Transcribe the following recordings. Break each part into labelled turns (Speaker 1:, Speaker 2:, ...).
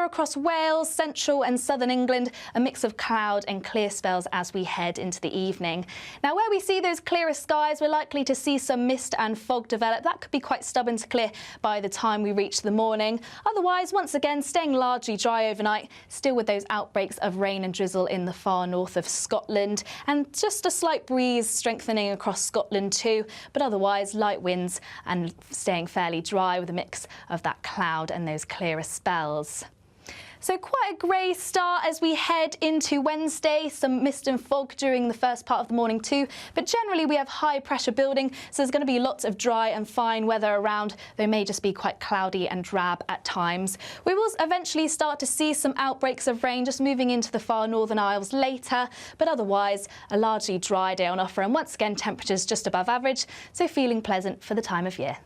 Speaker 1: across Wales, central and southern England, a mix of cloud and clear spells as we head into the evening. Now, where we see those clearer skies, we're likely to see some mist and fog develop. That could be quite stubborn to clear by the time we reach the morning. Otherwise, once again, staying largely dry overnight, still with those outbreaks of rain and drizzle in the far north of Scotland, and just a slight breeze strengthening across Scotland too, but otherwise light winds and staying fairly dry with a mix of that cloud and those clearer spells. So quite a grey start as we head into Wednesday, some mist and fog during the first part of the morning too, but generally we have high pressure building, so there's going to be lots of dry and fine weather around, though it may just be quite cloudy and drab at times. We will eventually start to see some outbreaks of rain just moving into the far northern Isles later, but otherwise a largely dry day on offer, and once again temperatures just above average, so feeling pleasant for the time of year.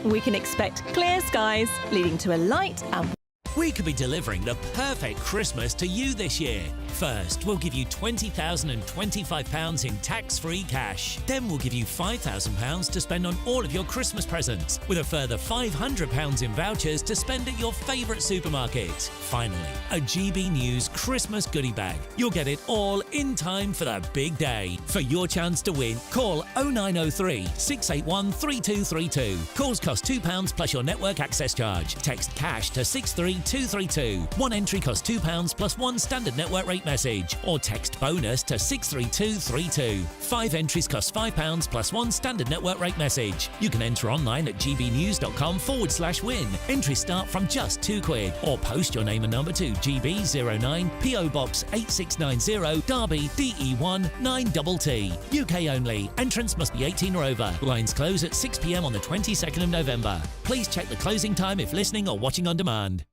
Speaker 2: We can expect clear skies, leading to a light and...
Speaker 3: We could be delivering the perfect Christmas to you this year. First, we'll give you £20,025 in tax-free cash. Then we'll give you £5,000 to spend on all of your Christmas presents, with a further £500 in vouchers to spend at your favourite supermarket. Finally, a GB News Christmas goodie bag. You'll get it all in time for the big day. For your chance to win, call 0903 681 3232. Calls cost £2 plus your network access charge. Text cash to 63232. One entry costs £2 plus one standard network rate message, or text bonus to 63232. 5 entries cost £5 plus one standard network rate message. You can enter online at gbnews.com/win. Entries start from just £2, or post your name and number to GB09 PO Box 8690 Derby DE1 9TT. UK only. Entrance must be 18 or over. Lines close at 6 p.m. on the 22nd of November. Please check the closing time if listening or watching on demand.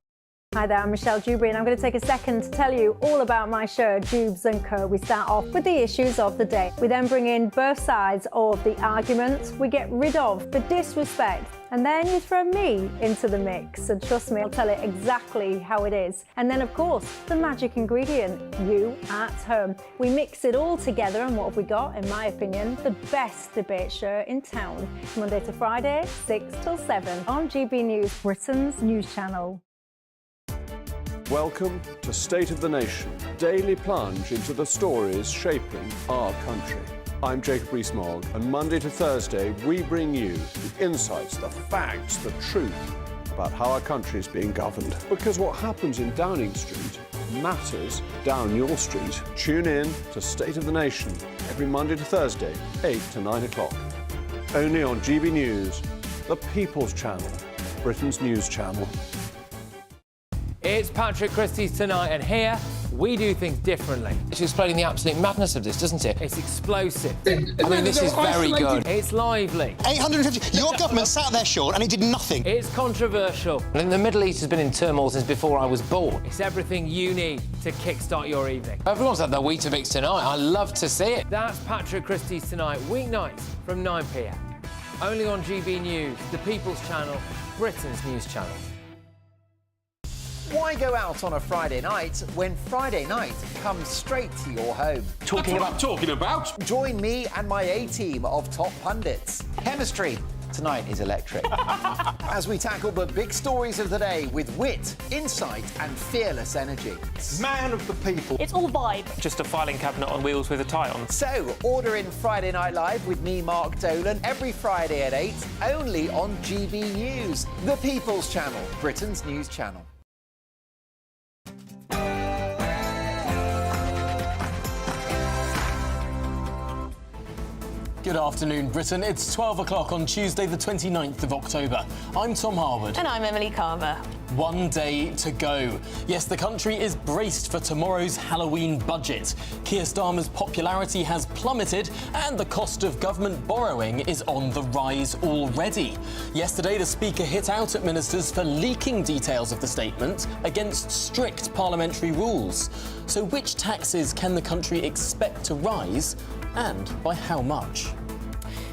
Speaker 4: Hi there, I'm Michelle Dewberry and I'm going to take a second to tell you all about my show, Dubes & Co. We start off with the issues of the day. We then bring in both sides of the argument. We get rid of the disrespect. And then you throw me into the mix. And trust me, I'll tell it exactly how it is. And then, of course, the magic ingredient, you at home. We mix it all together, and what have we got? In my opinion, the best debate show in town. Monday to Friday, 6 till 7 on GB News, Britain's news channel.
Speaker 5: Welcome to State of the Nation, daily plunge into the stories shaping our country. I'm Jacob Rees-Mogg, and Monday to Thursday we bring you the insights, the facts, the truth about how our country is being governed. Because what happens in Downing Street matters down your street. Tune in to State of the Nation every Monday to Thursday, 8 to 9 o'clock. Only on GB News, the People's Channel, Britain's news channel.
Speaker 6: It's Patrick Christie's Tonight, and here we do things differently.
Speaker 7: It's explaining the absolute madness of this, doesn't it?
Speaker 6: It's explosive.
Speaker 7: I mean, this is very good.
Speaker 6: It's lively.
Speaker 8: 850. Your government sat there, Sean, and it did nothing.
Speaker 6: It's controversial.
Speaker 7: And the Middle East has been in turmoil since before I was born.
Speaker 6: It's everything you need to kickstart your evening.
Speaker 7: Everyone's had their Weetabix tonight. I love to see it.
Speaker 6: That's Patrick Christie's Tonight, weeknights from 9 p.m. Only on GB News, the People's Channel, Britain's news channel.
Speaker 9: Why go out on a Friday night when Friday night comes straight to your home?
Speaker 8: Talking about?
Speaker 9: Join me and my A-team of top pundits. Chemistry tonight is electric. As we tackle the big stories of the day with wit, insight and fearless energy.
Speaker 8: Man of the people.
Speaker 10: It's all vibe.
Speaker 11: Just a filing cabinet on wheels with a tie on.
Speaker 9: So, order in Friday Night Live with me, Mark Dolan, every Friday at 8, only on GB News, the People's Channel, Britain's news channel.
Speaker 12: Good afternoon, Britain. It's 12 o'clock on Tuesday, the 29th of October. I'm Tom Harwood.
Speaker 2: And I'm Emily Carver.
Speaker 12: One day to go. Yes, the country is braced for tomorrow's Halloween budget. Keir Starmer's popularity has plummeted and the cost of government borrowing is on the rise already. Yesterday, the Speaker hit out at ministers for leaking details of the statement against strict parliamentary rules. So which taxes can the country expect to rise, and by how much?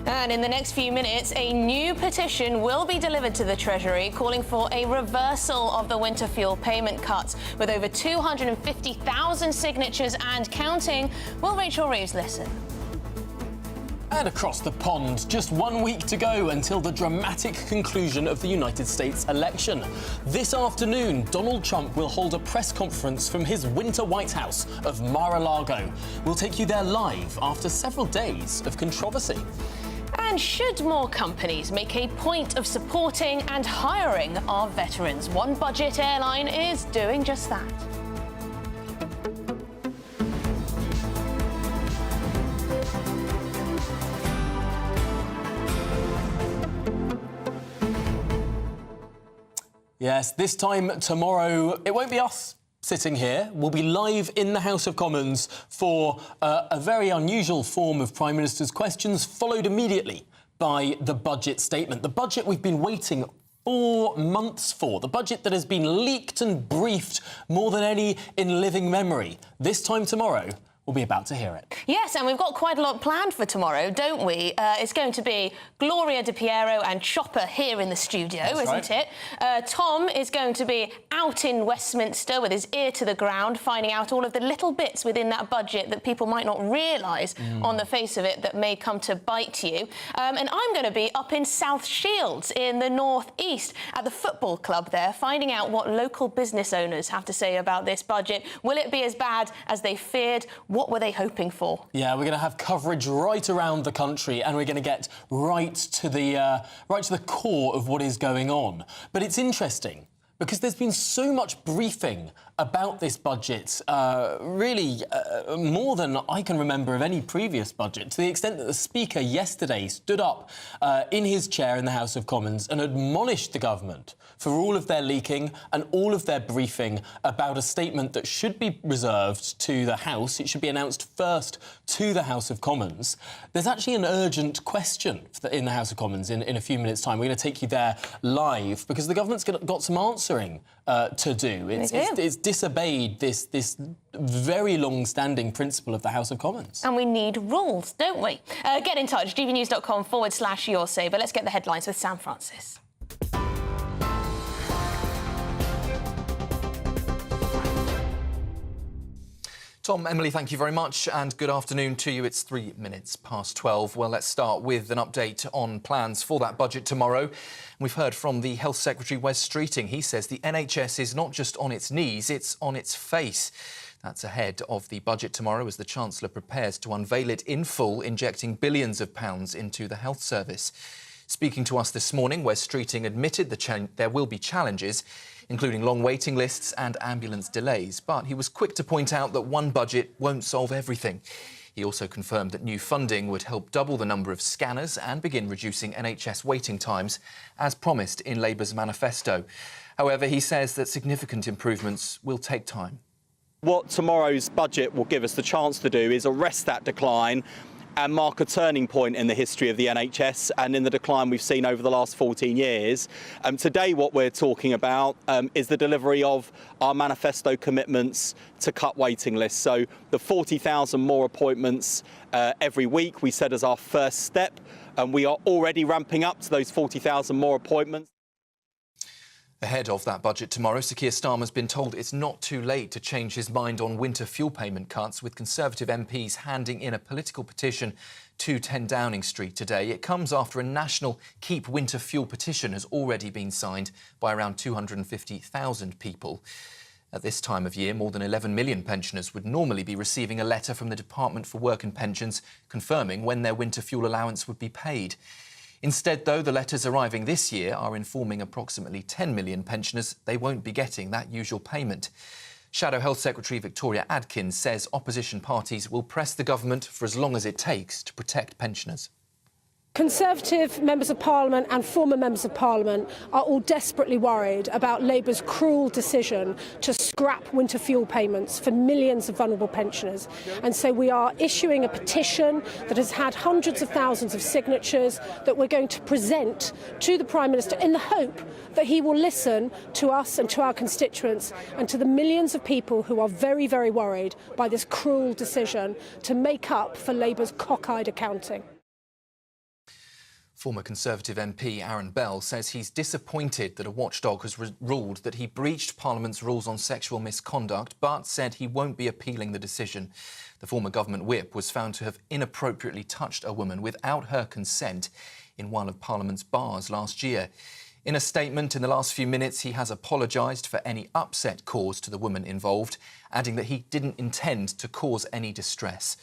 Speaker 2: And in the next few minutes, a new petition will be delivered to the Treasury calling for a reversal of the winter fuel payment cuts. With over 250,000 signatures and counting, will Rachel Reeves listen?
Speaker 12: And across the pond, just 1 week to go until the dramatic conclusion of the United States election. This afternoon, Donald Trump will hold a press conference from his winter White House of Mar-a-Lago. We'll take you there live after several days of controversy.
Speaker 2: And should more companies make a point of supporting and hiring our veterans? One budget airline is doing just that.
Speaker 12: Yes, this time tomorrow, it won't be us sitting here. We'll be live in the House of Commons for a very unusual form of Prime Minister's questions, followed immediately by the budget statement. The budget we've been waiting 4 months for. The budget that has been leaked and briefed more than any in living memory. This time tomorrow, we'll be about to hear it.
Speaker 2: Yes, and we've got quite a lot planned for tomorrow, don't we? It's going to be Gloria De Piero and Chopper here in the studio, isn't it? Tom is going to be out in Westminster with his ear to the ground, finding out all of the little bits within that budget that people might not realise on the face of it that may come to bite you. And I'm going to be up in South Shields in the North East at the football club there, finding out what local business owners have to say about this budget. Will it be as bad as they feared? What were they hoping for?
Speaker 12: Yeah, we're going to have coverage right around the country, and we're going to get right to the core of what is going on. But it's interesting because there's been so much briefing about this budget, really more than I can remember of any previous budget, to the extent that the Speaker yesterday stood up in his chair in the House of Commons and admonished the government for all of their leaking and all of their briefing about a statement that should be reserved to the House. It should be announced first to the House of Commons. There's actually an urgent question in the House of Commons in a few minutes' time. We're going to take you there live because the government's got some answering to do. It's disobeyed this very long-standing principle of the House of Commons.
Speaker 2: And we need rules, don't we? Get in touch, gbnews.com/your say. But let's get the headlines with Sam Francis.
Speaker 10: Tom, Emily, thank you very much, and good afternoon to you. It's 3 minutes past 12. Well, let's start with an update on plans for that budget tomorrow. We've heard from the Health Secretary, Wes Streeting. He says the NHS is not just on its knees, it's on its face. That's ahead of the budget tomorrow as the Chancellor prepares to unveil it in full, injecting billions of pounds into the health service. Speaking to us this morning, Wes Streeting admitted there will be challenges, including long waiting lists and ambulance delays. But he was quick to point out that one budget won't solve everything. He also confirmed that new funding would help double the number of scanners and begin reducing NHS waiting times, as promised in Labour's manifesto. However, he says that significant improvements will take time.
Speaker 13: What tomorrow's budget will give us the chance to do is arrest that decline and mark a turning point in the history of the NHS and in the decline we've seen over the last 14 years. Today what we're talking about is the delivery of our manifesto commitments to cut waiting lists. So the 40,000 more appointments every week we said as our first step, and we are already ramping up to those 40,000 more appointments.
Speaker 10: Ahead of that budget tomorrow, Sir Keir Starmer's been told it's not too late to change his mind on winter fuel payment cuts, with Conservative MPs handing in a political petition to 10 Downing Street today. It comes after a national Keep Winter Fuel petition has already been signed by around 250,000 people. At this time of year, more than 11 million pensioners would normally be receiving a letter from the Department for Work and Pensions confirming when their winter fuel allowance would be paid. Instead, though, the letters arriving this year are informing approximately 10 million pensioners they won't be getting that usual payment. Shadow Health Secretary Victoria Adkins says opposition parties will press the government for as long as it takes to protect pensioners.
Speaker 14: Conservative members of Parliament and former members of Parliament are all desperately worried about Labour's cruel decision to scrap winter fuel payments for millions of vulnerable pensioners. And so we are issuing a petition that has had hundreds of thousands of signatures that we're going to present to the Prime Minister in the hope that he will listen to us and to our constituents and to the millions of people who are very, very worried by this cruel decision to make up for Labour's cockeyed accounting.
Speaker 10: Former Conservative MP Aaron Bell says he's disappointed that a watchdog has ruled that he breached Parliament's rules on sexual misconduct, but said he won't be appealing the decision. The former government whip was found to have inappropriately touched a woman without her consent in one of Parliament's bars last year. In a statement in the last few minutes, he has apologised for any upset caused to the woman involved, adding that he didn't intend to cause any distress.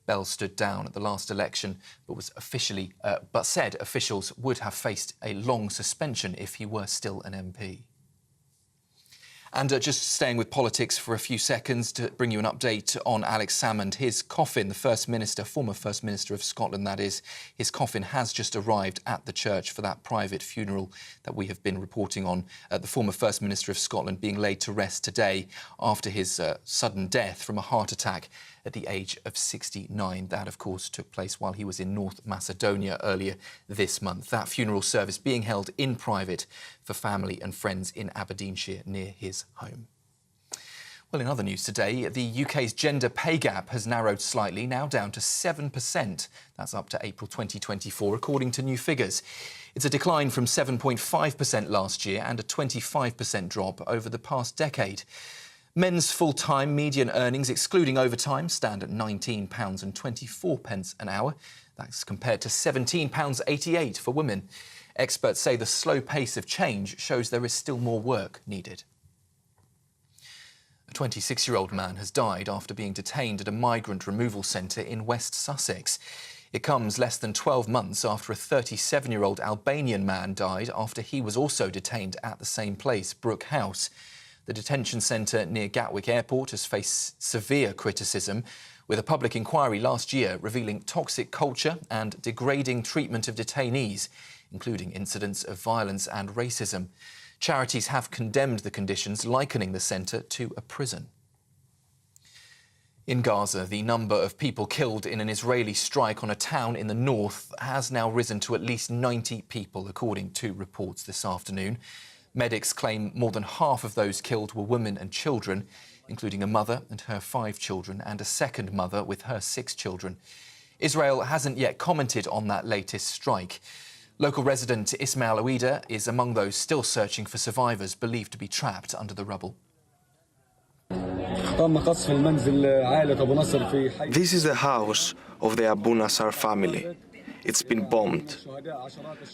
Speaker 10: Bell stood down at the last election, but said officials would have faced a long suspension if he were still an MP. And just staying with politics for a few seconds to bring you an update on Alex Salmond. His coffin, the former First Minister of Scotland, that is, his coffin has just arrived at the church for that private funeral that we have been reporting on. The former First Minister of Scotland being laid to rest today after his sudden death from a heart attack at the age of 69. That, of course, took place while he was in North Macedonia earlier this month. That funeral service being held in private for family and friends in Aberdeenshire near his home. Well, in other news today, the UK's gender pay gap has narrowed slightly, now down to 7%. That's up to April 2024, according to new figures. It's a decline from 7.5% last year and a 25% drop over the past decade. Men's full-time median earnings, excluding overtime, stand at £19.24 an hour. That's compared to £17.88 for women. Experts say the slow pace of change shows there is still more work needed. A 26-year-old man has died after being detained at a migrant removal centre in West Sussex. It comes less than 12 months after a 37-year-old Albanian man died after he was also detained at the same place, Brook House. The detention centre near Gatwick Airport has faced severe criticism, with a public inquiry last year revealing toxic culture and degrading treatment of detainees, including incidents of violence and racism. Charities have condemned the conditions, likening the centre to a prison. In Gaza, the number of people killed in an Israeli strike on a town in the north has now risen to at least 90 people, according to reports this afternoon. Medics claim more than half of those killed were women and children, including a mother and her 5 children and a second mother with her 6 children. Israel hasn't yet commented on that latest strike. Local resident Ismail Ouida is among those still searching for survivors believed to be trapped under the rubble.
Speaker 15: This is the house of the Abu Nassar family. It's been bombed.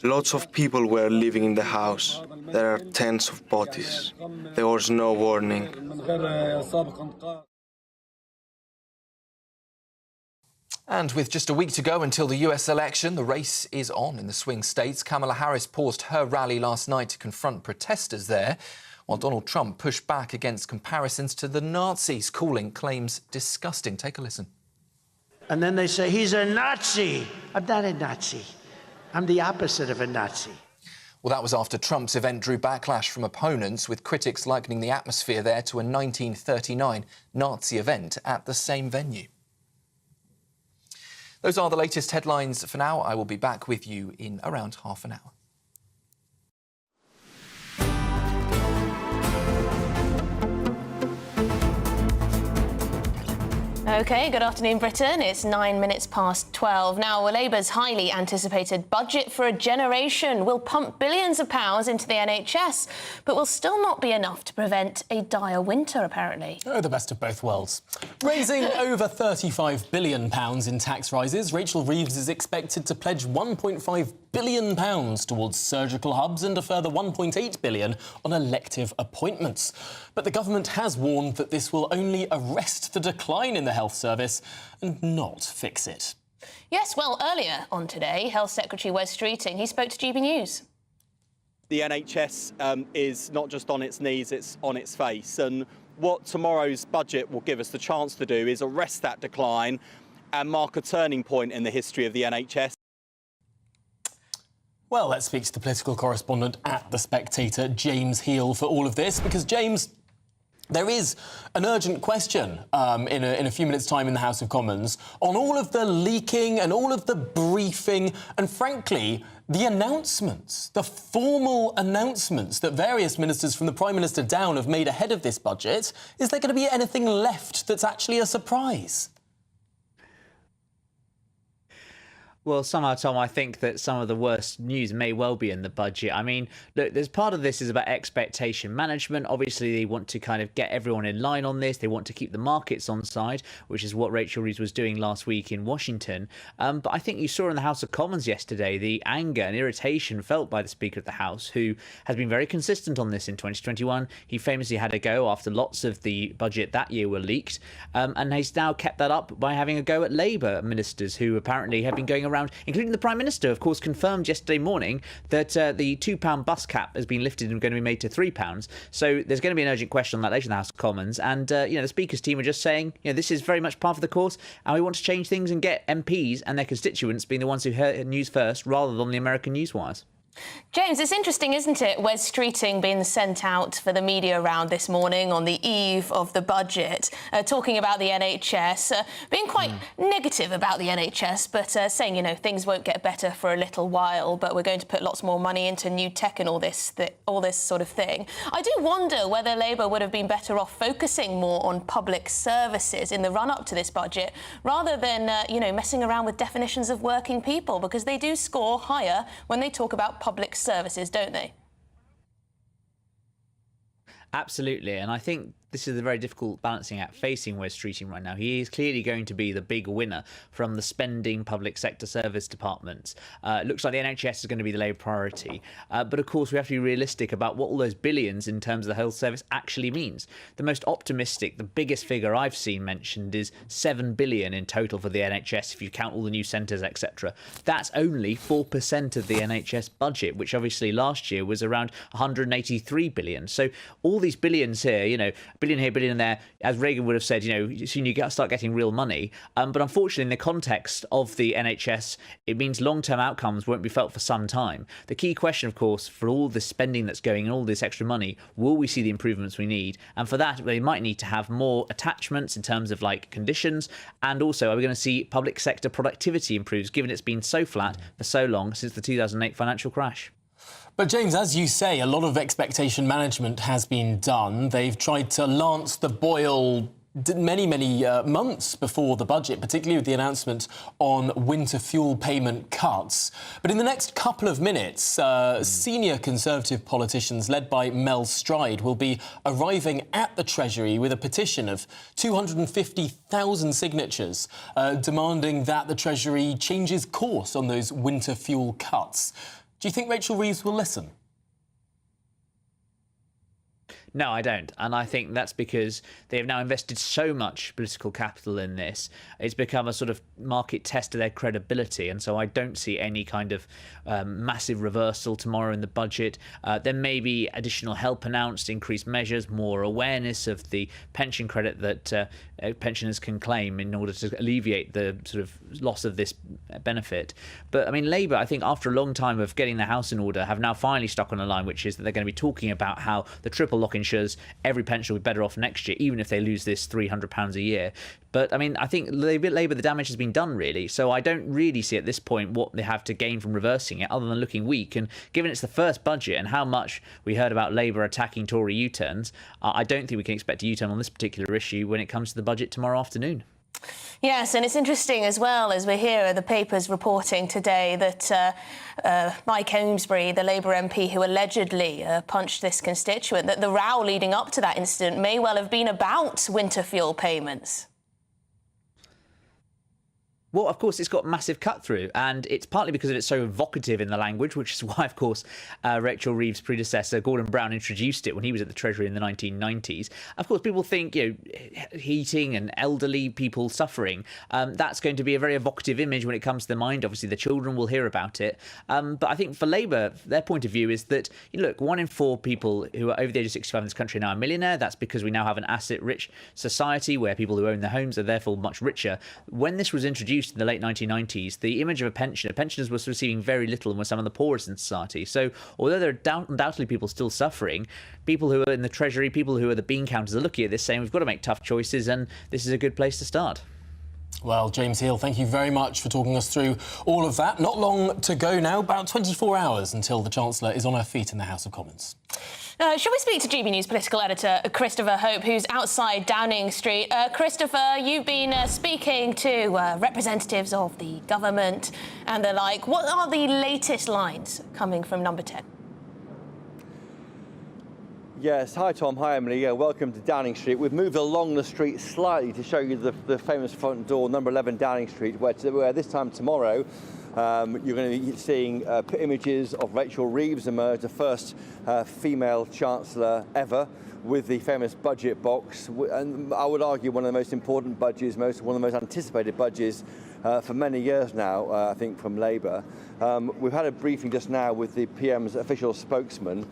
Speaker 15: Lots of people were living in the house. There are tens of bodies. There was no warning.
Speaker 10: And with just a week to go until the US election, the race is on in the swing states. Kamala Harris paused her rally last night to confront protesters there, while Donald Trump pushed back against comparisons to the Nazis, calling claims disgusting. Take a listen.
Speaker 16: And then they say, he's a Nazi. I'm not a Nazi. I'm the opposite of a Nazi.
Speaker 10: Well, that was after Trump's event drew backlash from opponents, with critics likening the atmosphere there to a 1939 Nazi event at the same venue. Those are the latest headlines for now. I will be back with you in around half an hour.
Speaker 2: OK, good afternoon, Britain. It's 9 minutes past 12. Now, Labour's highly anticipated budget for a generation will pump billions of pounds into the NHS, but will still not be enough to prevent a dire winter, apparently.
Speaker 12: Oh, the best of both worlds. Raising over £35 billion in tax rises, Rachel Reeves is expected to pledge £1.5 billion towards surgical hubs and a further £1.8 billion on elective appointments. But the government has warned that this will only arrest the decline in the health service and not fix it.
Speaker 2: Yes, well, earlier on today, Health Secretary Wes Streeting, he spoke to GB News.
Speaker 13: The NHS is not just on its knees, it's on its face. And what tomorrow's budget will give us the chance to do is arrest that decline and mark a turning point in the history of the NHS.
Speaker 12: Well, let's speak to the political correspondent at The Spectator, James Heal, for all of this, because, James, there is an urgent question in a few minutes' time in the House of Commons on all of the leaking and all of the briefing and, frankly, the announcements, the formal announcements that various ministers from the Prime Minister down have made ahead of this budget. Is there going to be anything left that's actually a surprise?
Speaker 17: Well, somehow, Tom, I think that some of the worst news may well be in the budget. I mean, look, there's part of this is about expectation management. Obviously, they want to kind of get everyone in line on this. They want to keep the markets on side, which is what Rachel Reeves was doing last week in Washington. But I think you saw in the House of Commons yesterday the anger and irritation felt by the Speaker of the House, who has been very consistent on this in 2021. He famously had a go after lots of the budget that year were leaked, and he's now kept that up by having a go at Labour ministers who apparently have been going around, including the Prime Minister, of course, confirmed yesterday morning that the £2 bus cap has been lifted and going to be made to £3. So there's going to be an urgent question on that later in the House of Commons. And, the Speaker's team are just saying, this is very much part of the course, and we want to change things and get MPs and their constituents being the ones who hear news first rather than the American newswires.
Speaker 2: James, it's interesting, isn't it, Wes Streeting being sent out for the media round this morning on the eve of the budget, talking about the NHS, being quite negative about the NHS, but saying, things won't get better for a little while, but we're going to put lots more money into new tech and all this sort of thing. I do wonder whether Labour would have been better off focusing more on public services in the run-up to this budget, rather than, messing around with definitions of working people, because they do score higher when they talk about public services, don't they?
Speaker 17: Absolutely, and I think this is a very difficult balancing act facing Wes Streeting right now. He is clearly going to be the big winner from the spending public sector service departments. It looks like the NHS is going to be the Labour priority. But of course, we have to be realistic about what all those billions in terms of the health service actually means. The most optimistic, the biggest figure I've seen mentioned is $7 billion in total for the NHS, if you count all the new centres, etc. That's only 4% of the NHS budget, which obviously last year was around $183 billion. So all these billions here, billion here, billion there, as Reagan would have said, soon you start getting real money. But unfortunately, in the context of the NHS, it means long-term outcomes won't be felt for some time. The key question, of course, for all this spending that's going and all this extra money, will we see the improvements we need? And for that, they might need to have more attachments in terms of conditions. And also, are we going to see public sector productivity improves, given it's been so flat for so long since the 2008 financial crash?
Speaker 12: But James, as you say, a lot of expectation management has been done. They've tried to lance the boil many months before the budget, particularly with the announcement on winter fuel payment cuts. But in the next couple of minutes, senior Conservative politicians led by Mel Stride will be arriving at the Treasury with a petition of 250,000 signatures demanding that the Treasury changes course on those winter fuel cuts. Do you think Rachel Reeves will listen?
Speaker 17: No, I don't. And I think that's because they have now invested so much political capital in this. It's become a sort of market test of their credibility. And so I don't see any kind of massive reversal tomorrow in the budget. There may be additional help announced, increased measures, more awareness of the pension credit that pensioners can claim in order to alleviate the sort of loss of this benefit. But I mean, Labour, I think after a long time of getting the house in order, have now finally stuck on a line, which is that they're going to be talking about how the triple lock ensures every pension will be better off next year, even if they lose this £300 a year. But I mean, I think Labour, the damage has been done, really. So I don't really see at this point what they have to gain from reversing it, other than looking weak. And given it's the first budget and how much we heard about Labour attacking Tory U-turns, I don't think we can expect a U-turn on this particular issue when it comes to the budget tomorrow afternoon.
Speaker 2: Yes, and it's interesting as well, as we hear the papers reporting today that Mike Amesbury, the Labour MP who allegedly punched this constituent, that the row leading up to that incident may well have been about winter fuel payments.
Speaker 17: Well, of course, it's got massive cut-through, and it's partly because it's so evocative in the language, which is why, of course, Rachel Reeves' predecessor, Gordon Brown, introduced it when he was at the Treasury in the 1990s. Of course, people think, heating and elderly people suffering, that's going to be a very evocative image when it comes to the mind. Obviously, the children will hear about it. But I think for Labour, their point of view is that, look, 1 in 4 people who are over the age of 65 in this country are now a millionaire. That's because we now have an asset-rich society where people who own their homes are therefore much richer. When this was introduced in the late 1990s, the image of a pensioner, pensioners were receiving very little and were some of the poorest in society. So although there are undoubtedly people still suffering, people who are in the Treasury, people who are the bean counters are looking at this saying we've got to make tough choices, and this is a good place to start.
Speaker 12: Well, James Heal, thank you very much for talking us through all of that. Not long to go now, about 24 hours until the Chancellor is on her feet in the House of Commons.
Speaker 2: Shall we speak to GB News political editor Christopher Hope, who's outside Downing Street? Christopher, you've been speaking to representatives of the government and the like. What are the latest lines coming from Number 10?
Speaker 18: Yes, hi Tom, hi Emily, welcome to Downing Street. We've moved along the street slightly to show you the famous front door, number 11 Downing Street, where this time tomorrow you're going to be seeing images of Rachel Reeves emerge, the first female Chancellor ever, with the famous budget box, and I would argue one of the most important budgets, one of the most anticipated budgets for many years now, I think, from Labour. We've had a briefing just now with the PM's official spokesman.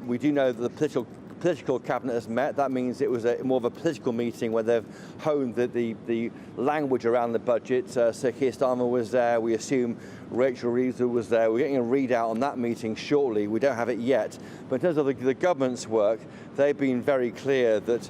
Speaker 18: We do know that the political cabinet has met. That means it was more of a political meeting where they've honed the language around the budget. Sir Keir Starmer was there. We assume Rachel Reeves was there. We're getting a readout on that meeting shortly. We don't have it yet. But in terms of the government's work, they've been very clear that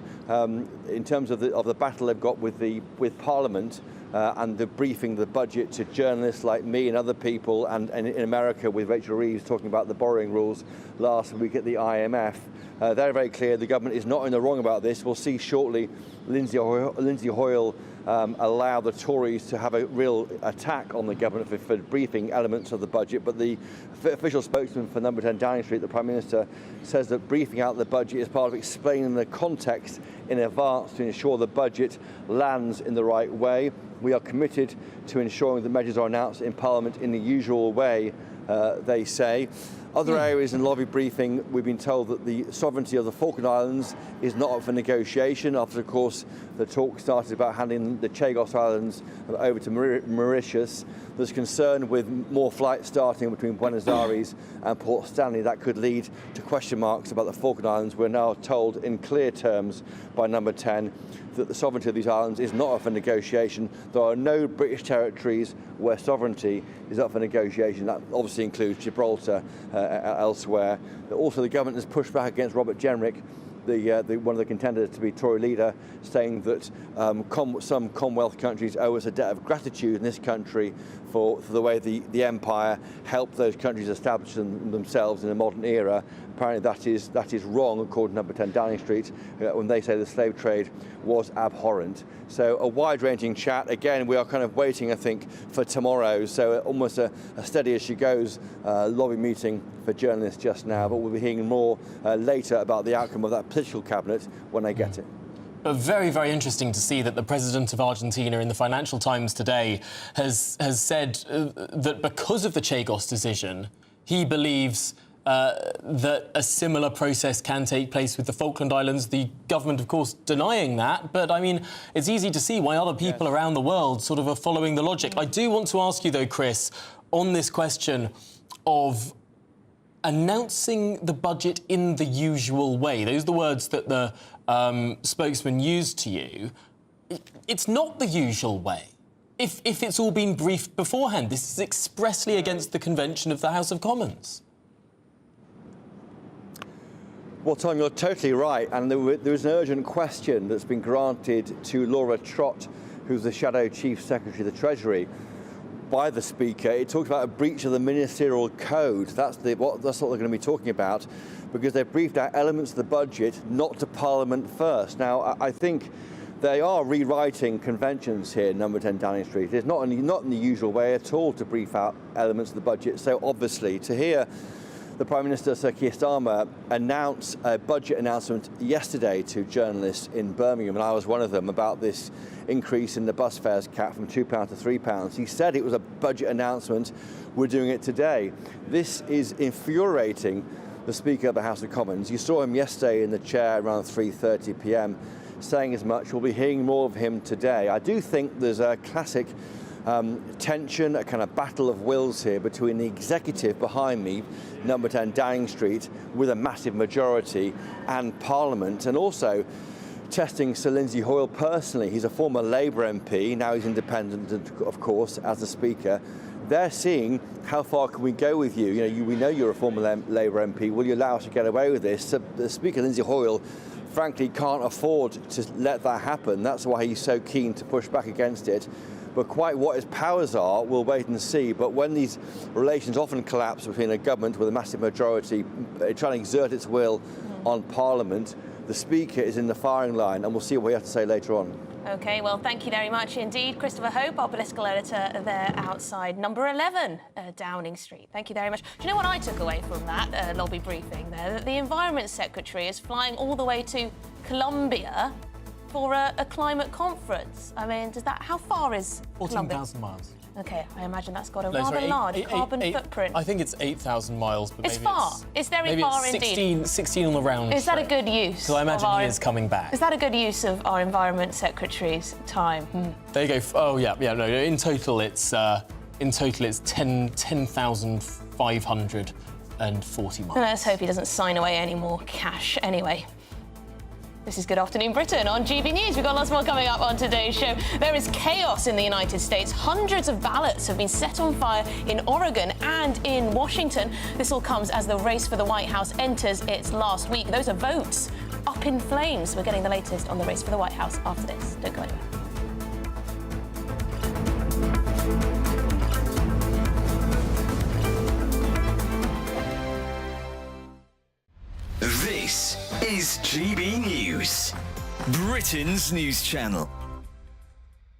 Speaker 18: in terms of the battle they've got with Parliament, and the briefing the budget to journalists like me and other people, and in America with Rachel Reeves talking about the borrowing rules last week at the IMF. They're very clear the government is not in the wrong about this. We'll see shortly Lindsay Hoyle allow the Tories to have a real attack on the government for briefing elements of the budget, but the official spokesman for Number 10 Downing Street, the Prime Minister, says that briefing out the budget is part of explaining the context in advance to ensure the budget lands in the right way. We are committed to ensuring the measures are announced in Parliament in the usual way, they say. Other areas in lobby briefing, we've been told that the sovereignty of the Falkland Islands is not up for negotiation after, of course, the talk started about handing the Chagos Islands over to Mauritius. There's concern with more flights starting between Buenos Aires and Port Stanley. That could lead to question marks about the Falkland Islands. We're now told in clear terms by Number 10 that the sovereignty of these islands is not up for negotiation. There are no British territories where sovereignty is up for negotiation. That obviously includes Gibraltar elsewhere. Also, the government has pushed back against Robert Jenrick, one of the contenders to be Tory leader, saying that some Commonwealth countries owe us a debt of gratitude in this country for the way the empire helped those countries establish themselves in a modern era. Apparently that is wrong, according to Number 10 Downing Street, when they say the slave trade was abhorrent. So a wide-ranging chat. Again, we are kind of waiting, I think, for tomorrow. So almost a steady as she goes lobby meeting for journalists just now. But we'll be hearing more later about the outcome of that political cabinet when they get it.
Speaker 12: Very, very interesting to see that the president of Argentina in the Financial Times today has said that because of the Chagos decision, he believes that a similar process can take place with the Falkland Islands. The government, of course, denying that. But, I mean, it's easy to see why other people around the world sort of are following the logic. I do want to ask you, though, Chris, on this question of announcing the budget in the usual way. Those are the words that the spokesman used to you. It's not the usual way. If it's all been briefed beforehand, this is expressly against the convention of the House of Commons.
Speaker 18: Well, Tom, you're totally right. And there was an urgent question that's been granted to Laura Trott, who's the Shadow Chief Secretary of the Treasury, by the Speaker. It talks about a breach of the ministerial code. That's what they're going to be talking about, because they've briefed out elements of the budget not to Parliament first. Now, I think they are rewriting conventions here, Number 10 Downing Street. It's not in the usual way at all to brief out elements of the budget. So obviously, to hear the Prime Minister, Sir Keir Starmer, announced a budget announcement yesterday to journalists in Birmingham, and I was one of them, about this increase in the bus fares cap from £2 to £3. He said it was a budget announcement. We're doing it today. This is infuriating the Speaker of the House of Commons. You saw him yesterday in the chair around 3:30 p.m. saying as much. We'll be hearing more of him today. I do think there's a classic tension, a kind of battle of wills here between the executive behind me, Number 10 Downing Street, with a massive majority, and Parliament, and also testing Sir Lindsay Hoyle personally. He's a former Labour MP, now he's independent, of course, as the Speaker. They're seeing how far can we go with you. We know you're a former Labour MP. Will you allow us to get away with this? So the Speaker, Lindsay Hoyle, frankly can't afford to let that happen. That's why he's so keen to push back against it. But quite what his powers are, we'll wait and see. But when these relations often collapse between a government with a massive majority trying to exert its will on Parliament, the Speaker is in the firing line, and we'll see what he has to say later on.
Speaker 2: OK, well, thank you very much indeed. Christopher Hope, our political editor there outside number 11 Downing Street. Thank you very much. Do you know what I took away from that lobby briefing there? That the Environment Secretary is flying all the way to Colombia for a climate conference. I mean, how far is
Speaker 12: 14,000 miles.
Speaker 2: OK, I imagine that's got a rather large carbon footprint.
Speaker 12: I think it's 8,000 miles, but
Speaker 2: it's far. It's very far indeed.
Speaker 12: 16 on the round.
Speaker 2: Is that a good use?
Speaker 12: So I imagine he is coming back.
Speaker 2: Is that a good use of our Environment Secretary's time?
Speaker 12: There you go. Oh yeah, no. In total, it's 10,540 miles.
Speaker 2: Let's hope he doesn't sign away any more cash. Anyway. This is Good Afternoon Britain on GB News. We've got lots more coming up on today's show. There is chaos in the United States. Hundreds of ballots have been set on fire in Oregon and in Washington. This all comes as the race for the White House enters its last week. Those are votes up in flames. We're getting the latest on the race for the White House after this. Don't go anywhere.
Speaker 19: This is GB News, Britain's news channel.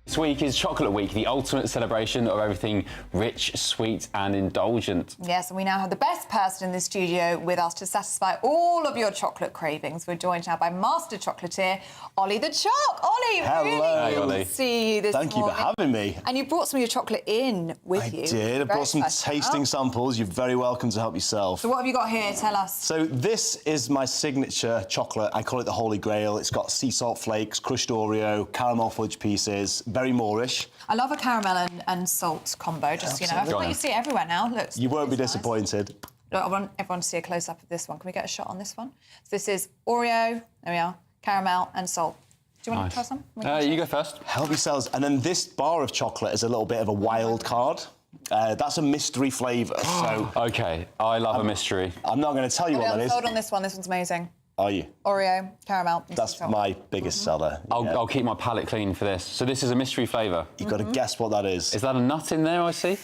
Speaker 20: This week is Chocolate Week, the ultimate celebration of everything rich, sweet and indulgent.
Speaker 21: Yes, and we now have the best person in the studio with us to satisfy all of your chocolate cravings. We're joined now by master chocolatier Ollie the Choc. Ollie,
Speaker 22: hello.
Speaker 21: Really good
Speaker 22: Ollie.
Speaker 21: to see you this
Speaker 22: Thank
Speaker 21: morning.
Speaker 22: you for having me.
Speaker 21: And you brought some of your chocolate in with you.
Speaker 22: I did. I brought some
Speaker 21: special.
Speaker 22: tasting samples. You're very welcome to help yourself.
Speaker 21: So what have you got here? Tell us.
Speaker 22: So this is my signature chocolate. I call it the Holy Grail. It's got sea salt flakes, crushed Oreo, caramel fudge pieces, very Moorish.
Speaker 21: I love a caramel and salt combo, just, you know. I feel like you see it everywhere now. Look.
Speaker 22: You won't be disappointed.
Speaker 21: Look, I want everyone to see a close-up of this one. Can we get a shot on this one? So this is Oreo, there we are, caramel and salt. Do you want to try some?
Speaker 22: You go first. Help yourselves. And then this bar of chocolate is a little bit of a wild card. That's a mystery flavour, so...
Speaker 20: OK, I love a mystery.
Speaker 22: I'm not going to tell you what that is.
Speaker 21: Hold on this one. This one's amazing.
Speaker 22: Are you?
Speaker 21: Oreo, caramel.
Speaker 22: That's my biggest seller.
Speaker 20: I'll keep my palate clean for this. So this is a mystery flavour.
Speaker 22: You've got to guess what that is.
Speaker 20: Is that a nut in there, I see?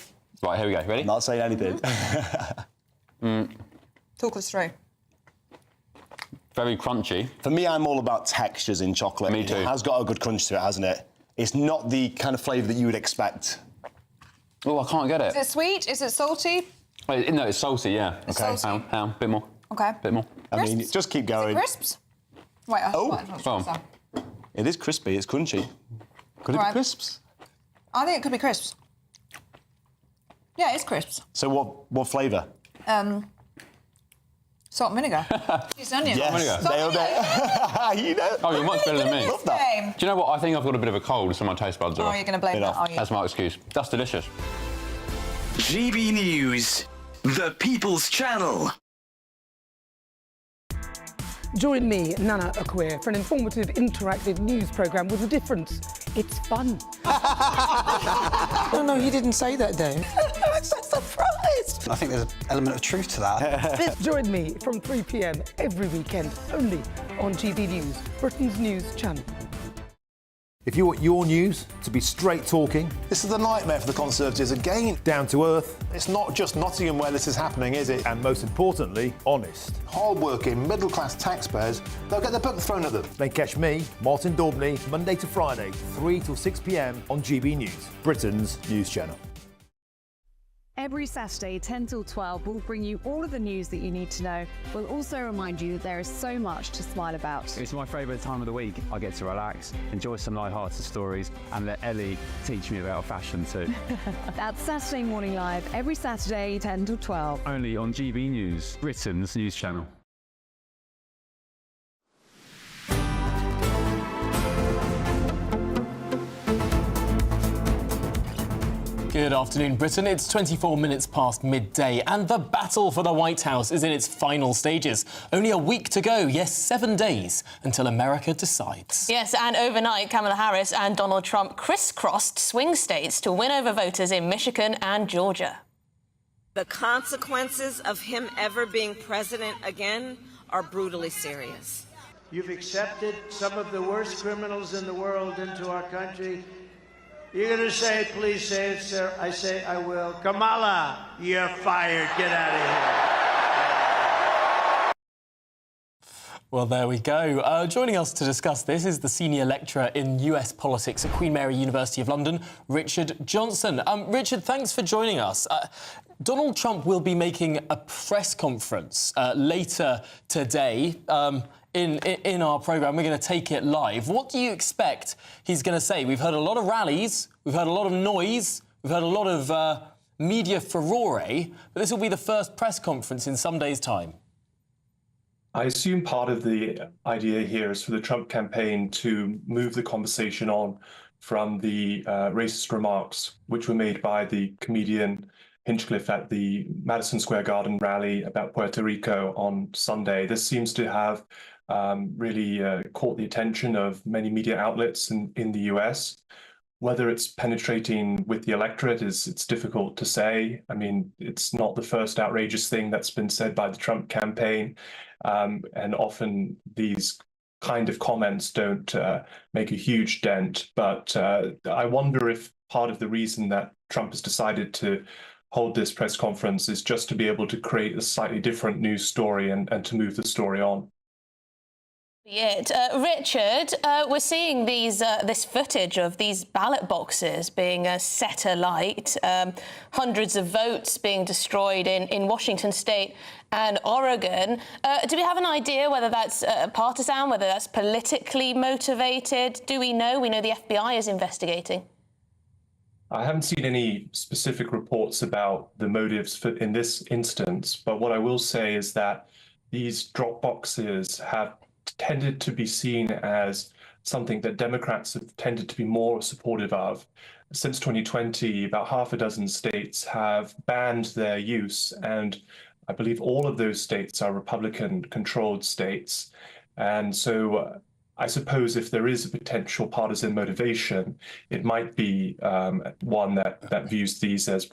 Speaker 20: Right, here we go. Ready?
Speaker 22: I'm not saying anything.
Speaker 21: Talk us through.
Speaker 20: Very crunchy.
Speaker 22: For me, I'm all about textures in chocolate.
Speaker 20: Me too.
Speaker 22: It has got a good crunch to it, hasn't it? It's not the kind of flavour that you would expect.
Speaker 20: Oh, I can't get it.
Speaker 21: Is it sweet? Is it salty?
Speaker 20: No, it's salty, yeah.
Speaker 21: It's
Speaker 20: OK,
Speaker 21: salty.
Speaker 20: hang on, bit more.
Speaker 21: OK.
Speaker 20: Bit more.
Speaker 22: I mean, just keep going.
Speaker 21: Crisps? Wait,
Speaker 22: It is crispy, it's crunchy. Could it be crisps?
Speaker 21: I think it could be crisps. Yeah, it's crisps.
Speaker 22: So what flavour?
Speaker 21: Salt and vinegar. Cheese and onion.
Speaker 22: Yes, nailed it. You know.
Speaker 20: Oh, you're much better than me.
Speaker 21: Love that.
Speaker 20: Do you know what? I think I've got a bit of a cold, so my taste buds are
Speaker 21: Oh, you're going to blame that, are you?
Speaker 20: That's my excuse. That's delicious.
Speaker 19: GB News, the People's Channel.
Speaker 23: Join me, Nana Akwe, for an informative, interactive news programme with a difference. It's fun.
Speaker 24: No, he didn't say that, Dave.
Speaker 23: I'm so surprised.
Speaker 24: I think there's an element of truth to that.
Speaker 23: Join me from 3 p.m. every weekend, only on GB News, Britain's news channel.
Speaker 25: If you want your news to be straight talking... This is a nightmare for the Conservatives again. Down to earth. It's not just Nottingham where this is happening, is it? And most importantly, honest. Hard-working, middle-class taxpayers, they'll get their book thrown at them. Then catch me, Martin Daubney, Monday to Friday, 3 till 6 p.m. on GB News, Britain's news channel.
Speaker 26: Every Saturday, 10 till 12, we'll bring you all of the news that you need to know. We'll also remind you that there is so much to smile about.
Speaker 27: It's my favourite time of the week. I get to relax, enjoy some light-hearted stories, and let Ellie teach me about fashion too.
Speaker 26: That's Saturday Morning Live, every Saturday, 10 till 12.
Speaker 27: Only on GB News, Britain's news channel.
Speaker 12: Good afternoon, Britain. It's 24 minutes past midday, and the battle for the White House is in its final stages. Only a week to go, yes, 7 days, until America decides.
Speaker 2: Yes, and overnight, Kamala Harris and Donald Trump crisscrossed swing states to win over voters in Michigan and Georgia.
Speaker 28: The consequences of him ever being president again are brutally serious.
Speaker 16: You've accepted some of the worst criminals in the world into our country. You're going to say it, please say it, sir. I say I will. Kamala, you're fired. Get out of here.
Speaker 12: Well, there we go. Joining us to discuss this is the senior lecturer in US politics at Queen Mary University of London, Richard Johnson. Richard, thanks for joining us. Donald Trump will be making a press conference later today. In our programme, we're going to take it live. What do you expect he's going to say? We've heard a lot of rallies, we've heard a lot of noise, we've heard a lot of media furore, but this will be the first press conference in some days' time.
Speaker 1: I assume part of the idea here is for the Trump campaign to move the conversation on from the racist remarks which were made by the comedian Hinchcliffe at the Madison Square Garden rally about Puerto Rico on Sunday. This seems to have really caught the attention of many media outlets in the US. Whether it's penetrating with the electorate it's difficult to say. I mean, it's not the first outrageous thing that's been said by the Trump campaign. And often these kind of comments don't make a huge dent. But I wonder if part of the reason that Trump has decided to hold this press conference is just to be able to create a slightly different news story and to move the story on.
Speaker 2: Richard, we're seeing this footage of these ballot boxes being set alight, hundreds of votes being destroyed in Washington state and Oregon. Do we have an idea whether that's partisan, whether that's politically motivated? Do we know? We know the FBI is investigating.
Speaker 1: I haven't seen any specific reports about the motives in this instance, but what I will say is that these drop boxes have tended to be seen as something that Democrats have tended to be more supportive of. Since 2020, about half a dozen states have banned their use, and I believe all of those states are Republican-controlled states. And so I suppose if there is a potential partisan motivation, it might be one that views these as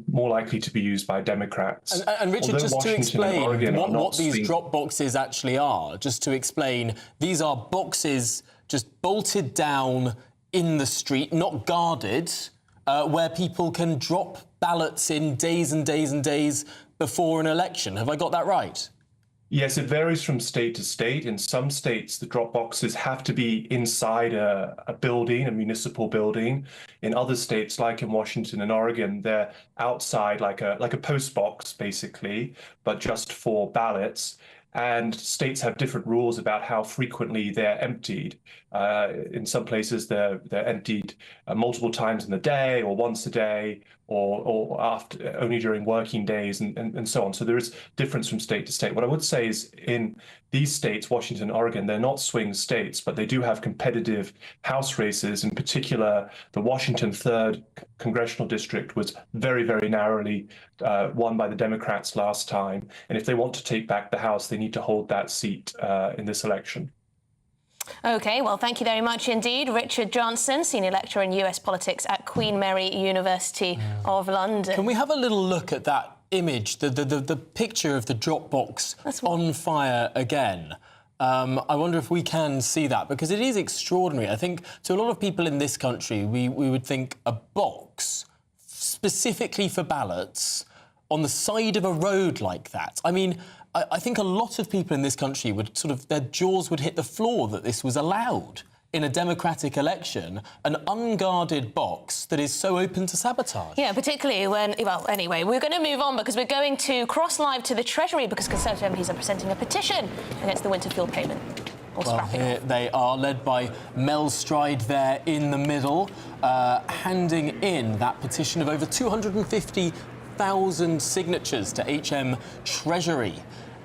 Speaker 1: more likely to be used by Democrats.
Speaker 12: And Richard, just to explain what these drop boxes actually are, just to explain, these are boxes just bolted down in the street, not guarded, where people can drop ballots in days and days and days before an election. Have I got that right?
Speaker 1: Yes, it varies from state to state. In some states, the drop boxes have to be inside a building, a municipal building. In other states, like in Washington and Oregon, they're outside, like a post box, basically, but just for ballots. And states have different rules about how frequently they're emptied. In some places, they're emptied multiple times in the day, or once a day, or after only during working days, and so on. So there is difference from state to state. What I would say is in these states, Washington, Oregon, they're not swing states, but they do have competitive House races. In particular, the Washington 3rd Congressional District was very, very narrowly won by the Democrats last time. And if they want to take back the House, they need to hold that seat in this election.
Speaker 2: OK, well, thank you very much indeed. Richard Johnson, senior lecturer in US politics at Queen Mary University of London.
Speaker 12: Can we have a little look at that image, the picture of the drop box on fire again? I wonder if we can see that, because it is extraordinary. I think to a lot of people in this country, we would think a box specifically for ballots on the side of a road like that. I mean, I think a lot of people in this country would their jaws would hit the floor that this was allowed in a democratic election, an unguarded box that is so open to sabotage.
Speaker 2: Yeah, particularly when, well, anyway, we're going to move on because we're going to cross live to the Treasury because Conservative MPs are presenting a petition against the winter fuel payment.
Speaker 12: Well, here they are, led by Mel Stride there in the middle, handing in that petition of over 250,000 signatures to HM Treasury.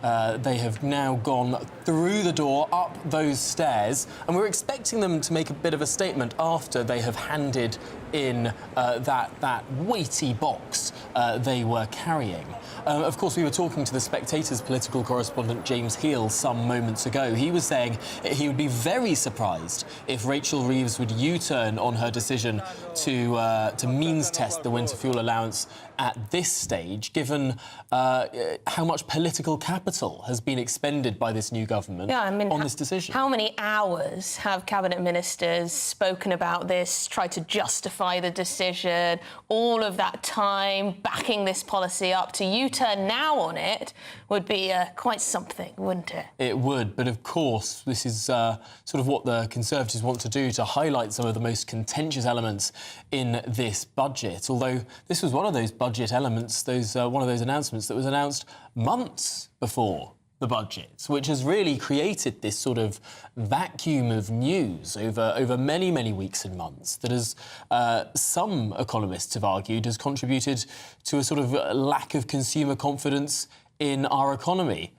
Speaker 12: They have now gone through the door, up those stairs, and we're expecting them to make a bit of a statement after they have handed in that weighty box they were carrying. Of course, we were talking to The Spectator's political correspondent James Heal some moments ago. He was saying he would be very surprised if Rachel Reeves would U-turn on her decision to means test the winter fuel allowance at this stage, given how much political capital capital has been expended by this new government on this decision.
Speaker 2: How many hours have cabinet ministers spoken about this, tried to justify the decision, all of that time backing this policy up? To U-turn now on it would be quite something, wouldn't it?
Speaker 12: It would, but of course, this is sort of what the Conservatives want to do, to highlight some of the most contentious elements in this budget. Although this was one of those budget elements, one of those announcements that was announced months before the budget, which has really created this sort of vacuum of news over many, many weeks and months that, as some economists have argued, has contributed to a sort of lack of consumer confidence in our economy.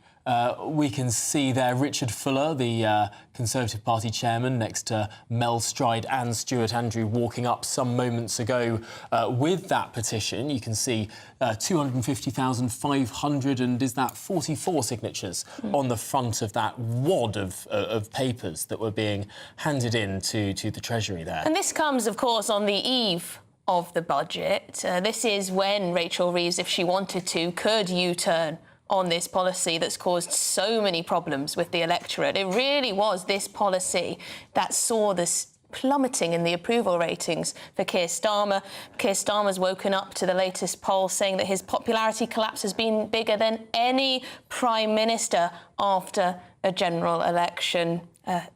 Speaker 12: We can see there Richard Fuller, the Conservative Party chairman, next to Mel Stride and Stuart Andrew, walking up some moments ago with that petition. You can see 250,500 and is that 44 signatures on the front of that wad of papers that were being handed in to the Treasury there.
Speaker 2: And this comes, of course, on the eve of the budget. This is when Rachel Reeves, if she wanted to, could U-turn on this policy that's caused so many problems with the electorate. It really was this policy that saw this plummeting in the approval ratings for Keir Starmer. Keir Starmer's woken up to the latest poll saying that his popularity collapse has been bigger than any Prime Minister after a general election.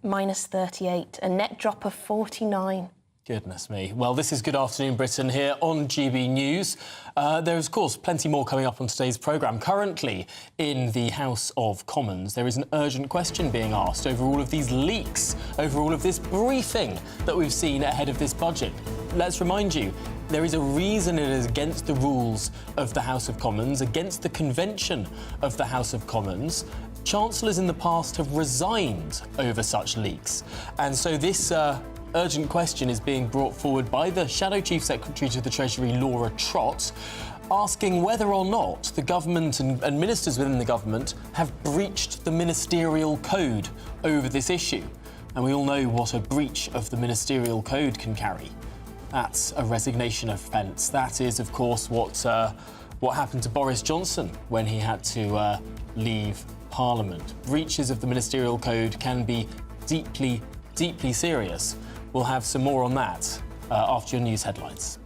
Speaker 2: Minus 38, a net drop of 49.
Speaker 12: Goodness me. Well, this is Good Afternoon Britain here on GB News. There is, of course, plenty more coming up on today's programme. Currently, in the House of Commons, there is an urgent question being asked over all of these leaks, over all of this briefing that we've seen ahead of this budget. Let's remind you, there is a reason it is against the rules of the House of Commons, against the convention of the House of Commons. Chancellors in the past have resigned over such leaks. And so this urgent question is being brought forward by the Shadow Chief Secretary to the Treasury, Laura Trott, asking whether or not the government and ministers within the government have breached the ministerial code over this issue. And we all know what a breach of the ministerial code can carry. That's a resignation offence. That is, of course, what happened to Boris Johnson when he had to leave Parliament. Breaches of the ministerial code can be deeply, deeply serious. We'll have some more on that after your news headlines.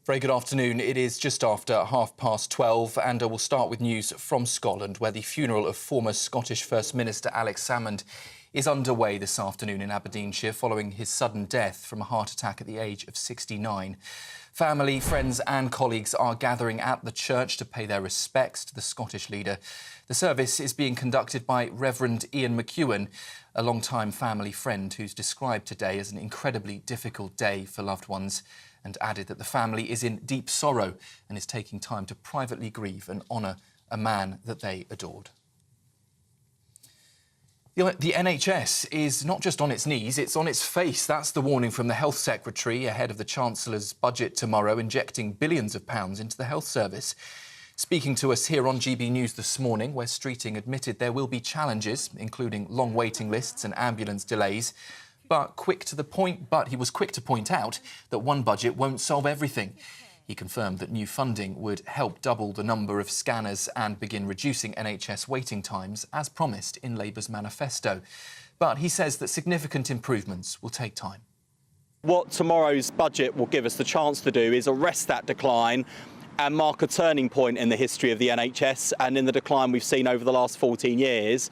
Speaker 12: Very good afternoon. It is just after 12:30 and we'll start with news from Scotland, where the funeral of former Scottish First Minister Alex Salmond is underway this afternoon in Aberdeenshire following his sudden death from a heart attack at the age of 69. Family, friends and colleagues are gathering at the church to pay their respects to the Scottish leader. The service is being conducted by Reverend Ian McEwen, a long-time family friend who's described today as an incredibly difficult day for loved ones, and added that the family is in deep sorrow and is taking time to privately grieve and honour a man that they adored. The NHS is not just on its knees, it's on its face. That's the warning from the Health Secretary ahead of the Chancellor's budget tomorrow, injecting billions of pounds into the health service. Speaking to us here on GB News this morning, Wes Streeting admitted there will be challenges, including long waiting lists and ambulance delays, but he was quick to point out that one budget won't solve everything. He confirmed that new funding would help double the number of scanners and begin reducing NHS waiting times, as promised in Labour's manifesto. But he says that significant improvements will take time.
Speaker 13: What tomorrow's budget will give us the chance to do is arrest that decline and mark a turning point in the history of the NHS and in the decline we've seen over the last 14 years.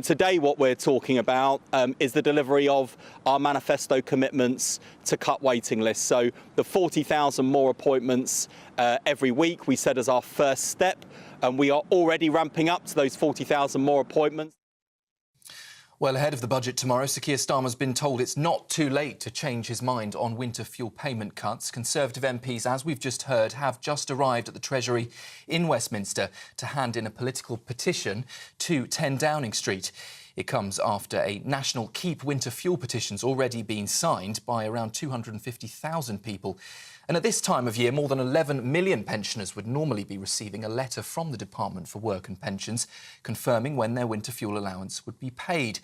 Speaker 13: Today what we're talking about is the delivery of our manifesto commitments to cut waiting lists. So the 40,000 more appointments every week we said as our first step, and we are already ramping up to those 40,000 more appointments.
Speaker 10: Well, ahead of the budget tomorrow, Sir Keir Starmer's been told it's not too late to change his mind on winter fuel payment cuts. Conservative MPs, as we've just heard, have just arrived at the Treasury in Westminster to hand in a political petition to 10 Downing Street. It comes after a national Keep Winter Fuel petition's already been signed by around 250,000 people. And at this time of year, more than 11 million pensioners would normally be receiving a letter from the Department for Work and Pensions confirming when their winter fuel allowance would be paid.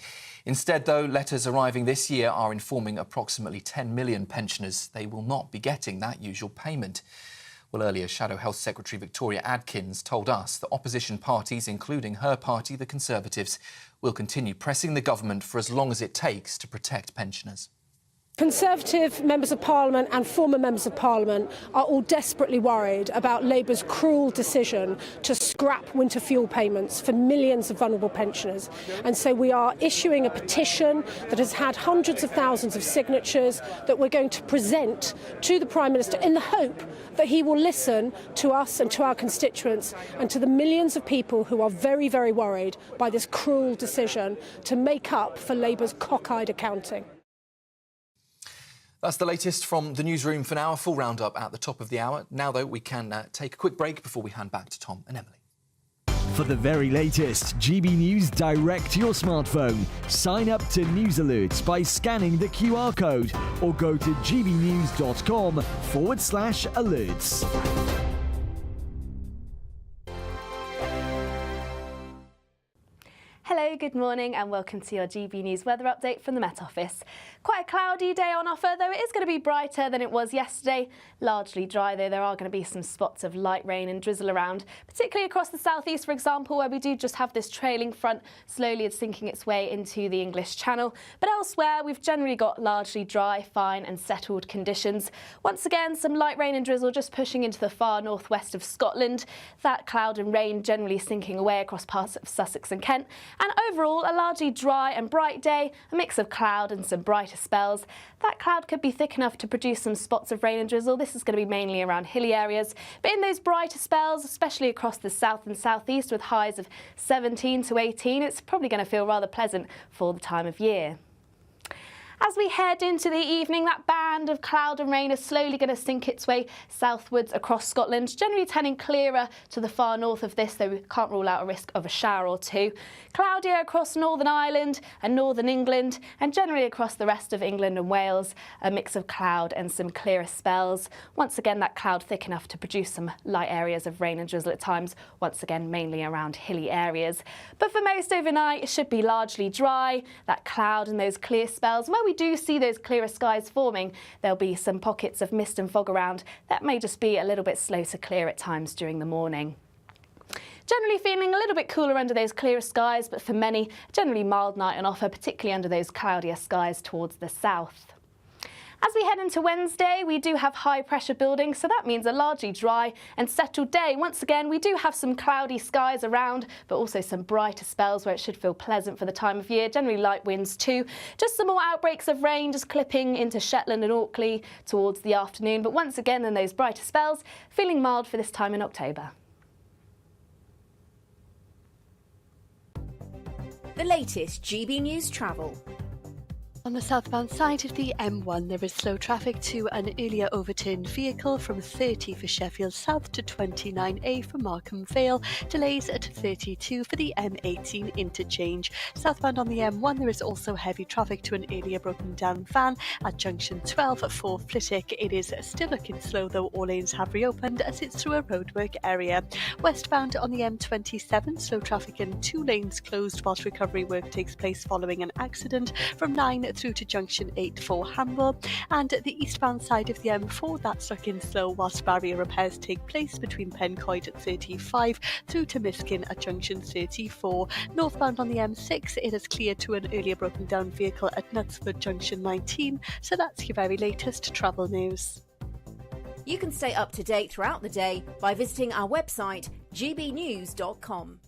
Speaker 10: Instead, though, letters arriving this year are informing approximately 10 million pensioners they will not be getting that usual payment. Well, earlier, Shadow Health Secretary Victoria Adkins told us that opposition parties, including her party, the Conservatives, will continue pressing the government for as long as it takes to protect pensioners.
Speaker 14: Conservative members of Parliament and former members of Parliament are all desperately worried about Labour's cruel decision to scrap winter fuel payments for millions of vulnerable pensioners. And so we are issuing a petition that has had hundreds of thousands of signatures that we're going to present to the Prime Minister in the hope that he will listen to us and to our constituents and to the millions of people who are very, very worried by this cruel decision to make up for Labour's cockeyed accounting.
Speaker 10: That's the latest from the newsroom for now. A full roundup at the top of the hour. Now, though, we can take a quick break before we hand back to Tom and Emily.
Speaker 3: For the very latest GB News direct to your smartphone, sign up to News Alerts by scanning the QR code or go to gbnews.com/alerts.
Speaker 4: Hello, good morning and welcome to your GB News weather update from the Met Office. Quite a cloudy day on offer, though it is going to be brighter than it was yesterday. Largely dry, though there are going to be some spots of light rain and drizzle around, particularly across the southeast, for example, where we do just have this trailing front slowly sinking its way into the English Channel. But elsewhere, we've generally got largely dry, fine and settled conditions. Once again, some light rain and drizzle just pushing into the far northwest of Scotland. That cloud and rain generally sinking away across parts of Sussex and Kent. And overall, a largely dry and bright day, a mix of cloud and some brighter spells. That cloud could be thick enough to produce some spots of rain and drizzle. This is going to be mainly around hilly areas. But in those brighter spells, especially across the south and southeast with highs of 17 to 18, it's probably going to feel rather pleasant for the time of year. As we head into the evening, that band of cloud and rain is slowly going to sink its way southwards across Scotland, generally turning clearer to the far north of this, though we can't rule out a risk of a shower or two. Cloudier across Northern Ireland and Northern England, and generally across the rest of England and Wales, a mix of cloud and some clearer spells. Once again, that cloud thick enough to produce some light areas of rain and drizzle at times, once again mainly around hilly areas. But for most overnight, it should be largely dry, that cloud and those clear spells. Where we do see those clearer skies forming, there'll be some pockets of mist and fog around. That may just be a little bit slow to clear at times during the morning. Generally feeling a little bit cooler under those clearer skies, but for many, generally mild night on offer, particularly under those cloudier skies towards the south. As we head into Wednesday, we do have high pressure building, so that means a largely dry and settled day. Once again, we do have some cloudy skies around, but also some brighter spells where it should feel pleasant for the time of year, generally light winds too. Just some more outbreaks of rain just clipping into Shetland and Orkney towards the afternoon, but once again in those brighter spells, feeling mild for this time in October.
Speaker 5: The latest GB News travel.
Speaker 6: On the southbound side of the M1, there is slow traffic to an earlier overturned vehicle from 30 for Sheffield South to 29A for Markham Vale. Delays at 32 for the M18 interchange. Southbound on the M1, there is also heavy traffic to an earlier broken down van at junction 12 for Flitwick. It is still looking slow, though all lanes have reopened as it's through a roadwork area. Westbound on the M27, slow traffic in 2 lanes closed whilst recovery work takes place following an accident from 9 through to junction 8 for Hamble, and the eastbound side of the M4 that's looking slow whilst barrier repairs take place between Pencoed at 35 through to Miskin at junction 34. Northbound on the M6 it is clear to an earlier broken down vehicle at Knutsford junction 19. So that's your very latest travel news.
Speaker 5: You can stay up to date throughout the day by visiting our website gbnews.com.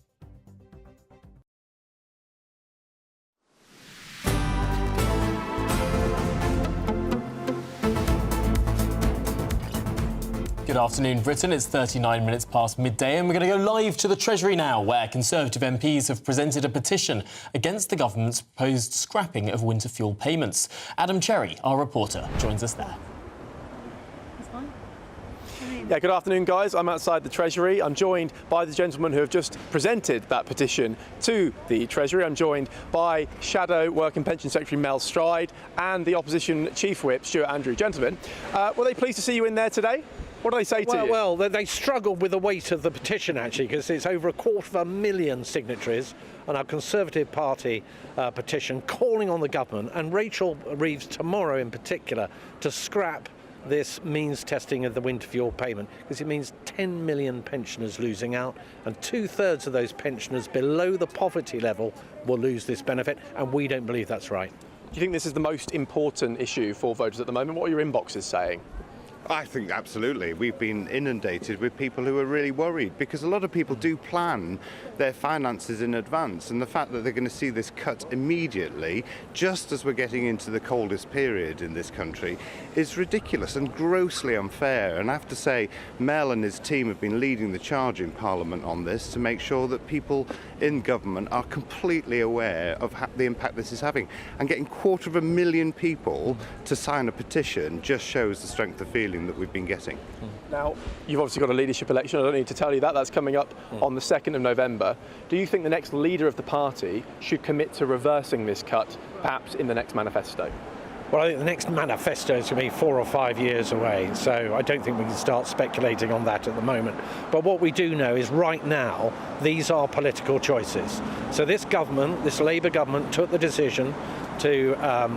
Speaker 12: Good afternoon, Britain. It's 39 minutes past midday and we're going to go live to the Treasury now, where Conservative MPs have presented a petition against the government's proposed scrapping of winter fuel payments. Adam Cherry, our reporter, joins us there.
Speaker 7: Yeah, good afternoon, guys. I'm outside the Treasury. I'm joined by the gentlemen who have just presented that petition to the Treasury. I'm joined by Shadow Work and Pension Secretary Mel Stride and the Opposition Chief Whip, Stuart Andrew. Gentlemen, were they pleased to see you in there today? What do they say to you?
Speaker 8: Well, they struggled with the weight of the petition, actually, because it's over 250,000 signatories on our Conservative Party petition calling on the government, and Rachel Reeves tomorrow in particular, to scrap this means testing of the winter fuel payment, because it means 10 million pensioners losing out, and 2/3 of those pensioners below the poverty level will lose this benefit, and we don't believe that's right.
Speaker 7: Do you think this is the most important issue for voters at the moment? What are your inboxes saying?
Speaker 9: I think absolutely. We've been inundated with people who are really worried, because a lot of people do plan their finances in advance, and the fact that they're going to see this cut immediately, just as we're getting into the coldest period in this country, is ridiculous and grossly unfair. And I have to say, Mel and his team have been leading the charge in Parliament on this to make sure that people in government are completely aware of the impact this is having. And getting 250,000 people to sign a petition just shows the strength of feeling that we've been getting.
Speaker 7: Now, you've obviously got a leadership election. I don't need to tell you that. That's coming up on the 2nd of November. Do you think the next leader of the party should commit to reversing this cut, perhaps in the next manifesto?
Speaker 8: Well, I think the next manifesto is going to be 4 or 5 years away, so I don't think we can start speculating on that at the moment. But what we do know is right now, these are political choices. So this government, this Labour government, took the decision to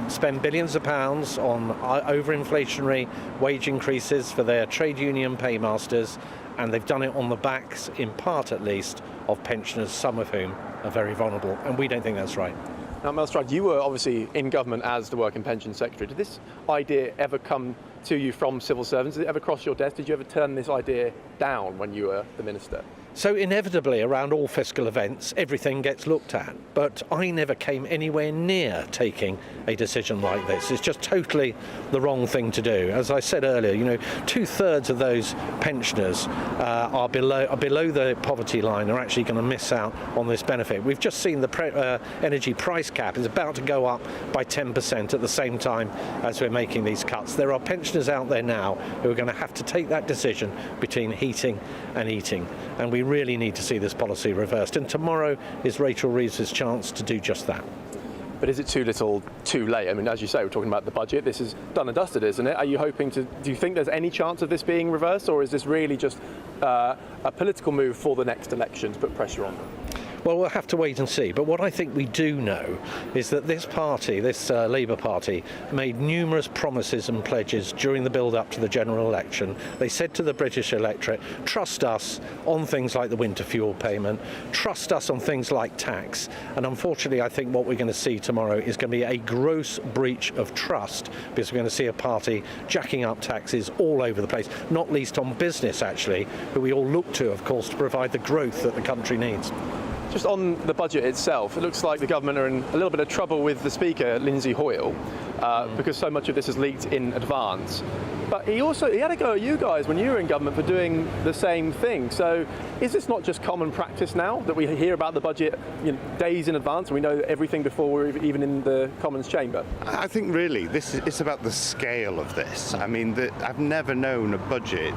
Speaker 8: spend billions of pounds on over-inflationary wage increases for their trade union paymasters, and they've done it on the backs, in part at least, of pensioners, some of whom are very vulnerable, and we don't think that's right.
Speaker 7: Now, Mel Stride, you were obviously in government as the Work and Pension Secretary. Did this idea ever come to you from civil servants? Did it ever cross your desk? Did you ever turn this idea down when you were the minister?
Speaker 8: So inevitably, around all fiscal events, everything gets looked at. But I never came anywhere near taking a decision like this. It's just totally the wrong thing to do. As I said earlier, 2/3 of those pensioners are below the poverty line, are actually going to miss out on this benefit. We've just seen the energy price cap is about to go up by 10% at the same time as we're making these cuts. There are pensioners out there now who are going to have to take that decision between heating and eating. And we really need to see this policy reversed. And tomorrow is Rachel Reeves' chance to do just that.
Speaker 7: But is it too little, too late? I mean, as you say, we're talking about the budget. This is done and dusted, isn't it? Are you hoping to? Do you think there's any chance of this being reversed, or is this really just a political move for the next election to put pressure on them?
Speaker 8: Well, we'll have to wait and see. But what I think we do know is that this party, this Labour Party, made numerous promises and pledges during the build-up to the general election. They said to the British electorate, trust us on things like the winter fuel payment, trust us on things like tax. And unfortunately, I think what we're going to see tomorrow is going to be a gross breach of trust, because we're going to see a party jacking up taxes all over the place, not least on business, actually, who we all look to, of course, to provide the growth that the country needs.
Speaker 7: Just on the budget itself, it looks like the government are in a little bit of trouble with the Speaker, Lindsay Hoyle, because so much of this is leaked in advance. But he had a go at you guys when you were in government for doing the same thing. So is this not just common practice now, that we hear about the budget days in advance and we know everything before we're even in the Commons chamber?
Speaker 9: I think really it's about the scale of this. I mean, I've never known a budget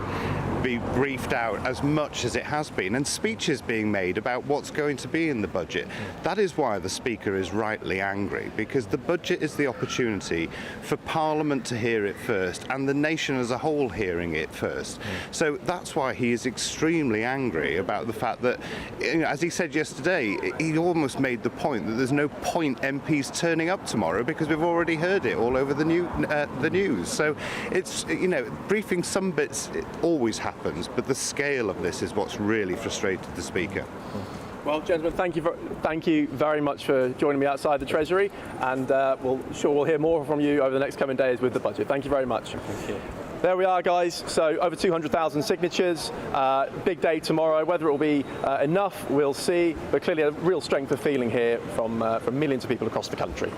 Speaker 9: be briefed out as much as it has been, and speeches being made about what's going to be in the budget. That is why the Speaker is rightly angry, because the budget is the opportunity for Parliament to hear it first and the nation as a whole hearing it first. So that's why he is extremely angry about the fact that, as he said yesterday, he almost made the point that there's no point MPs turning up tomorrow because we've already heard it all over the news. So it's, briefing some bits, it always happens, but the scale of this is what's really frustrated the Speaker.
Speaker 7: Well, gentlemen, thank you very much for joining me outside the Treasury, and we'll hear more from you over the next coming days with the budget. Thank you very much. Thank you. There we are, guys. So over 200,000 signatures. Big day tomorrow. Whether it will be enough, we'll see. But clearly a real strength of feeling here from millions of people across the country.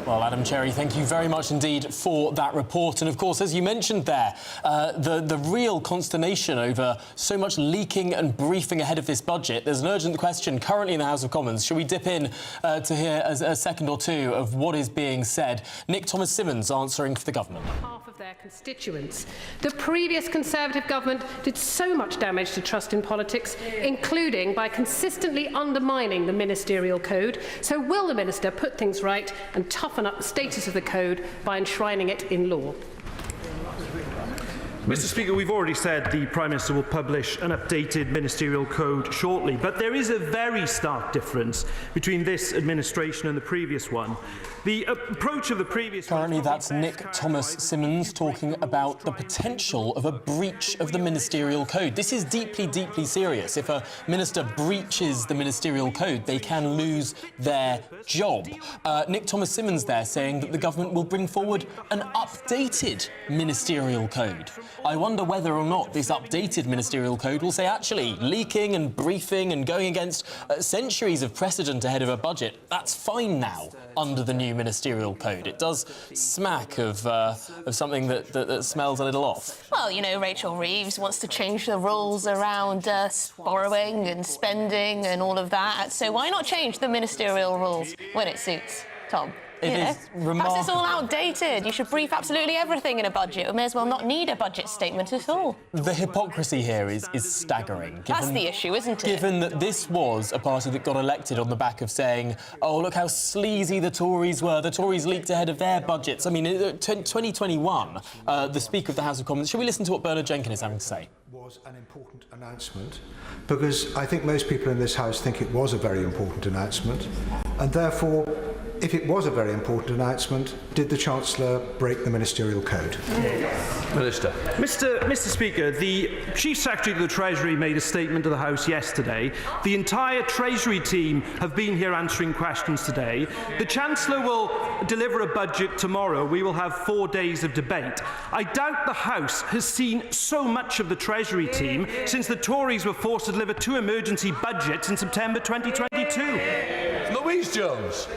Speaker 12: Well, Adam Cherry, thank you very much indeed for that report. And, of course, as you mentioned there, the real consternation over so much leaking and briefing ahead of this budget. There's an urgent question currently in the House of Commons. Shall we dip in to hear a second or two of what is being said? Nick Thomas-Symonds answering for the government.
Speaker 14: Half of their constituents. The previous Conservative government did so much damage to trust in politics, including by consistently undermining the ministerial code. So will the minister put things right and toughen up the status of the code by enshrining it in law?
Speaker 11: Mr. Speaker, we've already said the Prime Minister will publish an updated ministerial code shortly, but there is a very stark difference between this administration and the previous one. The approach of the previous...
Speaker 12: Currently, that's Nick Thomas-Symonds talking about the potential of a breach of the ministerial code. This is deeply, deeply serious. If a minister breaches the ministerial code, they can lose their job. Nick Thomas-Symonds there saying that the government will bring forward an updated ministerial code. I wonder whether or not this updated ministerial code will say, actually, leaking and briefing and going against centuries of precedent ahead of a budget, that's fine now under the new ministerial code. It does smack of something that smells a little off.
Speaker 2: Well, you know, Rachel Reeves wants to change the rules around borrowing and spending and all of that. So why not change the ministerial rules when it suits, Tom? Perhaps it's all outdated. You should brief absolutely everything in a budget. We may as well not need a budget statement at all.
Speaker 12: The hypocrisy here is staggering.
Speaker 2: That's the issue, isn't it?
Speaker 12: Given that this was a party that got elected on the back of saying, oh, look how sleazy the Tories were. The Tories leaked ahead of their budgets. I mean, in 2021, the Speaker of the House of Commons... Shall we listen to what Bernard Jenkins is having to say?
Speaker 15: Was an important announcement, because I think most people in this House think it was a very important announcement, and therefore, if it was a very important announcement, did the Chancellor break the ministerial code?
Speaker 11: Minister. Mr. Speaker, the Chief Secretary of the Treasury made a statement to the House yesterday. The entire Treasury team have been here answering questions today. The Chancellor will deliver a budget tomorrow. We will have 4 days of debate. I doubt the House has seen so much of the Treasury team since the Tories were forced to deliver 2 emergency budgets in September 2022.
Speaker 17: Louise Jones.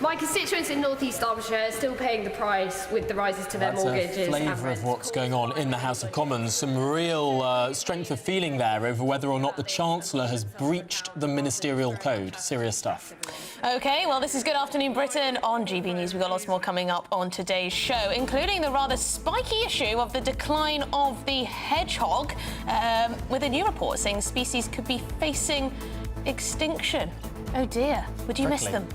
Speaker 18: My constituents in North East Derbyshire are still paying the price with the rises to their mortgages.
Speaker 12: That's a flavour of what's going on in the House of Commons. Some real strength of feeling there over whether or not the Chancellor has breached the ministerial code. Serious stuff.
Speaker 2: OK, well, this is Good Afternoon Britain on GB News. We've got lots more coming up on today's show, including the rather spiky issue of the decline of the hedgehog, with a new report saying the species could be facing extinction. Oh, dear. Would you miss them?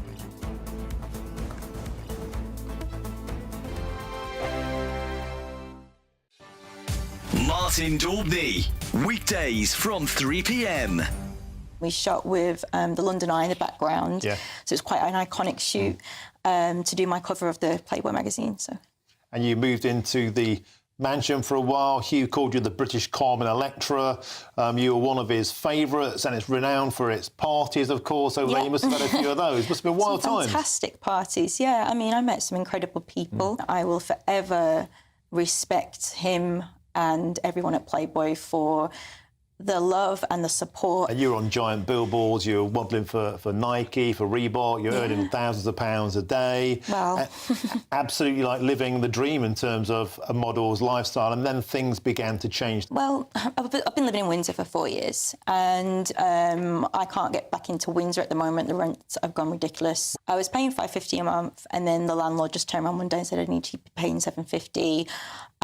Speaker 19: Martin Daubney, weekdays from 3 p.m.
Speaker 20: We shot with the London Eye in the background, so it's quite an iconic shoot to do my cover of the Playboy magazine. So.
Speaker 25: And you moved into the mansion for a while. Hugh called you the British Carmen Electra. You were one of his favourites, and it's renowned for its parties, of course, over there. You must have had a few of those. Must have been wild times.
Speaker 20: Fantastic parties, yeah. I mean, I met some incredible people. I will forever respect him and everyone at Playboy for the love and the support.
Speaker 25: And you were on giant billboards, you were modelling for Nike, for Reebok, you're earning thousands of pounds a day.
Speaker 20: Wow.
Speaker 25: Absolutely like living the dream in terms of a model's lifestyle, and then things began to change.
Speaker 20: Well, I've been living in Windsor for 4 years, and I can't get back into Windsor at the moment. The rents have gone ridiculous. I was paying $550 a month, and then the landlord just turned around one day and said I need to be paying $750.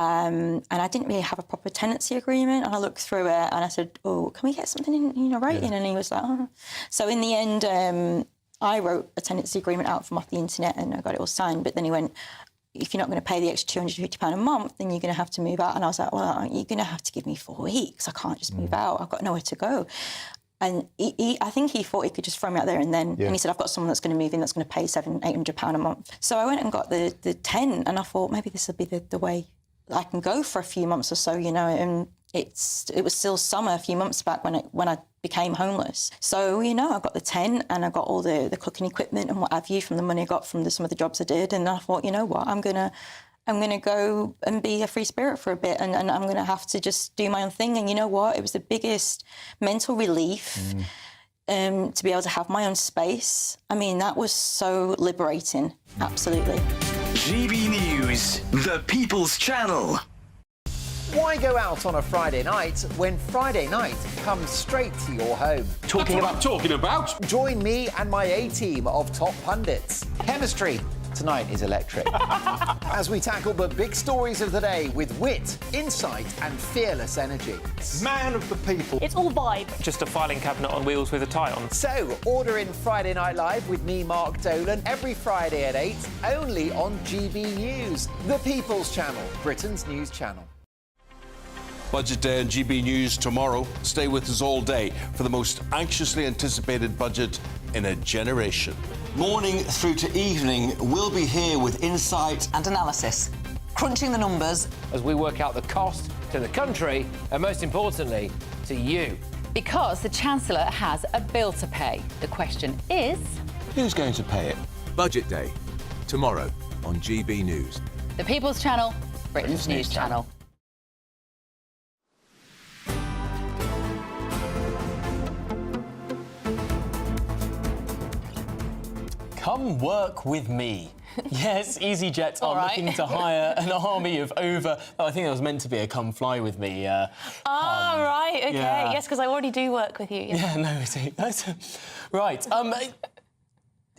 Speaker 20: And I didn't really have a proper tenancy agreement, and I looked through it and I said, oh, can we get something in writing? And he was like, oh. So in the end, I wrote a tenancy agreement out from off the internet and I got it all signed. But then he went, if you're not going to pay the extra £250 a month, then you're going to have to move out. And I was like, well, you're going to have to give me 4 weeks. I can't just move out. I've got nowhere to go. And I think he thought he could just throw me out there and then. And he said, I've got someone that's going to move in that's going to pay £700-800 a month. So I went and got the 10, and I thought maybe this will be the way I can go for a few months or so, you know. And it was still summer a few months back when I became homeless. So, you know, I got the 10 and I got all the cooking equipment and what have you from the money I got from some of the jobs I did. And I thought, you know what, I'm gonna go and be a free spirit for a bit, and I'm gonna have to just do my own thing. And you know what? It was the biggest mental relief. to be able to have my own space. I mean, that was so liberating. Absolutely.
Speaker 19: GB News, the People's Channel.
Speaker 17: Why go out on a Friday night when Friday night comes straight to your home?
Speaker 21: Talking about?
Speaker 17: Join me and my A-team of top pundits. Chemistry tonight is electric. As we tackle the big stories of the day with wit, insight and fearless energy.
Speaker 25: Man of the people.
Speaker 22: It's all vibe.
Speaker 23: Just a filing cabinet on wheels with a tie on.
Speaker 17: So, order in Friday Night Live with me, Mark Dolan, every Friday at 8, only on GB News, the People's Channel, Britain's news channel.
Speaker 21: Budget Day on GB News tomorrow. Stay with us all day for the most anxiously anticipated budget in a generation.
Speaker 24: Morning through to evening, we'll be here with insight and analysis, crunching the numbers
Speaker 26: as we work out the cost to the country and, most importantly, to you.
Speaker 27: Because the Chancellor has a bill to pay. The question is...
Speaker 21: who's going to pay it?
Speaker 28: Budget Day, tomorrow on GB News.
Speaker 27: The People's Channel, Britain's news channel.
Speaker 12: Come work with me. Yes, EasyJet are looking to hire an army of over... Oh, I think that was meant to be a come fly with me.
Speaker 2: Right, OK.
Speaker 12: Yeah.
Speaker 2: Yes, because I already do work with you.
Speaker 12: Yeah, no, right.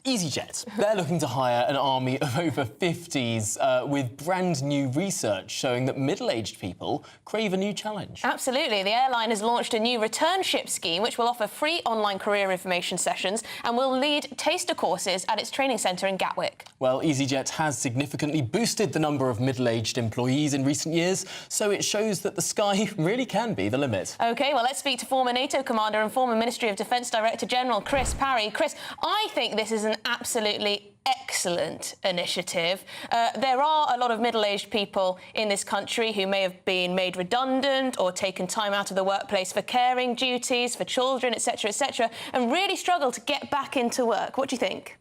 Speaker 12: EasyJet, they're looking to hire an army of over 50s with brand new research showing that middle-aged people crave a new challenge.
Speaker 2: Absolutely. The airline has launched a new returnship scheme which will offer free online career information sessions and will lead taster courses at its training centre in Gatwick.
Speaker 12: Well, EasyJet has significantly boosted the number of middle-aged employees in recent years, so it shows that the sky really can be the limit.
Speaker 2: OK, well, let's speak to former NATO commander and former Ministry of Defence Director-General Chris Parry. Chris, I think this is an absolutely excellent initiative. There are a lot of middle-aged people in this country who may have been made redundant or taken time out of the workplace for caring duties, for children, etc., and really struggle to get back into work. What do you think?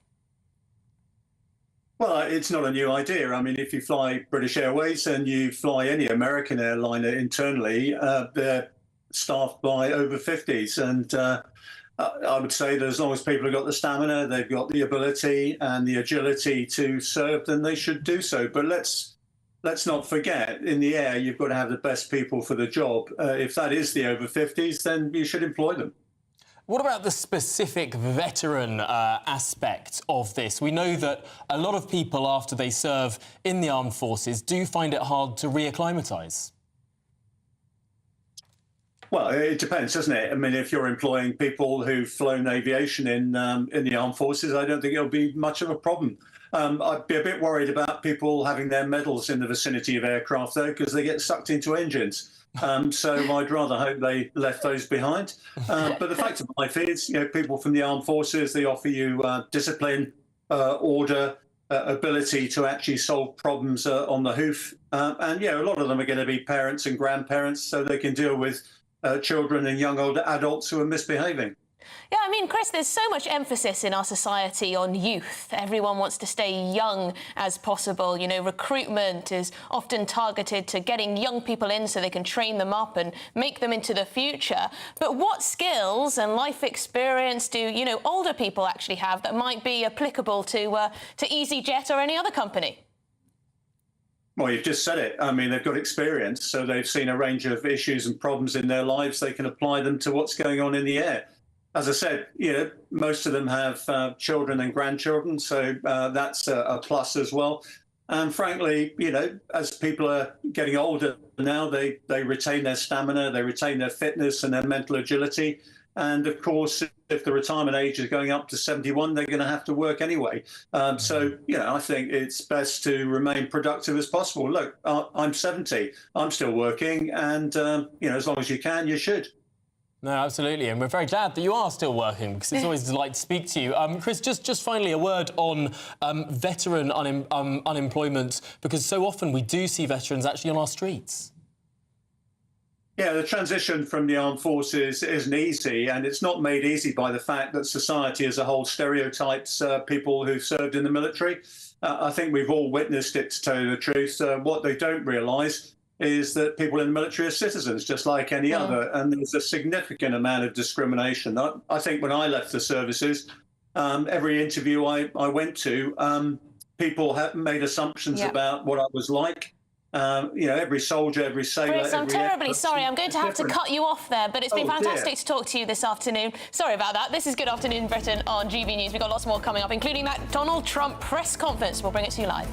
Speaker 29: Well, it's not a new idea. I mean, if you fly British Airways and you fly any American airliner internally, they're staffed by over 50s. And I would say that as long as people have got the stamina, they've got the ability and the agility to serve, then they should do so. But let's not forget, in the air, you've got to have the best people for the job. If that is the over 50s, then you should employ them.
Speaker 12: What about the specific veteran aspect of this? We know that a lot of people, after they serve in the armed forces, do find it hard to reacclimatise.
Speaker 29: Well, it depends, doesn't it? I mean, if you're employing people who've flown aviation in the armed forces, I don't think it'll be much of a problem. I'd be a bit worried about people having their medals in the vicinity of aircraft, though, because they get sucked into engines. So I'd rather hope they left those behind. But the fact of life is, people from the armed forces, they offer you discipline, order, ability to actually solve problems on the hoof. And, a lot of them are going to be parents and grandparents, so they can deal with children and young older adults who are misbehaving.
Speaker 2: Yeah, I mean, Chris, there's so much emphasis in our society on youth. Everyone wants to stay young as possible. Recruitment is often targeted to getting young people in so they can train them up and make them into the future. But what skills and life experience do, older people actually have that might be applicable to EasyJet or any other company?
Speaker 29: Well, you've just said it. I mean, they've got experience, so they've seen a range of issues and problems in their lives. They can apply them to what's going on in the air. As I said, most of them have children and grandchildren, so that's a plus as well. And frankly, as people are getting older now, they retain their stamina, they retain their fitness and their mental agility. And of course, if the retirement age is going up to 71, they're going to have to work anyway. So, I think it's best to remain productive as possible. Look, I'm 70, I'm still working, and, as long as you can, you should.
Speaker 12: No, absolutely, and we're very glad that you are still working, because it's always a delight to speak to you. Chris, just finally a word on veteran unemployment, because so often we do see veterans actually on our streets.
Speaker 29: Yeah, the transition from the armed forces isn't easy, and it's not made easy by the fact that society as a whole stereotypes people who've served in the military. I think we've all witnessed it, to tell you the truth. What they don't realise is that people in the military are citizens, just like any other, and there's a significant amount of discrimination. I think when I left the services, every interview I went to, people had made assumptions about what I was like. Every soldier, every sailor.
Speaker 2: Chris, I'm terribly sorry. I'm going to have to cut you off there, but it's been fantastic to talk to you this afternoon. Sorry about that. This is Good Afternoon Britain on GB News. We've got lots more coming up, including that Donald Trump press conference. We'll bring it to you live.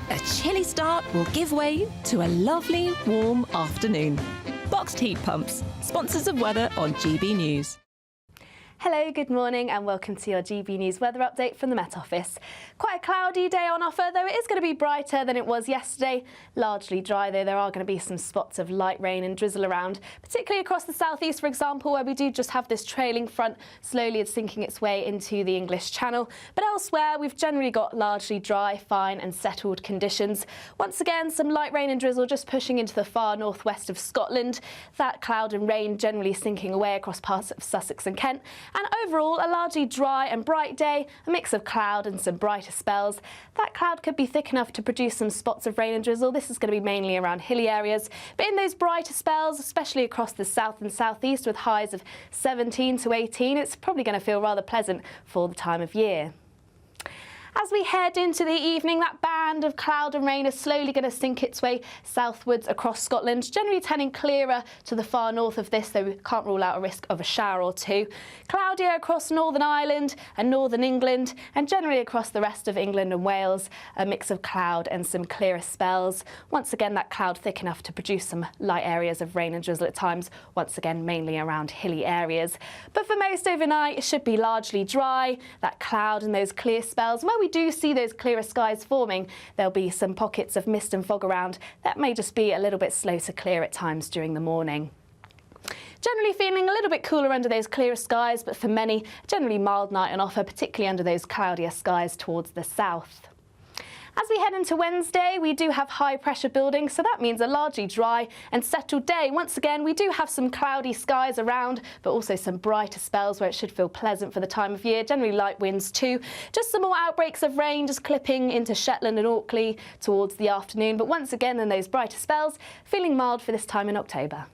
Speaker 1: A chilly start will give way to a lovely, warm afternoon. Boxed heat pumps, sponsors of weather on GB News.
Speaker 3: Hello, good morning and welcome to your GB News weather update from the Met Office. Quite a cloudy day on offer, though it is going to be brighter than it was yesterday. Largely dry, though there are going to be some spots of light rain and drizzle around, particularly across the southeast, for example, where we do just have this trailing front slowly sinking its way into the English Channel. But elsewhere, we've generally got largely dry, fine and settled conditions. Once again, some light rain and drizzle just pushing into the far northwest of Scotland. That cloud and rain generally sinking away across parts of Sussex and Kent. And overall, a largely dry and bright day, a mix of cloud and some brighter spells. That cloud could be thick enough to produce some spots of rain and drizzle. This is going to be mainly around hilly areas. But in those brighter spells, especially across the south and southeast with highs of 17 to 18, it's probably going to feel rather pleasant for the time of year. As we head into the evening, that band of cloud and rain is slowly going to sink its way southwards across Scotland, generally turning clearer to the far north of this, though we can't rule out a risk of a shower or two. Cloudier across Northern Ireland and Northern England, and generally across the rest of England and Wales, a mix of cloud and some clearer spells. Once again, that cloud thick enough to produce some light areas of rain and drizzle at times, once again mainly around hilly areas. But for most overnight, it should be largely dry, that cloud and those clear spells. Where we do see those clearer skies forming, there'll be some pockets of mist and fog around. That may just be a little bit slow to clear at times during the morning. Generally feeling a little bit cooler under those clearer skies, but for many, generally mild night on offer, particularly under those cloudier skies towards the south. As we head into Wednesday, we do have high pressure building, so that means a largely dry and settled day. Once again, we do have some cloudy skies around, but also some brighter spells where it should feel pleasant for the time of year. Generally light winds too. Just some more outbreaks of rain just clipping into Shetland and Orkney towards the afternoon. But once again, in those brighter spells, feeling mild for this time in October.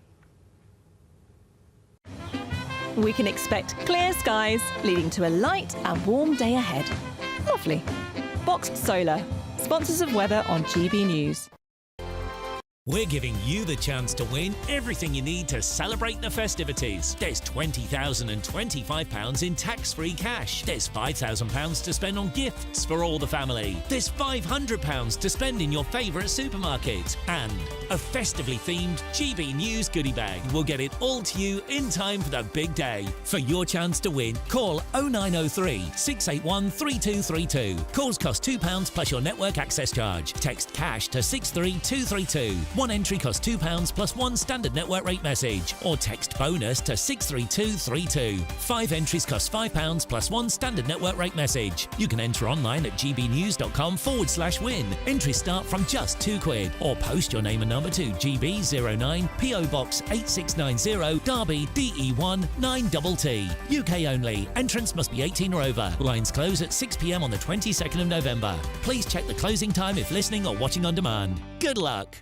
Speaker 1: We can expect clear skies, leading to a light and warm day ahead. Lovely. Boxed Solar, sponsors of weather on GB News.
Speaker 4: We're giving you the chance to win everything you need to celebrate the festivities. There's £20,025 in tax-free cash. There's £5,000 to spend on gifts for all the family. There's £500 to spend in your favourite supermarket. And a festively themed GB News goodie bag. We'll get it all to you in time for the big day. For your chance to win, call 0903 681 3232. Calls cost £2 plus your network access charge. Text cash to 63232. One entry costs £2 plus one standard network rate message, or text bonus to 63232. 5 entries cost £5 plus one standard network rate message. You can enter online at gbnews.com/win. Entries start from just £2, or post your name and number to GB09 PO Box 8690 Derby DE1 9TT. UK only. Entrance must be 18 or over. Lines close at 6 p.m. on the 22nd of November. Please check the closing time if listening or watching on demand. Good luck.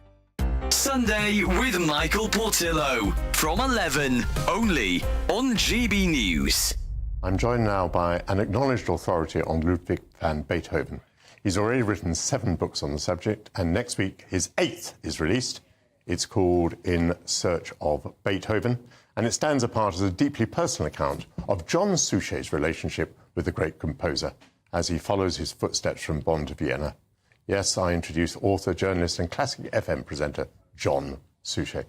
Speaker 19: Sunday with Michael Portillo from 11, only on GB News.
Speaker 5: I'm joined now by an acknowledged authority on Ludwig van Beethoven. He's already written 7 books on the subject, and next week his 8th is released. It's called In Search of Beethoven, and it stands apart as a deeply personal account of John Souché's relationship with the great composer as he follows his footsteps from Bonn to Vienna. Yes, I introduce author, journalist and classic FM presenter John Souché.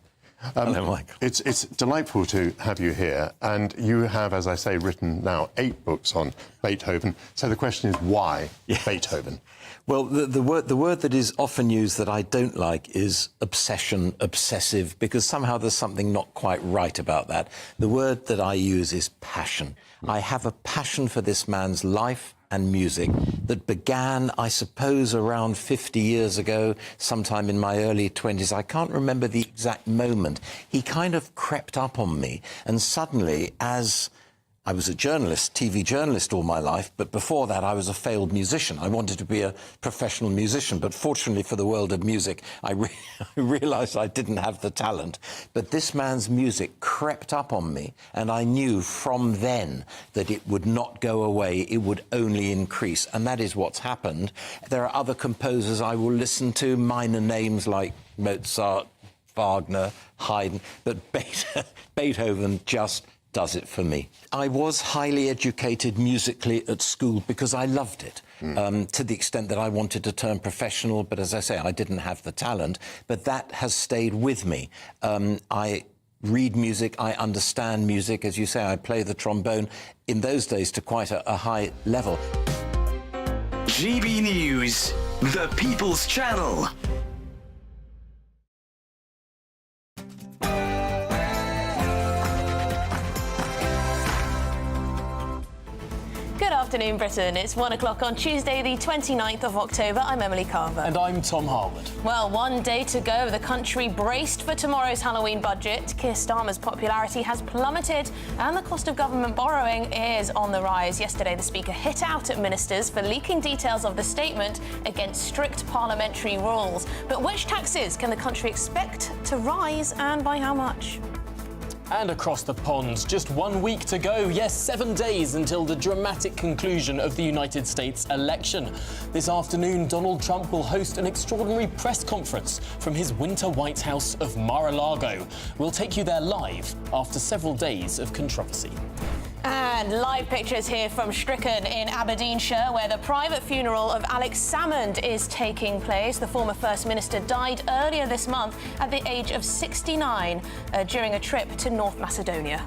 Speaker 6: Hello, Michael.
Speaker 5: It's delightful to have you here, and you have, as I say, written now 8 books on Beethoven. So the question is, why Beethoven?
Speaker 6: Well, the word that is often used that I don't like is obsession, obsessive, because somehow there's something not quite right about that. The word that I use is passion. I have a passion for this man's life and music that began, I suppose, around 50 years ago, sometime in my early 20s. I can't remember the exact moment. He kind of crept up on me, and suddenly, as I was a journalist, TV journalist all my life, but before that I was a failed musician. I wanted to be a professional musician, but fortunately for the world of music, I realised I didn't have the talent. But this man's music crept up on me, and I knew from then that it would not go away, it would only increase, and that is what's happened. There are other composers I will listen to, minor names like Mozart, Wagner, Haydn, but Beethoven just does it for me. I was highly educated musically at school because I loved it, to the extent that I wanted to turn professional, but as I say, I didn't have the talent, but that has stayed with me. I read music, I understand music, as you say, I play the trombone, in those days to quite a high level.
Speaker 19: GB News, the People's Channel.
Speaker 2: Good afternoon, Britain. It's 1 o'clock on Tuesday, the 29th of October. I'm Emily Carver.
Speaker 12: And I'm Tom Harwood.
Speaker 2: Well, one day to go. The country braced for tomorrow's Halloween budget. Keir Starmer's popularity has plummeted and the cost of government borrowing is on the rise. Yesterday, the Speaker hit out at ministers for leaking details of the statement against strict parliamentary rules. But which taxes can the country expect to rise and by how much?
Speaker 12: And across the pond, just 1 week to go. Yes, 7 days until the dramatic conclusion of the United States election. This afternoon, Donald Trump will host an extraordinary press conference from his winter White House of Mar-a-Lago. We'll take you there live after several days of controversy.
Speaker 2: And live pictures here from Stricken in Aberdeenshire, where the private funeral of Alex Salmond is taking place. The former First Minister died earlier this month at the age of 69 during a trip to North Macedonia.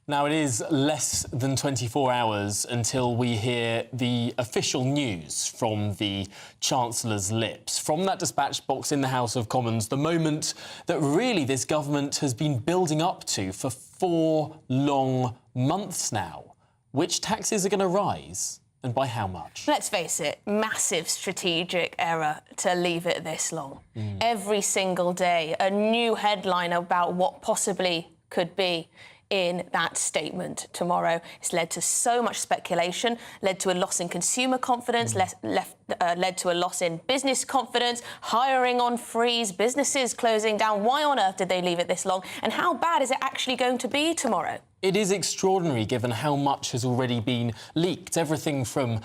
Speaker 12: Now, it is less than 24 hours until we hear the official news from the Chancellor's lips. From that dispatch box in the House of Commons, the moment that really this government has been building up to for 4 long months now. Which taxes are going to rise and by how much?
Speaker 2: Let's face it, massive strategic error to leave it this long. Every single day, a new headline about what possibly could be in that statement tomorrow. It's led to so much speculation, led to a loss in consumer confidence, led to a loss in business confidence, hiring on freeze, businesses closing down. Why on earth did they leave it this long? And how bad is it actually going to be tomorrow?
Speaker 12: It is extraordinary given how much has already been leaked. Everything from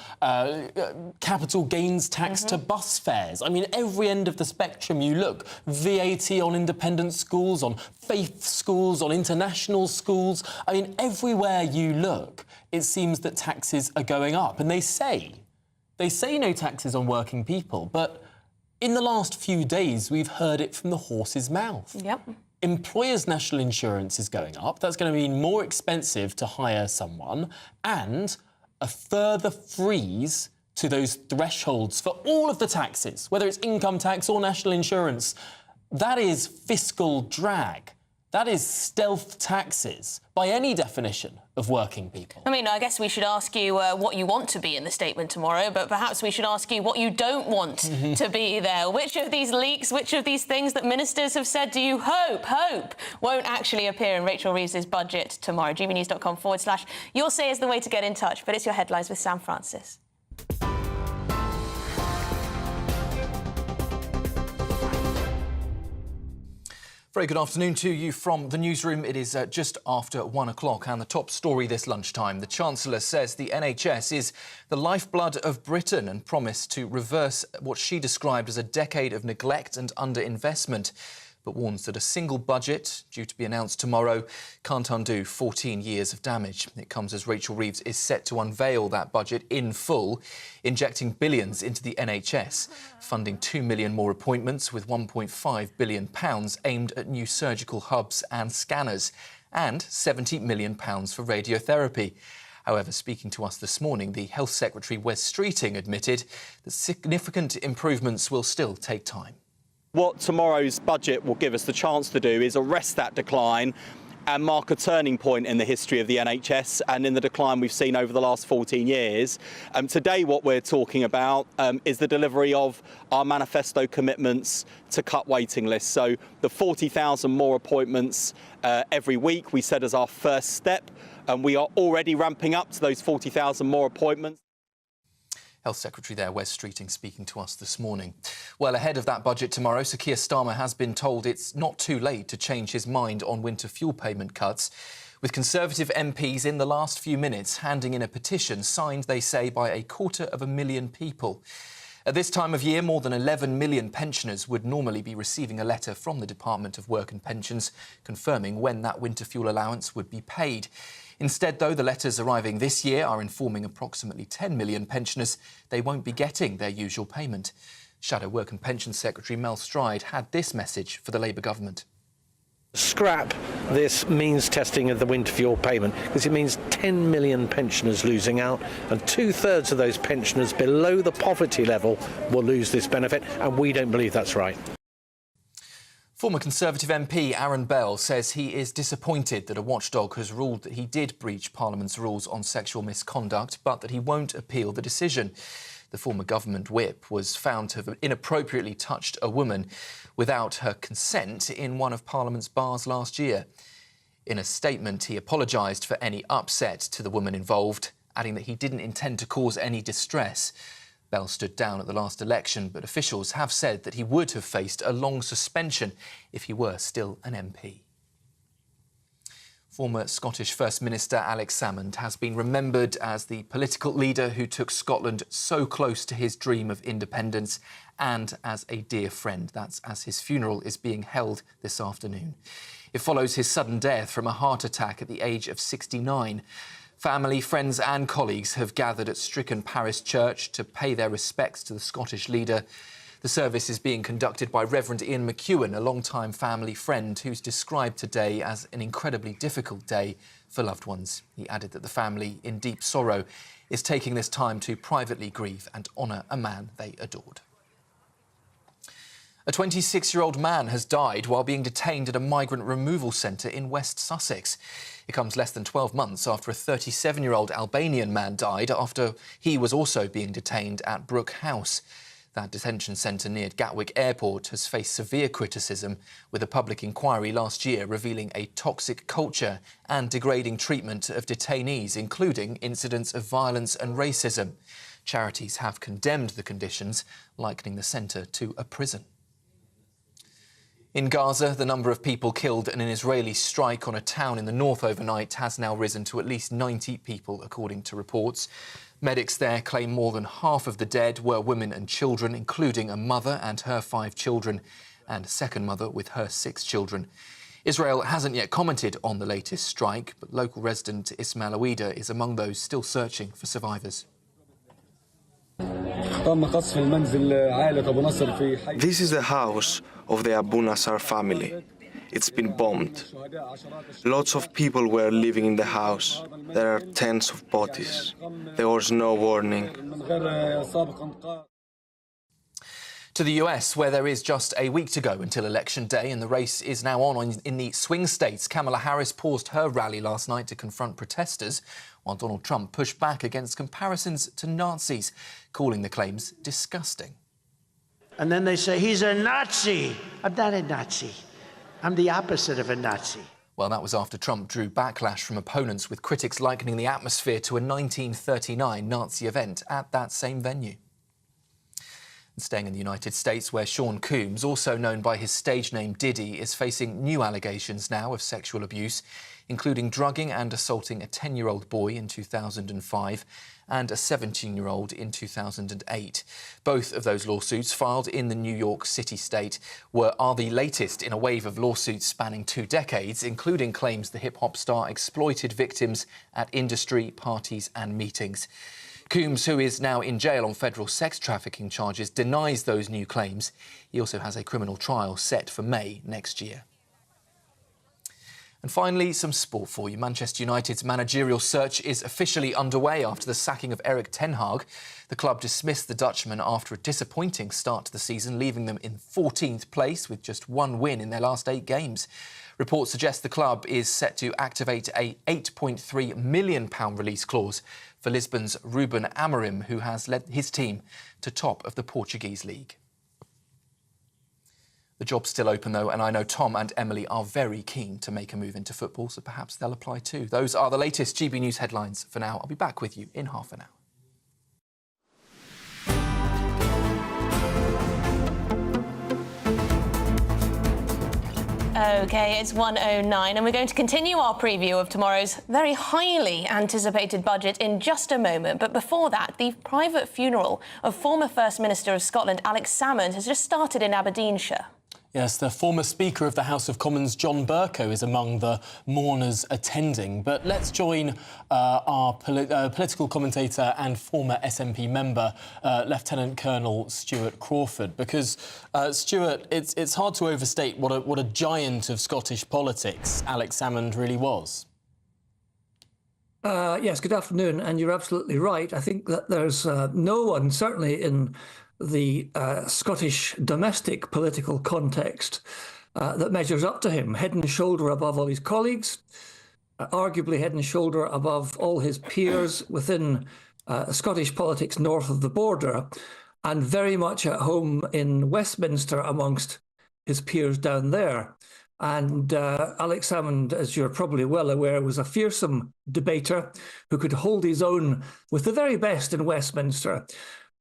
Speaker 12: capital gains tax to bus fares. I mean, every end of the spectrum you look. VAT on independent schools, on faith schools, on international schools. I mean, everywhere you look, it seems that taxes are going up. And they say no taxes on working people. But in the last few days, we've heard it from the horse's mouth.
Speaker 2: Yep.
Speaker 12: Employers' national insurance is going up. That's going to mean more expensive to hire someone and a further freeze to those thresholds for all of the taxes, whether it's income tax or national insurance. That is fiscal drag. That is stealth taxes by any definition of working people.
Speaker 2: I mean, I guess we should ask you what you want to be in the statement tomorrow, but perhaps we should ask you what you don't want to be there. Which of these leaks, which of these things that ministers have said do you hope won't actually appear in Rachel Reeves' budget tomorrow? gbnews.com/your say is the way to get in touch, but it's your headlines with Sam Francis.
Speaker 7: Very good afternoon to you from the newsroom. It is just after 1 o'clock and the top story this lunchtime. The Chancellor says the NHS is the lifeblood of Britain and promised to reverse what she described as a decade of neglect and underinvestment, but warns that a single budget, due to be announced tomorrow, can't undo 14 years of damage. It comes as Rachel Reeves is set to unveil that budget in full, injecting billions into the NHS, funding 2 million more appointments with £1.5 billion aimed at new surgical hubs and scanners, and £70 million for radiotherapy. However, speaking to us this morning, the Health Secretary Wes Streeting admitted that significant improvements will still take time.
Speaker 8: What tomorrow's budget will give us the chance to do is arrest that decline and mark a turning point in the history of the NHS and in the decline we've seen over the last 14 years. Today what we're talking about is the delivery of our manifesto commitments to cut waiting lists. So the 40,000 more appointments every week we said as our first step, and we are already ramping up to those 40,000 more appointments.
Speaker 7: Health Secretary there, Wes Streeting, speaking to us this morning. Well, ahead of that budget tomorrow, Sir Keir Starmer has been told it's not too late to change his mind on winter fuel payment cuts, with Conservative MPs in the last few minutes handing in a petition signed, they say, by 250,000 people. At this time of year, more than 11 million pensioners would normally be receiving a letter from the Department of Work and Pensions confirming when that winter fuel allowance would be paid. Instead, though, the letters arriving this year are informing approximately 10 million pensioners they won't be getting their usual payment. Shadow Work and Pensions Secretary Mel Stride had this message for the Labour government.
Speaker 9: Scrap this means testing of the winter fuel payment, because it means 10 million pensioners losing out, and 2/3 of those pensioners below the poverty level will lose this benefit, and we don't believe that's right.
Speaker 7: Former Conservative MP Aaron Bell says he is disappointed that a watchdog has ruled that he did breach Parliament's rules on sexual misconduct, but that he won't appeal the decision. The former government whip was found to have inappropriately touched a woman without her consent in one of Parliament's bars last year. In a statement, he apologised for any upset to the woman involved, adding that he didn't intend to cause any distress. Bell stood down at the last election, but officials have said that he would have faced a long suspension if he were still an MP. Former Scottish First Minister Alex Salmond has been remembered as the political leader who took Scotland so close to his dream of independence, and as a dear friend. That's as his funeral is being held this afternoon. It follows his sudden death from a heart attack at the age of 69. Family, friends and colleagues have gathered at Stricken Parish Church to pay their respects to the Scottish leader. The service is being conducted by Reverend Ian McEwen, a long-time family friend who's described today as an incredibly difficult day for loved ones. He added that the family, in deep sorrow, is taking this time to privately grieve and honour a man they adored. A 26-year-old man has died while being detained at a migrant removal centre in West Sussex. It comes less than 12 months after a 37-year-old Albanian man died after he was also being detained at Brook House. That detention centre near Gatwick Airport has faced severe criticism, with a public inquiry last year revealing a toxic culture and degrading treatment of detainees, including incidents of violence and racism. Charities have condemned the conditions, likening the centre to a prison. In Gaza, the number of people killed in an Israeli strike on a town in the north overnight has now risen to at least 90 people, according to reports. Medics there claim more than half of the dead were women and children, including a mother and her 5 children, and a second mother with her 6 children. Israel hasn't yet commented on the latest strike, but local resident Ismail Awida is among those still searching for survivors.
Speaker 10: This is the house of the Abu Nassar family. It's been bombed. Lots of people were living in the house. There are tens of bodies. There was no warning.
Speaker 7: To the US, where there is just a week to go until Election Day and the race is now on in the swing states. Kamala Harris paused her rally last night to confront protesters, while Donald Trump pushed back against comparisons to Nazis, calling the claims disgusting.
Speaker 11: And then they say, he's a Nazi. I'm not a Nazi. I'm the opposite of a Nazi.
Speaker 7: Well, that was after Trump drew backlash from opponents, with critics likening the atmosphere to a 1939 Nazi event at that same venue. And staying in the United States, where Sean Combs, also known by his stage name Diddy, is facing new allegations now of sexual abuse, including drugging and assaulting a 10-year-old boy in 2005 and a 17-year-old in 2008. Both of those lawsuits, filed in the New York City state, are the latest in a wave of lawsuits spanning 2 decades, including claims the hip-hop star exploited victims at industry, parties and meetings. Combs, who is now in jail on federal sex trafficking charges, denies those new claims. He also has a criminal trial set for May next year. And finally, some sport for you. Manchester United's managerial search is officially underway after the sacking of Erik ten Hag. The club dismissed the Dutchman after a disappointing start to the season, leaving them in 14th place with just one win in their last 8 games. Reports suggest the club is set to activate a £8.3 million release clause for Lisbon's Ruben Amorim, who has led his team to top of the Portuguese league. The job's still open, though, and I know Tom and Emily are very keen to make a move into football, so perhaps they'll apply too. Those are the latest GB News headlines for now. I'll be back with you in half an hour.
Speaker 2: OK, it's 1:09 and we're going to continue our preview of tomorrow's very highly anticipated budget in just a moment. But before that, the private funeral of former First Minister of Scotland, Alex Salmond, has just started in Aberdeenshire.
Speaker 12: Yes, the former Speaker of the House of Commons, John Bercow, is among the mourners attending. But let's join our political commentator and former SNP member, Lieutenant Colonel Stuart Crawford, because, Stuart, it's hard to overstate what a giant of Scottish politics Alex Salmond really was.
Speaker 13: Yes, good afternoon, and you're absolutely right. I think that there's no one, certainly in the Scottish domestic political context, that measures up to him, head and shoulder above all his colleagues, arguably head and shoulder above all his peers within Scottish politics north of the border, and very much at home in Westminster amongst his peers down there. And Alex Salmond, as you're probably well aware, was a fearsome debater who could hold his own with the very best in Westminster.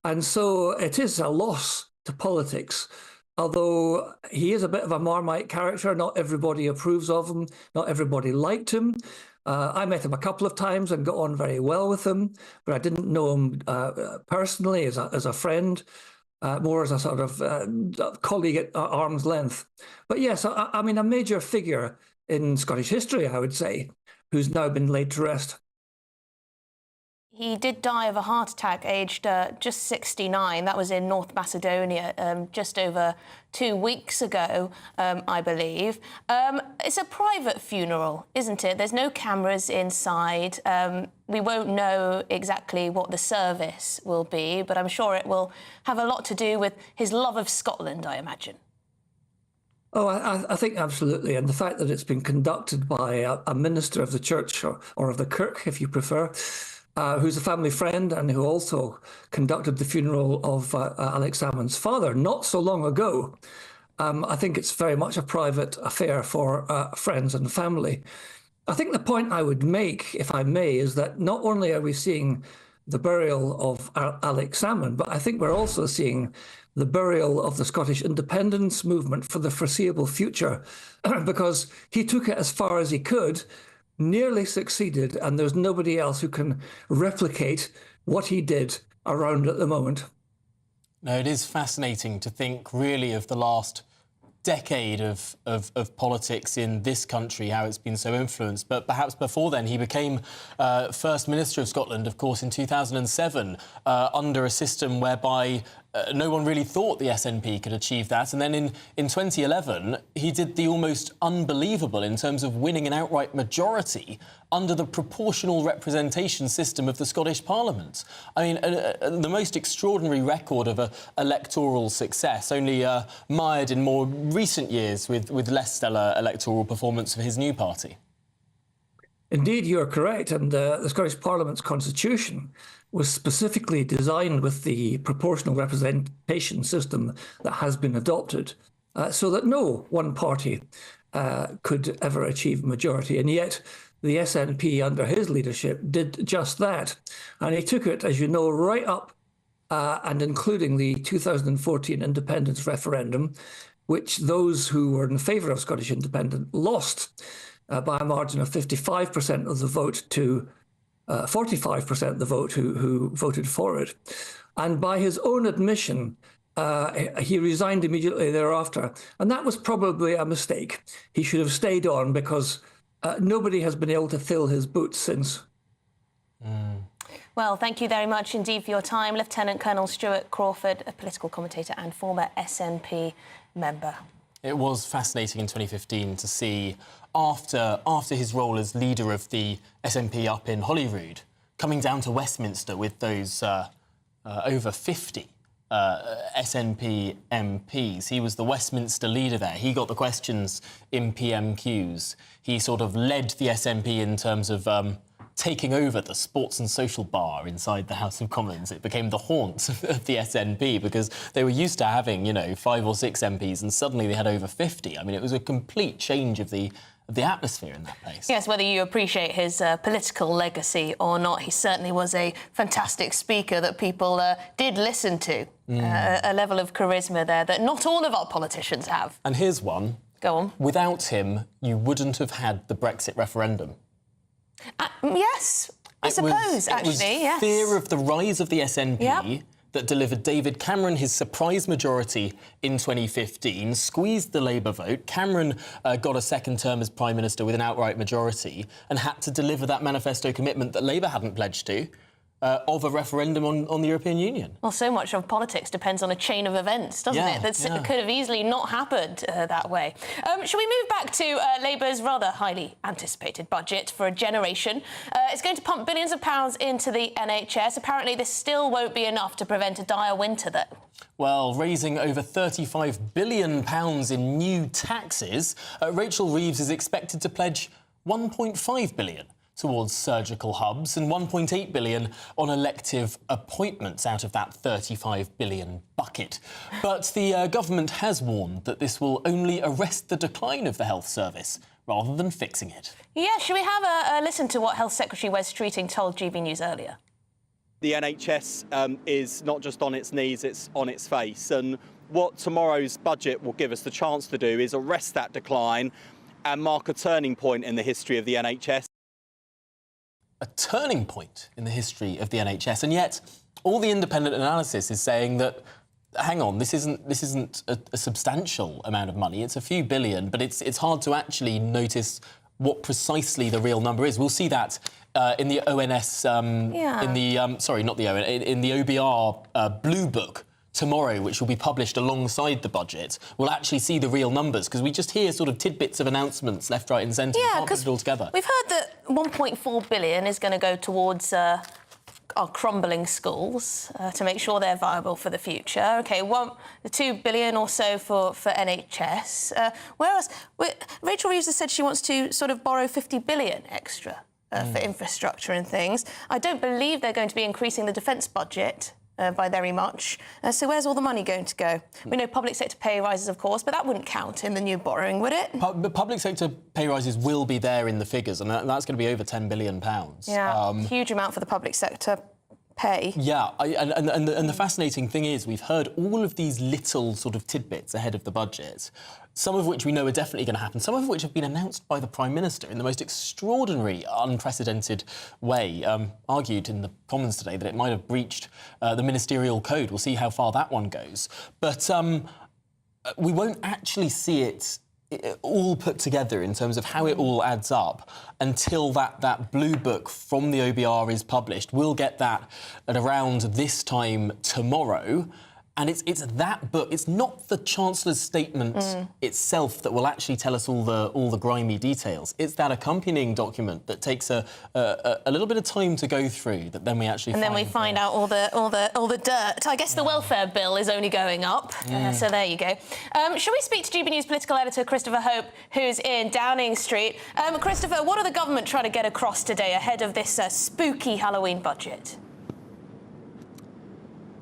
Speaker 13: And so it is a loss to politics, although he is a bit of a Marmite character. Not everybody approves of him. Not everybody liked him. I met him a couple of times and got on very well with him, but I didn't know him personally as a friend, more as a sort of colleague at arm's length. But yes, I mean, a major figure in Scottish history, I would say, who's now been laid to rest.
Speaker 2: He did die of a heart attack aged just 69. That was in North Macedonia just over 2 weeks ago, I believe. It's a private funeral, isn't it? There's no cameras inside. We won't know exactly what the service will be, but I'm sure it will have a lot to do with his love of Scotland, I imagine.
Speaker 13: Oh, I think absolutely. And the fact that it's been conducted by a minister of the church or of the kirk, if you prefer, who's a family friend and who also conducted the funeral of Alex Salmond's father not so long ago. I think it's very much a private affair for friends and family. I think the point I would make, if I may, is that not only are we seeing the burial of Alex Salmond, but I think we're also seeing the burial of the Scottish independence movement for the foreseeable future, because he took it as far as he could, nearly succeeded, and there's nobody else who can replicate what he did around at the moment.
Speaker 12: No, it is fascinating to think really of the last decade of politics in this country, how it's been so influenced. But perhaps before then, he became First Minister of Scotland, of course, in 2007, under a system whereby no one really thought the SNP could achieve that. And then in 2011, he did the almost unbelievable in terms of winning an outright majority under the proportional representation system of the Scottish Parliament. I mean, the most extraordinary record of electoral success, only mired in more recent years with less stellar electoral performance of his new party.
Speaker 13: Indeed, you're correct. And the Scottish Parliament's constitution was specifically designed with the proportional representation system that has been adopted, so that no one party could ever achieve majority. And yet the SNP under his leadership did just that. And he took it, as you know, right up and including the 2014 independence referendum, which those who were in favour of Scottish independence lost by a margin of 55% of the vote to 45% of the vote who voted for it. And by his own admission, he resigned immediately thereafter. And that was probably a mistake. He should have stayed on because nobody has been able to fill his boots since.
Speaker 2: Well, thank you very much indeed for your time, Lieutenant Colonel Stuart Crawford, a political commentator and former SNP member.
Speaker 12: It was fascinating in 2015 to see, after his role as leader of the SNP up in Holyrood, coming down to Westminster with those over 50 SNP MPs. He was the Westminster leader there. He got the questions in PMQs. He sort of led the SNP in terms of taking over the sports and social bar inside the House of Commons. It became the haunt of the SNP because they were used to having, 5 or 6 MPs, and suddenly they had over 50. I mean, it was a complete change of the atmosphere in that place.
Speaker 2: Yes, whether you appreciate his political legacy or not, he certainly was a fantastic speaker that people did listen to. A level of charisma there that not all of our politicians have.
Speaker 12: And here's one.
Speaker 2: Go on.
Speaker 12: Without him, you wouldn't have had the Brexit referendum.
Speaker 2: Yes, I suppose, actually, yes.
Speaker 12: Fear of the rise of the SNP that delivered David Cameron his surprise majority in 2015, squeezed the Labour vote. Cameron got a second term as Prime Minister with an outright majority and had to deliver that manifesto commitment that Labour hadn't pledged to, of a referendum on the European Union.
Speaker 2: Well, so much of politics depends on a chain of events, doesn't it? That could have easily not happened that way. Shall we move back to Labour's rather highly anticipated budget for a generation? It's going to pump billions of pounds into the NHS. Apparently, this still won't be enough to prevent a dire winter, though.
Speaker 12: Well, raising over £35 billion in new taxes, Rachel Reeves is expected to pledge £1.5 billion towards surgical hubs and £1.8 billion on elective appointments out of that £35 billion bucket. But the government has warned that this will only arrest the decline of the health service rather than fixing it.
Speaker 2: Yeah, should we have a listen to what Health Secretary Wes Streeting told GB News earlier?
Speaker 8: The NHS is not just on its knees, it's on its face. And what tomorrow's budget will give us the chance to do is arrest that decline and mark a turning point in the history of the NHS.
Speaker 12: A turning point in the history of the NHS, and yet all the independent analysis is saying that, hang on, this isn't a substantial amount of money. It's a few billion, but it's hard to actually notice what precisely the real number is. We'll see that in the ONS, in the in the OBR Blue Book tomorrow, which will be published alongside the budget. We'll actually see the real numbers, because we just hear sort of tidbits of announcements left, right and centre.
Speaker 2: Yeah,
Speaker 12: can't put it all together.
Speaker 2: We've heard that £1.4 billion is going to go towards our crumbling schools to make sure they're viable for the future. OK, £2 billion or so for NHS. Whereas Rachel Reeves has said she wants to sort of borrow £50 billion extra for infrastructure and things. I don't believe they're going to be increasing the defence budget by very much. So where's all the money going to go? We know public sector pay rises, of course, but that wouldn't count in the new borrowing, would it?
Speaker 12: But public sector pay rises will be there in the figures, and that's going to be over £10 billion.
Speaker 2: Yeah, huge amount for the public sector pay.
Speaker 12: Yeah, and the fascinating thing is we've heard all of these little sort of tidbits ahead of the budget, some of which we know are definitely going to happen, some of which have been announced by the Prime Minister in the most extraordinary, unprecedented way. Argued in the Commons today that it might have breached the ministerial code. We'll see how far that one goes. But we won't actually see it all put together in terms of how it all adds up until that blue book from the OBR is published. We'll get that at around this time tomorrow. And it's that book, it's not the Chancellor's statement itself that will actually tell us all the grimy details. It's that accompanying document that takes a little bit of time to go through, that then we actually
Speaker 2: then we find out all the dirt. I guess the welfare bill is only going up. So there you go. Shall we speak to GB News political editor Christopher Hope, who's in Downing Street? Christopher, what are the government trying to get across today ahead of this spooky Halloween budget?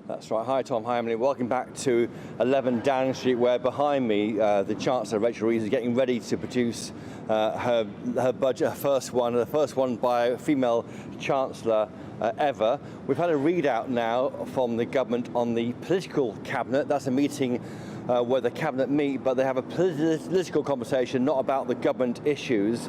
Speaker 14: That's right. Hi, Tom. Hi, Emily. Welcome back to 11 Downing Street, where behind me, the Chancellor, Rachel Reeves, is getting ready to produce her budget, the first one by a female Chancellor ever. We've had a readout now from the government on the political cabinet. That's a meeting where the cabinet meet, but they have a political conversation, not about the government issues.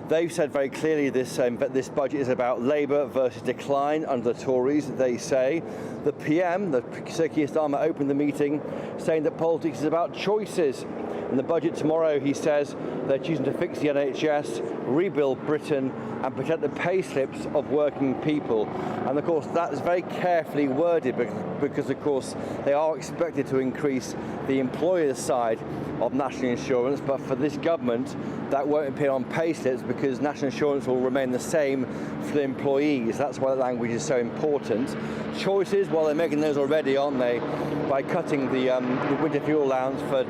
Speaker 14: They've said very clearly this budget is about Labour versus decline under the Tories, they say. The PM, Sir Keir Starmer, opened the meeting saying that politics is about choices. In the budget tomorrow, he says they're choosing to fix the NHS, rebuild Britain and protect the pay slips of working people. And of course, that is very carefully worded because of course, they are expected to increase the employer's side of national insurance, but for this government, that won't appear on pay slips because national insurance will remain the same for the employees. That's why the language is so important. Choices, well, they're making those already, aren't they? By cutting the winter fuel allowance for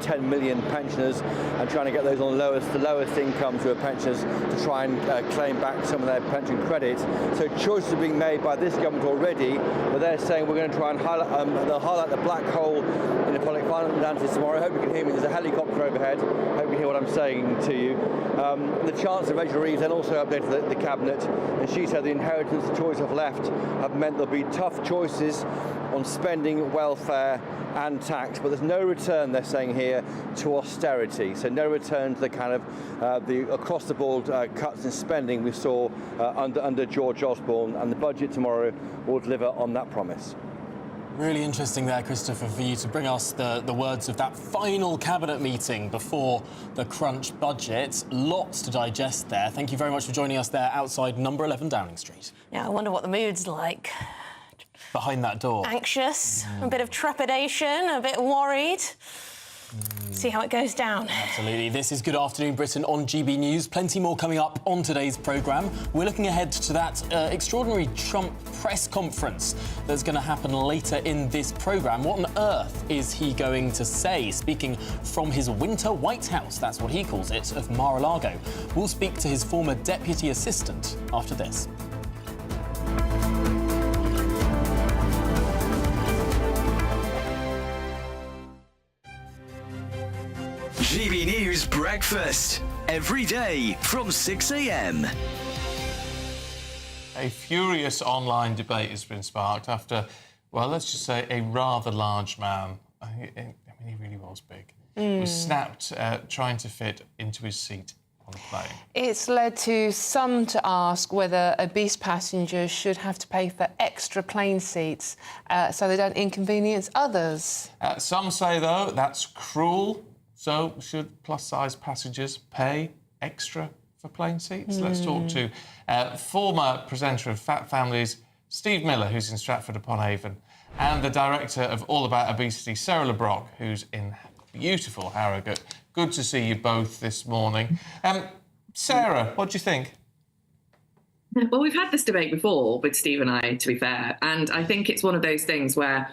Speaker 14: 10 million pensioners and trying to get those on the lowest incomes who are pensioners to try and claim back some of their pension credit. So choices are being made by this government already, but they're saying we're going to try and highlight, they'll highlight the black hole in the public finance analysis tomorrow. I hope you can hear me. There's a helicopter overhead. I hope you can hear what I'm saying to you. The Chancellor, Rachel Reeves, then also updated the Cabinet, and she said the inheritance the Tories have left have meant there'll be tough choices on spending, welfare and tax, but there's no return, they're saying here, to austerity. So no return to the kind of the across-the-board cuts in spending we saw under George Osborne, and the budget tomorrow will deliver on that promise.
Speaker 12: Really interesting there, Christopher, for you to bring us the words of that final cabinet meeting before the crunch budget. Lots to digest there. Thank you very much for joining us there outside number 11 Downing Street.
Speaker 2: Yeah, I wonder what the mood's like.
Speaker 12: Behind that door.
Speaker 2: Anxious, a bit of trepidation, a bit worried. See how it goes down.
Speaker 12: Absolutely. This is Good Afternoon Britain on GB News. Plenty more coming up on today's programme. We're looking ahead to that extraordinary Trump press conference that's going to happen later in this programme. What on earth is he going to say? Speaking from his winter White House, that's what he calls it, of Mar-a-Lago. We'll speak to his former deputy assistant after this.
Speaker 19: GB News Breakfast, every day from 6 a.m.
Speaker 15: A furious online debate has been sparked after, well, let's just say a rather large man, I mean, he really was big, was snapped trying to fit into his seat on a plane.
Speaker 16: It's led to some to ask whether obese passengers should have to pay for extra plane seats so they don't inconvenience others.
Speaker 15: Some say, though, that's cruel. So, should plus-size passengers pay extra for plane seats? Let's talk to former presenter of Fat Families, Steve Miller, who's in Stratford-upon-Avon, and the director of All About Obesity, Sarah LeBrock, who's in beautiful Harrogate. Good to see you both this morning. Sarah, what do you think?
Speaker 17: Well, we've had this debate before with Steve and I, to be fair, and I think it's one of those things where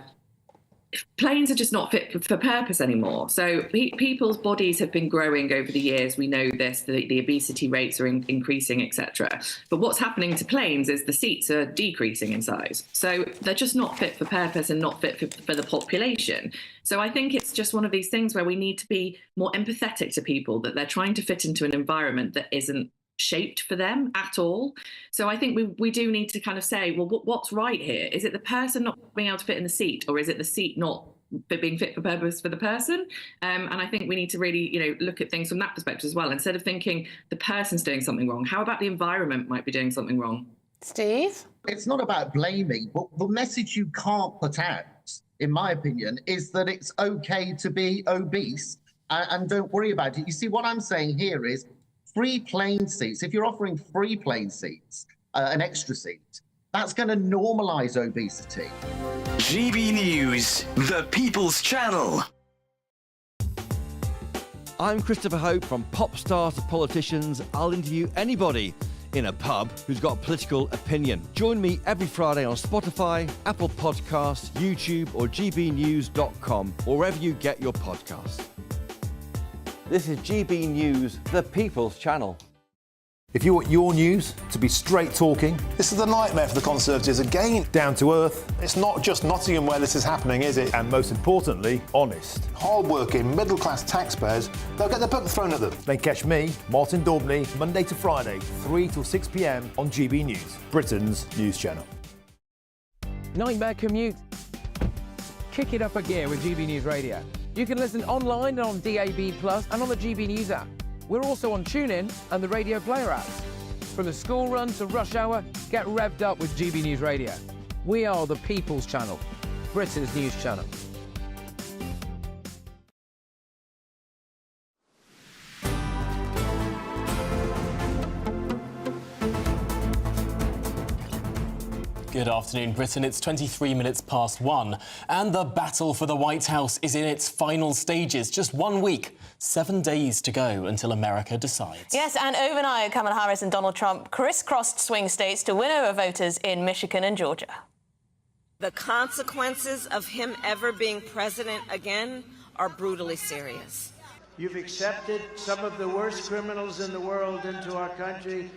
Speaker 17: planes are just not fit for purpose anymore. So people's bodies have been growing over the years. We know this, the obesity rates are increasing, etc. But what's happening to planes is the seats are decreasing in size. So they're just not fit for purpose and not fit for the population. So I think it's just one of these things where we need to be more empathetic to people, that they're trying to fit into an environment that isn't shaped for them at all. So I think we do need to kind of say, well, what's right here? Is it the person not being able to fit in the seat, or is it the seat not being fit for purpose for the person? And I think we need to really, look at things from that perspective as well. Instead of thinking the person's doing something wrong, how about the environment might be doing something wrong?
Speaker 16: Steve?
Speaker 18: It's not about blaming, but the message you can't put out, in my opinion, is that it's okay to be obese and don't worry about it. You see, what I'm saying here is free plane seats. If you're offering free plane seats, an extra seat, that's going to normalise obesity.
Speaker 19: GB News, the People's Channel.
Speaker 20: I'm Christopher Hope. From pop stars to politicians, I'll interview anybody in a pub who's got a political opinion. Join me every Friday on Spotify, Apple Podcasts, YouTube or gbnews.com, or wherever you get your podcasts.
Speaker 6: This is GB News, the People's Channel.
Speaker 22: If you want your news to be straight talking,
Speaker 23: this is the nightmare for the Conservatives again.
Speaker 22: Down to earth.
Speaker 23: It's not just Nottingham where this is happening, is it?
Speaker 22: And most importantly, honest.
Speaker 23: Hard-working, middle-class taxpayers, they'll get their book thrown at them.
Speaker 22: Then catch me, Martin Daubney, Monday to Friday, 3 till 6 p.m. on GB News, Britain's news channel.
Speaker 26: Nightmare commute? Kick it up a gear with GB News Radio. You can listen online and on DAB+, and on the GB News app. We're also on TuneIn and the Radio Player apps. From the school run to rush hour, get revved up with GB News Radio. We are the People's Channel, Britain's news channel.
Speaker 12: Good afternoon, Britain. It's 23 minutes past 1, and the battle for the White House is in its final stages. Just 1 week, 7 days to go until America decides.
Speaker 2: Yes, and overnight, Kamala Harris and Donald Trump crisscrossed swing states to win over voters in Michigan and Georgia.
Speaker 1: The consequences of him ever being president again are brutally serious.
Speaker 11: You've accepted some of the worst criminals in the world into our country.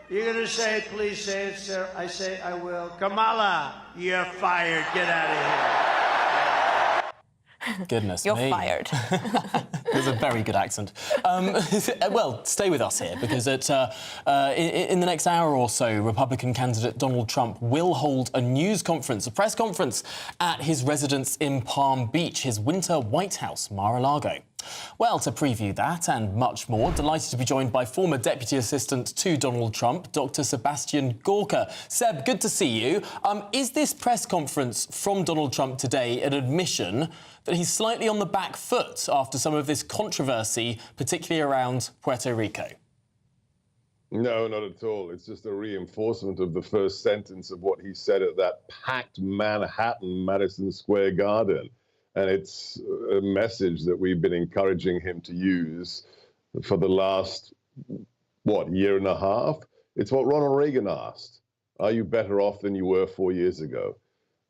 Speaker 11: You're going to say it, please say it, sir. I say I will. Kamala, you're fired. Get out of here.
Speaker 12: Goodness
Speaker 2: You're
Speaker 12: me.
Speaker 2: fired.
Speaker 12: There's a very good accent. Well, stay with us here, because in the next hour or so, Republican candidate Donald Trump will hold a press conference at his residence in Palm Beach, his winter White House, Mar-a-Lago. Well, to preview that and much more, delighted to be joined by former Deputy Assistant to Donald Trump, Dr. Sebastian Gorka. Seb, good to see you. Is this press conference from Donald Trump today an admission that he's slightly on the back foot after some of this controversy, particularly around Puerto Rico?
Speaker 3: No, not at all. It's just a reinforcement of the first sentence of what he said at that packed Manhattan Madison Square Garden. And it's a message that we've been encouraging him to use for the last, year and a half? It's what Ronald Reagan asked. Are you better off than you were 4 years ago?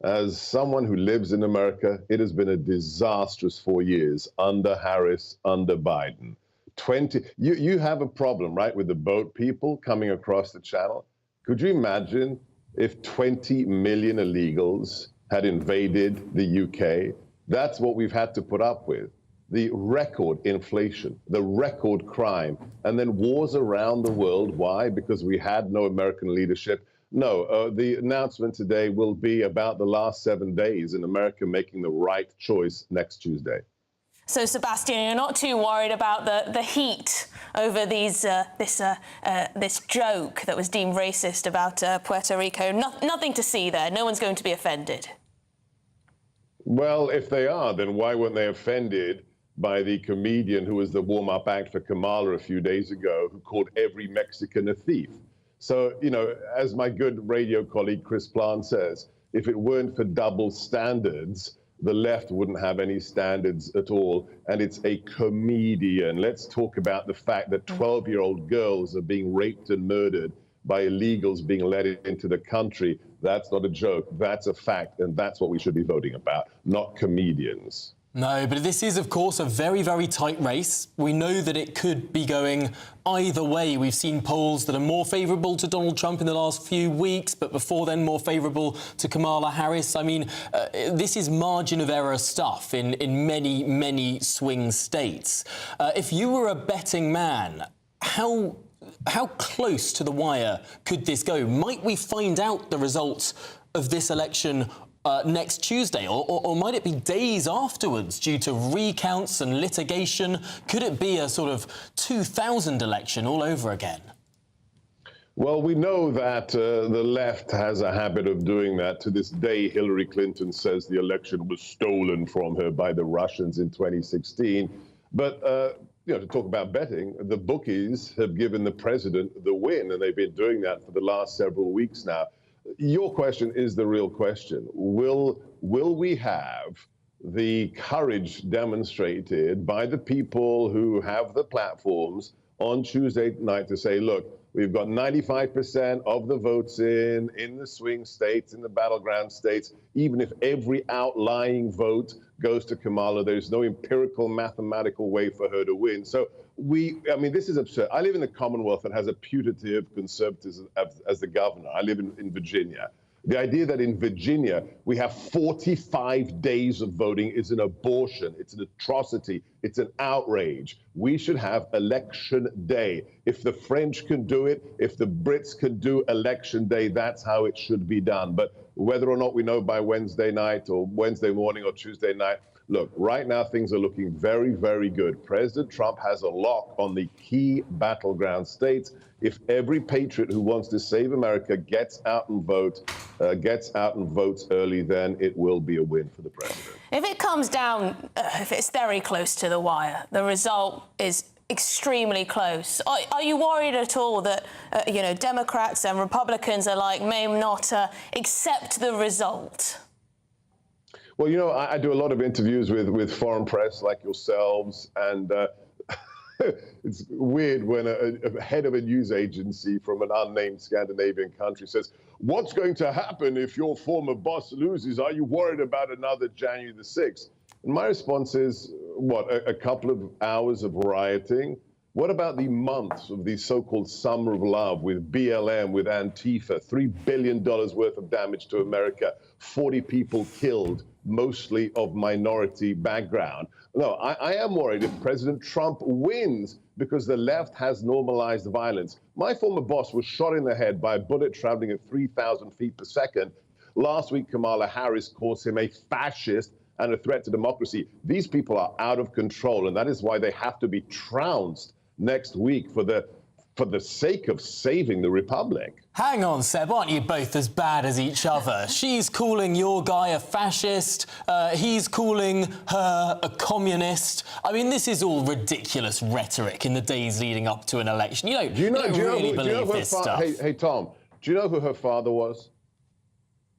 Speaker 3: As someone who lives in America, it has been a disastrous 4 years under Harris, under Biden. You have a problem, right, with the boat people coming across the channel? Could you imagine if 20 million illegals had invaded the UK? That's what we've had to put up with. The record inflation, the record crime, and then wars around the world. Why? Because we had no American leadership. No, the announcement today will be about the last 7 days in America making the right choice next Tuesday.
Speaker 2: So, Sebastian, you're not too worried about the heat over this joke that was deemed racist about Puerto Rico. Nothing to see there. No one's going to be offended.
Speaker 3: Well, if they are, then why weren't they offended by the comedian who was the warm-up act for Kamala a few days ago, who called every Mexican a thief? So, as my good radio colleague Chris Plant says, if it weren't for double standards, the left wouldn't have any standards at all. And it's a comedian. Let's talk about the fact that 12-year-old girls are being raped and murdered by illegals being let into the country. That's not a joke. That's a fact. And that's what we should be voting about, not comedians.
Speaker 12: No, but this is, of course, a very, very tight race. We know that it could be going either way. We've seen polls that are more favourable to Donald Trump in the last few weeks, but before then more favourable to Kamala Harris. I mean, this is margin of error stuff in many, many swing states. If you were a betting man, how close to the wire could this go? Might we find out the results of this election next Tuesday, or might it be days afterwards due to recounts and litigation? Could it be a sort of 2000 election all over again?
Speaker 3: Well, we know that the left has a habit of doing that. To this day, Hillary Clinton says the election was stolen from her by the Russians in 2016. But to talk about betting, the bookies have given the president the win, and they've been doing that for the last several weeks now. Your question is the real question. Will we have the courage demonstrated by the people who have the platforms on Tuesday night to say, look, we've got 95% of the votes in the swing states, in the battleground states. Even if every outlying vote goes to Kamala, there's no empirical mathematical way for her to win. So this is absurd. I live in a Commonwealth that has a putative conservatism as the governor. I live in Virginia. The idea that in Virginia we have 45 days of voting is an abortion. It's an atrocity. It's an outrage. We should have election day. If the French can do it, if the Brits can do election day, that's how it should be done. But whether or not we know by Wednesday night or Wednesday morning or Tuesday night, look, right now things are looking very, very good. President Trump has a lock on the key battleground states. If every patriot who wants to save America gets out and votes early, then it will be a win for the president.
Speaker 2: If it comes down, if it's very close to the wire, the result is extremely close. Are you worried at all that, you know, Democrats and Republicans alike may not accept the result?
Speaker 3: Well, you know, I do a lot of interviews with foreign press like yourselves, and it's weird when a head of a news agency from an unnamed Scandinavian country says, "What's going to happen if your former boss loses? Are you worried about another January the 6th?" And my response is, what, a couple of hours of rioting? What about the months of the so-called summer of love with BLM, with Antifa, $3 billion worth of damage to America, 40 people killed, mostly of minority background? No, I am worried if President Trump wins because the left has normalized violence. My former boss was shot in the head by a bullet traveling at 3,000 feet per second. Last week, Kamala Harris calls him a fascist and a threat to democracy. These people are out of control, and that is why they have to be trounced next week for the sake of saving the republic.
Speaker 12: Hang on, Seb, aren't you both as bad as each other? She's calling your guy a fascist, he's calling her a communist. I mean, this is all ridiculous rhetoric in the days leading up to an election. You don't really believe this stuff.
Speaker 3: Hey, Tom, do you know who her father was?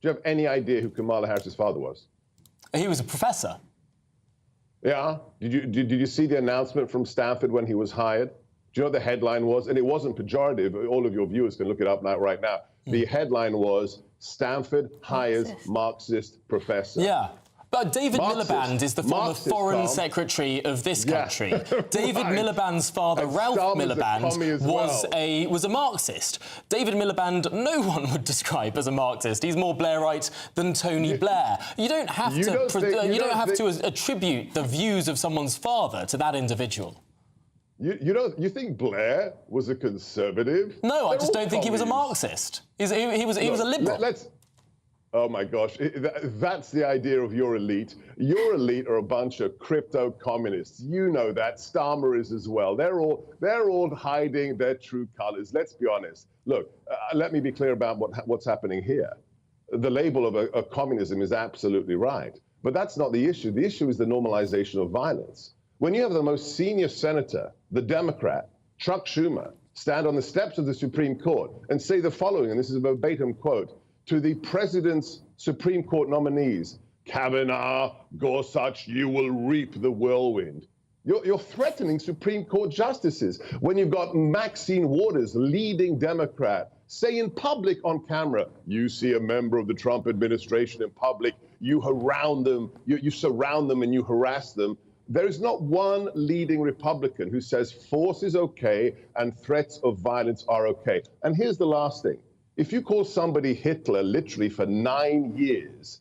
Speaker 3: Do you have any idea who Kamala Harris's father was?
Speaker 12: He was a professor.
Speaker 3: Yeah? Did you see the announcement from Stanford when he was hired? Do you know what the headline was? And it wasn't pejorative. All of your viewers can look it up right now. The headline was, Stanford hires Marxist professor.
Speaker 12: Yeah. But David Miliband is the former foreign secretary of this country. David Miliband's father, Ralph Miliband, was a Marxist. David Miliband, no one would describe as a Marxist. He's more Blairite than Tony Blair. You don't have to attribute the views of someone's father to that individual.
Speaker 3: You think Blair was a conservative?
Speaker 12: No, I just don't think he was a Marxist. He was a liberal.
Speaker 3: Oh my gosh, that's the idea of your elite. Your elite are a bunch of crypto communists. You know that. Starmer is as well. They're all hiding their true colors. Let's be honest. Look, let me be clear about what's happening here. The label of a communism is absolutely right, but that's not the issue. The issue is the normalization of violence. When you have the most senior senator, the Democrat, Chuck Schumer, stand on the steps of the Supreme Court and say the following, and this is a verbatim quote, to the president's Supreme Court nominees, Kavanaugh, Gorsuch, you will reap the whirlwind. You're threatening Supreme Court justices when you've got Maxine Waters, leading Democrat, say in public on camera, you see a member of the Trump administration in public, you surround them and you harass them. There is not one leading Republican who says force is okay and threats of violence are okay. And here's the last thing. If you call somebody Hitler literally for 9 years,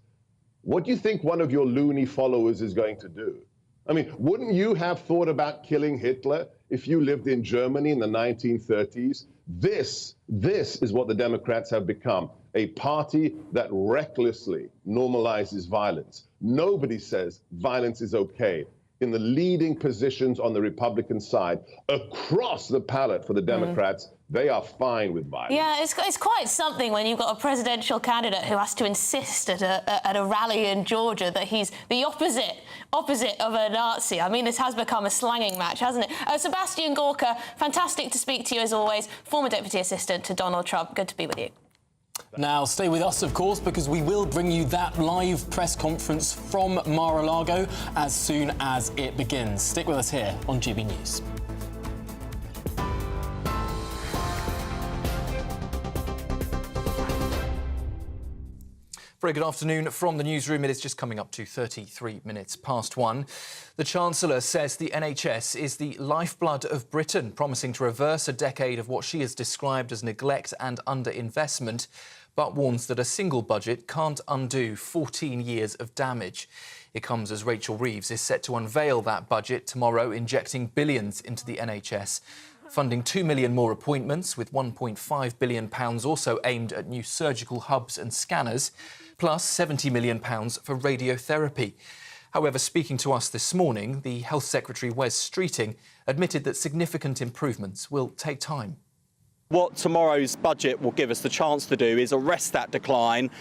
Speaker 3: what do you think one of your loony followers is going to do? I mean, wouldn't you have thought about killing Hitler if you lived in Germany in the 1930s? This is what the Democrats have become, a party that recklessly normalizes violence. Nobody says violence is okay. In the leading positions on the Republican side, across the palette for the Democrats, they are fine with violence.
Speaker 2: Yeah, it's quite something when you've got a presidential candidate who has to insist at a rally in Georgia that he's the opposite of a Nazi. I mean, this has become a slanging match, hasn't it? Sebastian Gorka, fantastic to speak to you as always, former Deputy Assistant to Donald Trump. Good to be with you.
Speaker 12: Now, stay with us, of course, because we will bring you that live press conference from Mar-a-Lago as soon as it begins. Stick with us here on GB News.
Speaker 7: Very good afternoon from the newsroom. It is just coming up to 33 minutes past 1. The Chancellor says the NHS is the lifeblood of Britain, promising to reverse a decade of what she has described as neglect and underinvestment, but warns that a single budget can't undo 14 years of damage. It comes as Rachel Reeves is set to unveil that budget tomorrow, injecting billions into the NHS, funding 2 million more appointments, with £1.5 billion also aimed at new surgical hubs and scanners, plus £70 million for radiotherapy. However, speaking to us this morning, the Health Secretary Wes Streeting admitted that significant improvements will take time.
Speaker 8: What tomorrow's budget will give us the chance to do is arrest that decline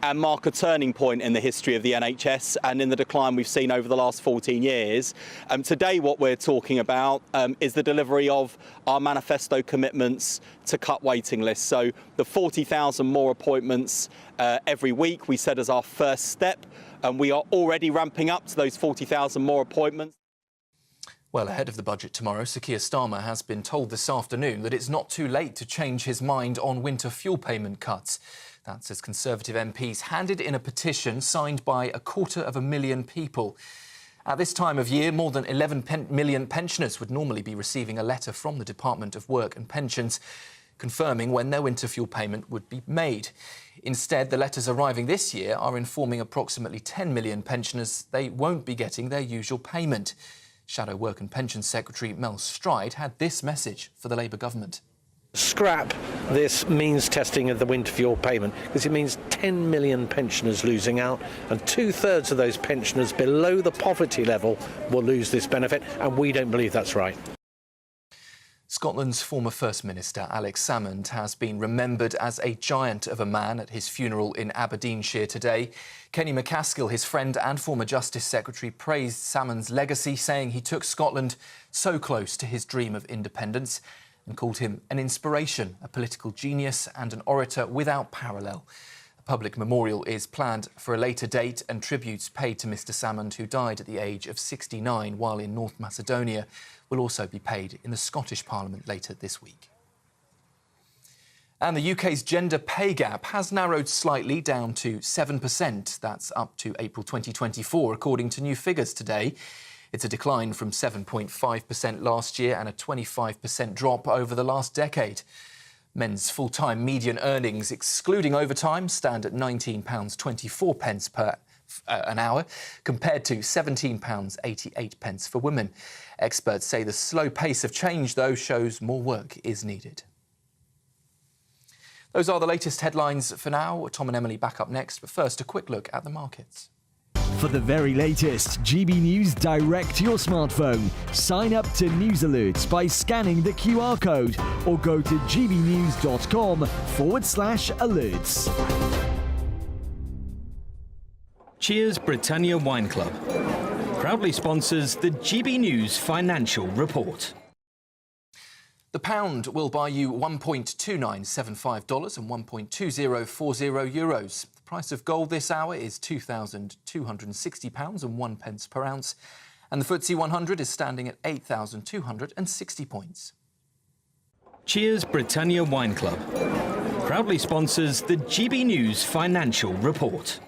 Speaker 8: and mark a turning point in the history of the NHS and in the decline we've seen over the last 14 years. Today what we're talking about is the delivery of our manifesto commitments to cut waiting lists. So the 40,000 more appointments every week we said as our first step, and we are already ramping up to those 40,000 more appointments.
Speaker 7: Well, ahead of the budget tomorrow, Sir Keir Starmer has been told this afternoon that it's not too late to change his mind on winter fuel payment cuts. That's as Conservative MPs handed in a petition signed by 250,000 people. At this time of year, more than 11 million pensioners would normally be receiving a letter from the Department of Work and Pensions confirming when their winter fuel payment would be made. Instead, the letters arriving this year are informing approximately 10 million pensioners they won't be getting their usual payment. Shadow Work and Pensions Secretary Mel Stride had this message for the Labour government.
Speaker 4: Scrap this means testing of the winter fuel payment, because it means 10 million pensioners losing out, and 2/3 of those pensioners below the poverty level will lose this benefit, and we don't believe that's right.
Speaker 7: Scotland's former First Minister Alex Salmond has been remembered as a giant of a man at his funeral in Aberdeenshire today. Kenny McCaskill, his friend and former Justice Secretary, praised Salmond's legacy, saying he took Scotland so close to his dream of independence, and called him an inspiration, a political genius and an orator without parallel. A public memorial is planned for a later date, and tributes paid to Mr Salmond, who died at the age of 69 while in North Macedonia, will also be paid in the Scottish Parliament later this week. And the UK's gender pay gap has narrowed slightly down to 7%. That's up to April 2024, according to new figures today. It's a decline from 7.5% last year and a 25% drop over the last decade. Men's full-time median earnings, excluding overtime, stand at £19.24 per an hour, compared to £17.88 for women. Experts say the slow pace of change, though, shows more work is needed. Those are the latest headlines for now. Tom and Emily back up next, but first, a quick look at the markets.
Speaker 5: For the very latest GB News direct to your smartphone, sign up to News Alerts by scanning the QR code or go to gbnews.com/alerts.
Speaker 9: Cheers Britannia Wine Club proudly sponsors the GB News Financial Report.
Speaker 7: The pound will buy you $1.2975 and €1.2040. The price of gold this hour is £2,260 and 1 pence per ounce, and the FTSE 100 is standing at 8,260 points.
Speaker 9: Cheers Britannia Wine Club proudly sponsors the GB News Financial Report.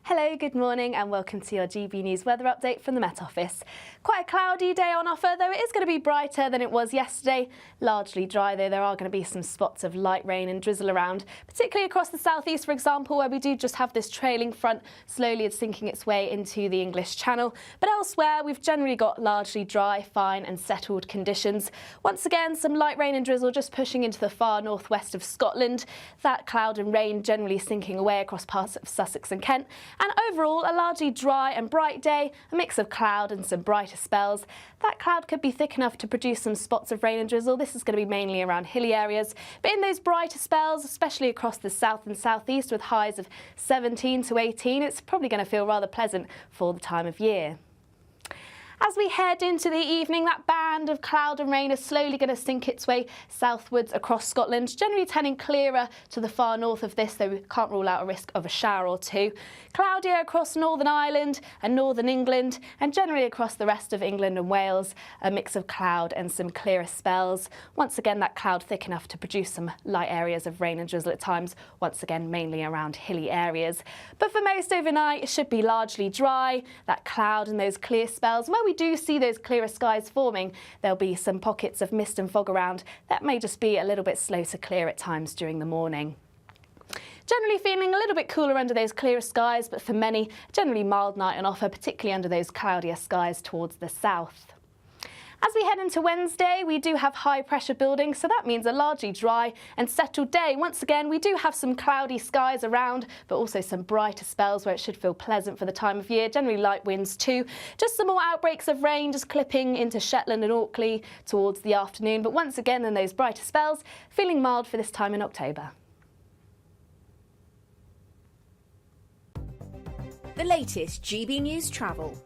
Speaker 21: Hello, good morning and welcome to your GB News weather update from the Met Office. Quite a cloudy day on offer, though it is going to be brighter than it was yesterday. Largely dry, though there are going to be some spots of light rain and drizzle around, particularly across the southeast, for example, where we do just have this trailing front slowly sinking its way into the English Channel. But elsewhere, we've generally got largely dry, fine and settled conditions. Once again, some light rain and drizzle just pushing into the far northwest of Scotland. That cloud and rain generally sinking away across parts of Sussex and Kent. And overall, a largely dry and bright day, a mix of cloud and some brighter spells. That cloud could be thick enough to produce some spots of rain and drizzle. This is going to be mainly around hilly areas. But in those brighter spells, especially across the south and southeast with highs of 17 to 18, it's probably going to feel rather pleasant for the time of year. As we head into the evening, that band of cloud and rain is slowly going to sink its way southwards across Scotland, generally turning clearer to the far north of this, though we can't rule out a risk of a shower or two. Cloudier across Northern Ireland and Northern England, and generally across the rest of England and Wales, a mix of cloud and some clearer spells. Once again, that cloud thick enough to produce some light areas of rain and drizzle at times, once again mainly around hilly areas. But for most overnight, it should be largely dry, that cloud and those clear spells. Where we do see those clearer skies forming, there'll be some pockets of mist and fog around. That may just be a little bit slow to clear at times during the morning. Generally feeling a little bit cooler under those clearer skies, but for many, generally mild night on offer, particularly under those cloudier skies towards the south. As we head into Wednesday, we do have high pressure building, so that means a largely dry and settled day. Once again, we do have some cloudy skies around, but also some brighter spells where it should feel pleasant for the time of year. Generally light winds too. Just some more outbreaks of rain just clipping into Shetland and Orkney towards the afternoon. But once again, in those brighter spells, feeling mild for this time in October.
Speaker 10: The latest GB News travel.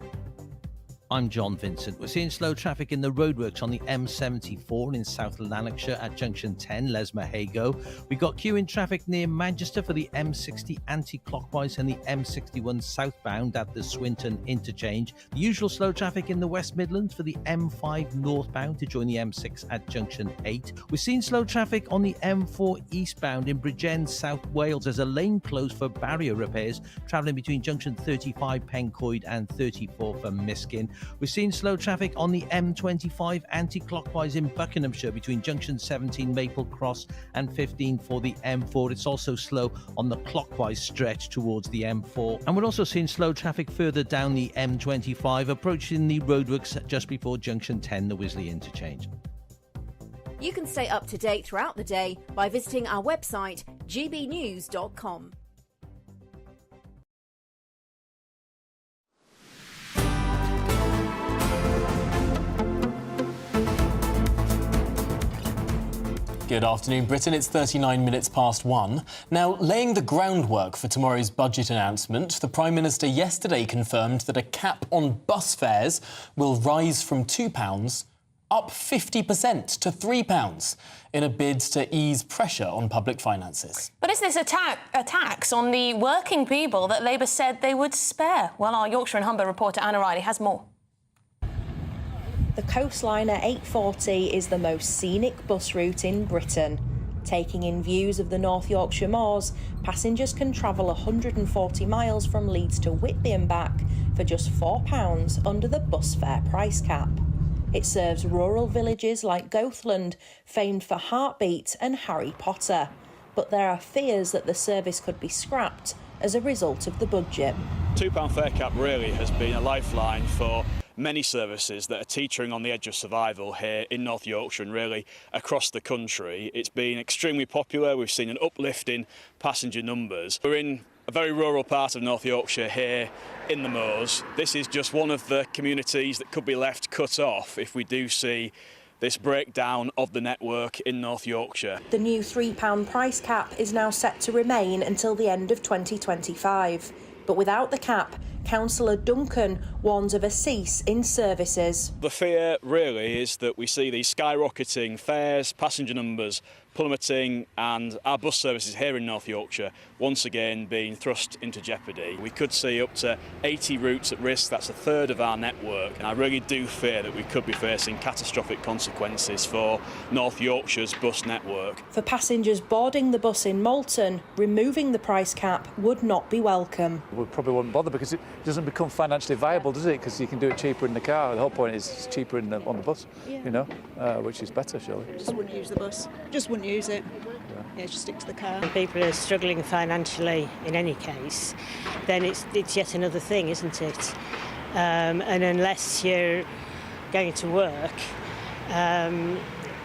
Speaker 13: I'm John Vincent. We're seeing slow traffic in the roadworks on the M74 in South Lanarkshire at junction 10, Lesmahago. We've got queuing traffic near Manchester for the M60 anti-clockwise and the M61 southbound at the Swinton interchange. The usual slow traffic in the West Midlands for the M5 northbound to join the M6 at junction 8. We're seeing slow traffic on the M4 eastbound in Bridgend, South Wales. There's a lane closed for barrier repairs, travelling between junction 35 Pencoed and 34 for Miskin. We're seeing slow traffic on the M25 anti-clockwise in Buckinghamshire between junction 17 Maple Cross and 15 for the M4. It's also slow on the clockwise stretch towards the M4. And we're also seeing slow traffic further down the M25 approaching the roadworks just before junction 10, the Wisley interchange.
Speaker 10: You can stay up to date throughout the day by visiting our website gbnews.com.
Speaker 12: Good afternoon, Britain. It's 39 minutes past 1. Now, laying the groundwork for tomorrow's budget announcement, the Prime Minister yesterday confirmed that a cap on bus fares will rise from £2 up 50% to £3 in a bid to ease pressure on public finances.
Speaker 2: But is this a tax on the working people that Labour said they would spare? Well, our Yorkshire and Humber reporter Anna Riley has more.
Speaker 14: The Coastliner 840 is the most scenic bus route in Britain. Taking in views of the North Yorkshire moors, passengers can travel 140 miles from Leeds to Whitby and back for just £4 under the bus fare price cap. It serves rural villages like Goathland, famed for Heartbeat and Harry Potter. But there are fears that the service could be scrapped as a result of the budget.
Speaker 15: £2 fare cap really has been a lifeline for many services that are teetering on the edge of survival here in North Yorkshire and really across the country. It's been extremely popular. We've seen an uplift in passenger numbers. We're in a very rural part of North Yorkshire here in the moors. This is just one of the communities that could be left cut off if we do see this breakdown of the network in North Yorkshire.
Speaker 14: The new £3 price cap is now set to remain until the end of 2025. But without the cap, Councillor Duncan warns of a cease in services.
Speaker 15: The fear really is that we see these skyrocketing fares, passenger numbers plummeting, and our bus services here in North Yorkshire once again being thrust into jeopardy. We could see up to 80 routes at risk. That's a third of our network, and I really do fear that we could be facing catastrophic consequences for North Yorkshire's bus network.
Speaker 14: For passengers boarding the bus in Malton, removing the price cap would not be welcome.
Speaker 24: We probably wouldn't bother because it doesn't become financially viable, does it? Because you can do it cheaper in the car. The whole point is it's cheaper on the bus, you know, which is better, surely.
Speaker 25: Just wouldn't use the bus. Just wouldn't use it. Yeah, just stick to the car.
Speaker 27: When people are struggling financially in any case, then it's yet another thing, isn't it? And unless you're going to work,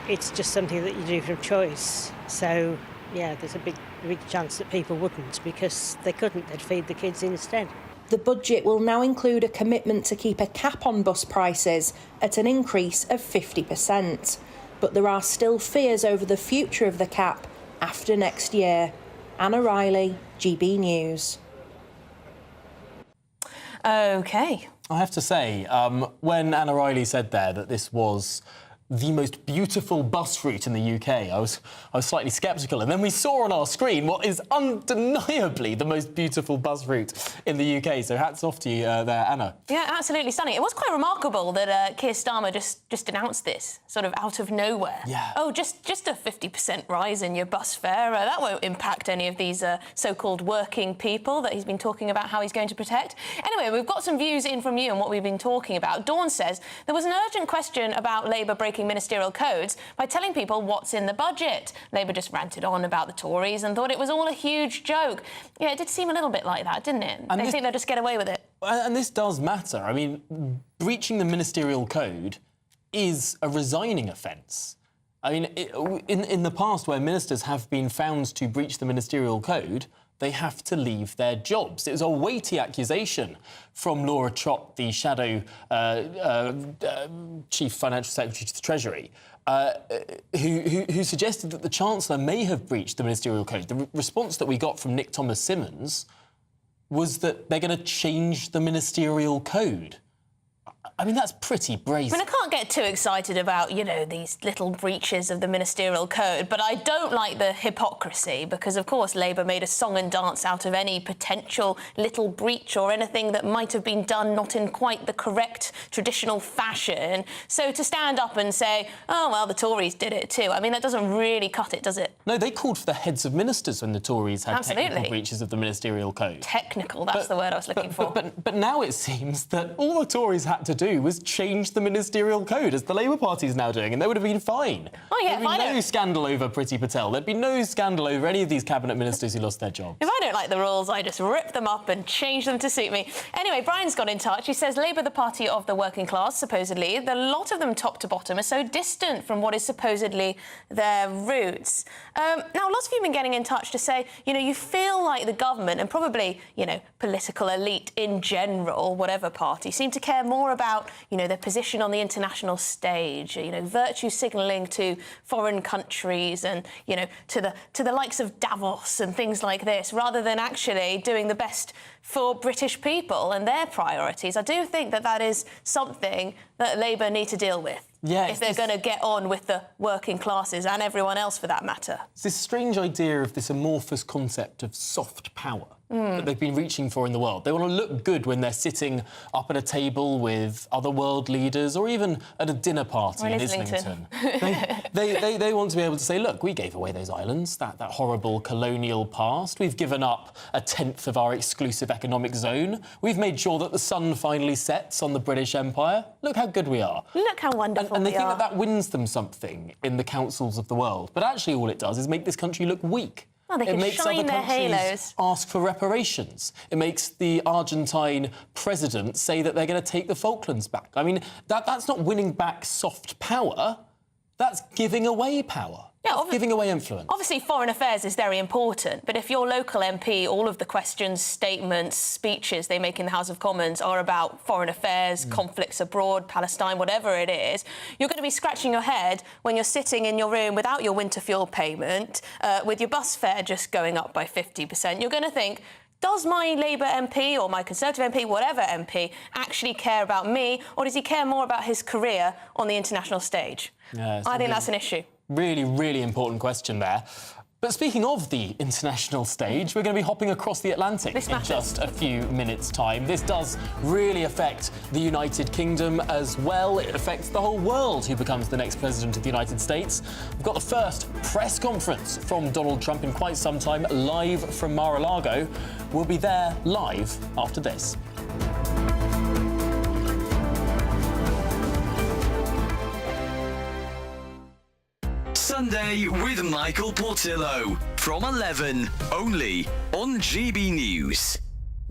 Speaker 27: it's just something that you do from choice. So, yeah, there's a big chance that people wouldn't because they couldn't. They'd feed the kids instead.
Speaker 14: The budget will now include a commitment to keep a cap on bus prices at an increase of 50%. But there are still fears over the future of the cap after next year. Anna Riley, GB News.
Speaker 2: OK.
Speaker 12: I have to say, when Anna Riley said there that this was the most beautiful bus route in the UK, I was slightly sceptical. And then we saw on our screen what is undeniably the most beautiful bus route in the UK. So hats off to you there, Anna.
Speaker 2: Yeah, absolutely stunning. It was quite remarkable that Keir Starmer just announced this, sort of out of nowhere.
Speaker 12: Yeah.
Speaker 2: Oh, just a 50% rise in your bus fare. That won't impact any of these so-called working people that he's been talking about how he's going to protect. Anyway, we've got some views in from you on what we've been talking about. Dawn says there was an urgent question about Labour breaking ministerial codes by telling people what's in the budget. Labour just ranted on about the Tories and thought it was all a huge joke. Yeah, it did seem a little bit like that, didn't it? They think they'll just get away with it.
Speaker 12: And this does matter. I mean, breaching the ministerial code is a resigning offence. I mean, in the past, where ministers have been found to breach the ministerial code, they have to leave their jobs. It was a weighty accusation from Laura Trott, the shadow chief financial secretary to the Treasury, who suggested that the Chancellor may have breached the ministerial code. The response that we got from Nick Thomas-Symonds was that they're going to change the ministerial code. I mean, that's pretty brazen.
Speaker 2: I mean, I can't get too excited about, you know, these little breaches of the ministerial code, but I don't like the hypocrisy because, of course, Labour made a song and dance out of any potential little breach or anything that might have been done not in quite the correct traditional fashion. So to stand up and say, oh, well, the Tories did it too, I mean, that doesn't really cut it, does it?
Speaker 12: No, they called for the heads of ministers when the Tories had technical breaches of the ministerial code.
Speaker 2: Technical, that's the word I was looking for.
Speaker 12: But now it seems that all the Tories had to do was change the ministerial code, as the Labour Party is now doing, and they would have been fine.
Speaker 2: Oh, yeah,
Speaker 12: There'd be no scandal over Priti Patel. There'd be no scandal over any of these cabinet ministers who lost their jobs.
Speaker 2: If I don't like the rules, I just rip them up and change them to suit me. Anyway, Brian's got in touch. He says Labour, the party of the working class, supposedly, a lot of them top to bottom are so distant from what is supposedly their roots. Now, lots of you have been getting in touch to say, you know, you feel like the government and probably, you know, political elite in general, whatever party, seem to care more about, you know, their position on the international stage, you know, virtue signalling to foreign countries and, you know, to the likes of Davos and things like this, rather than actually doing the best for British people and their priorities. I do think that that is something that Labour need to deal with.
Speaker 12: Yeah,
Speaker 2: if they're going to get on with the working classes and everyone else for that matter.
Speaker 12: It's this strange idea of this amorphous concept of soft power that they've been reaching for in the world. They want to look good when they're sitting up at a table with other world leaders or even at a dinner party in Islington. They want to be able to say, look, we gave away those islands, that horrible colonial past. We've given up a tenth of our exclusive economic zone. We've made sure that the sun finally sets on the British Empire. Look how good we are.
Speaker 2: Look how wonderful
Speaker 12: and they
Speaker 2: we
Speaker 12: think
Speaker 2: are.
Speaker 12: that wins them something in the councils of the world. But actually all it does is make this country look weak.
Speaker 2: Well, they
Speaker 12: it
Speaker 2: can
Speaker 12: makes
Speaker 2: shine
Speaker 12: other
Speaker 2: their
Speaker 12: countries
Speaker 2: halos.
Speaker 12: ask for reparations. It makes the Argentine president say that they're going to take the Falklands back. I mean, that's not winning back soft power. That's giving away power.
Speaker 2: Yeah,
Speaker 12: giving away influence.
Speaker 2: Obviously, foreign affairs is very important, but if your local MP, all of the questions, statements, speeches they make in the House of Commons are about foreign affairs, conflicts abroad, Palestine, whatever it is, you're going to be scratching your head when you're sitting in your room without your winter fuel payment, with your bus fare just going up by 50%. You're going to think, does my Labour MP or my Conservative MP, whatever MP, actually care about me, or does he care more about his career on the international stage?
Speaker 12: Yeah,
Speaker 2: I think that's an issue.
Speaker 12: Really, really important question there. But speaking of the international stage, we're going to be hopping across the Atlantic in just a few minutes' time. This does really affect the United Kingdom as well. It affects the whole world who becomes the next president of the United States. We've got the first press conference from Donald Trump in quite some time, live from Mar-a-Lago. We'll be there live after this.
Speaker 6: Sunday with Michael Portillo from 11, only on GB News.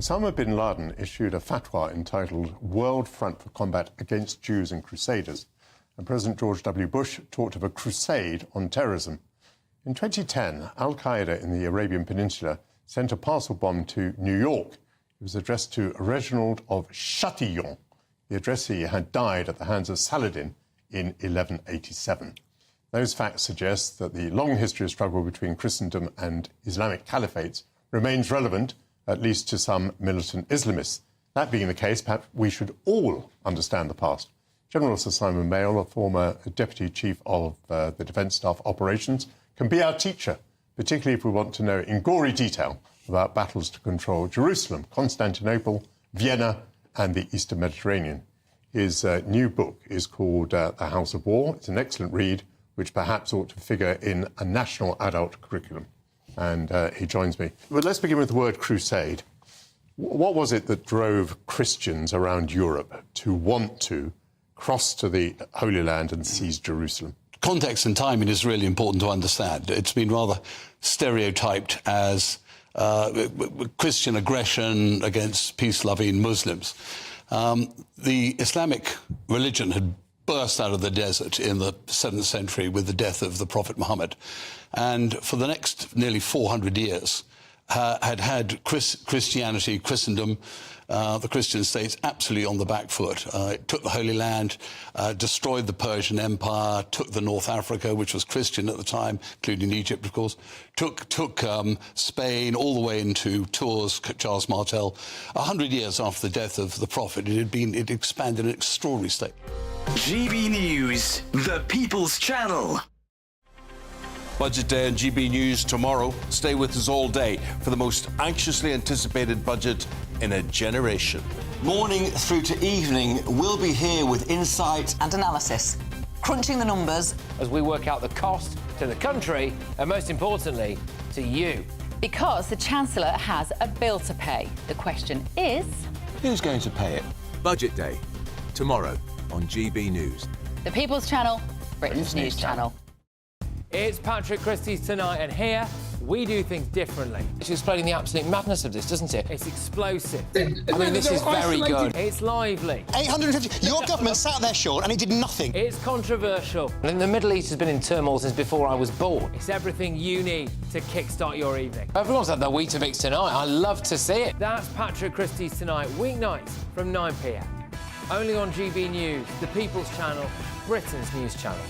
Speaker 16: Osama bin Laden issued a fatwa entitled World Front for Combat Against Jews and Crusaders, and President George W. Bush talked of a crusade on terrorism. In 2010, Al-Qaeda in the Arabian Peninsula sent a parcel bomb to New York. It was addressed to Reginald of Chatillon. The addressee had died at the hands of Saladin in 1187. Those facts suggest that the long history of struggle between Christendom and Islamic caliphates remains relevant, at least to some militant Islamists. That being the case, perhaps we should all understand the past. General Sir Simon Mayle, a former Deputy Chief of the Defence Staff Operations, can be our teacher, particularly if we want to know in gory detail about battles to control Jerusalem, Constantinople, Vienna and the Eastern Mediterranean. His new book is called The House of War. It's an excellent read, which perhaps ought to figure in a national adult curriculum. And he joins me. But let's begin with the word crusade. What was it that drove Christians around Europe to want to cross to the Holy Land and seize Jerusalem?
Speaker 17: Context and timing is really important to understand. It's been rather stereotyped as Christian aggression against peace-loving Muslims. The Islamic religion had burst out of the desert in the 7th century with the death of the Prophet Muhammad, and for the next nearly 400 years had Christianity, Christendom, the Christian states absolutely on the back foot. It took the Holy Land, destroyed the Persian Empire, took the North Africa, which was Christian at the time, including Egypt, of course, took Spain all the way into Tours, Charles Martel. 100 years after the death of the Prophet, it expanded in an extraordinary state.
Speaker 6: GB News, the People's Channel.
Speaker 1: Budget Day on GB News tomorrow. Stay with us all day for the most anxiously anticipated budget in a generation.
Speaker 18: Morning through to evening, we'll be here with insight and analysis, crunching the numbers
Speaker 19: as we work out the cost to the country and, most importantly, to you.
Speaker 20: Because the Chancellor has a bill to pay. The question is...
Speaker 1: who's going to pay it?
Speaker 22: Budget Day, tomorrow on GB News.
Speaker 20: The People's Channel, Britain's news channel.
Speaker 19: It's Patrick Christie's Tonight, and here we do things differently. It's explaining the absolute madness of this, doesn't it? It's explosive. I mean, this is very good. It's lively.
Speaker 23: 850. Your government sat there, Sean, and it did nothing.
Speaker 19: It's controversial. And the Middle East has been in turmoil since before I was born. It's everything you need to kickstart your evening. Everyone's had their Weetabix tonight. I love to see it. That's Patrick Christie's Tonight, weeknights from 9 p.m. Only on GB News, the People's Channel, Britain's news channel.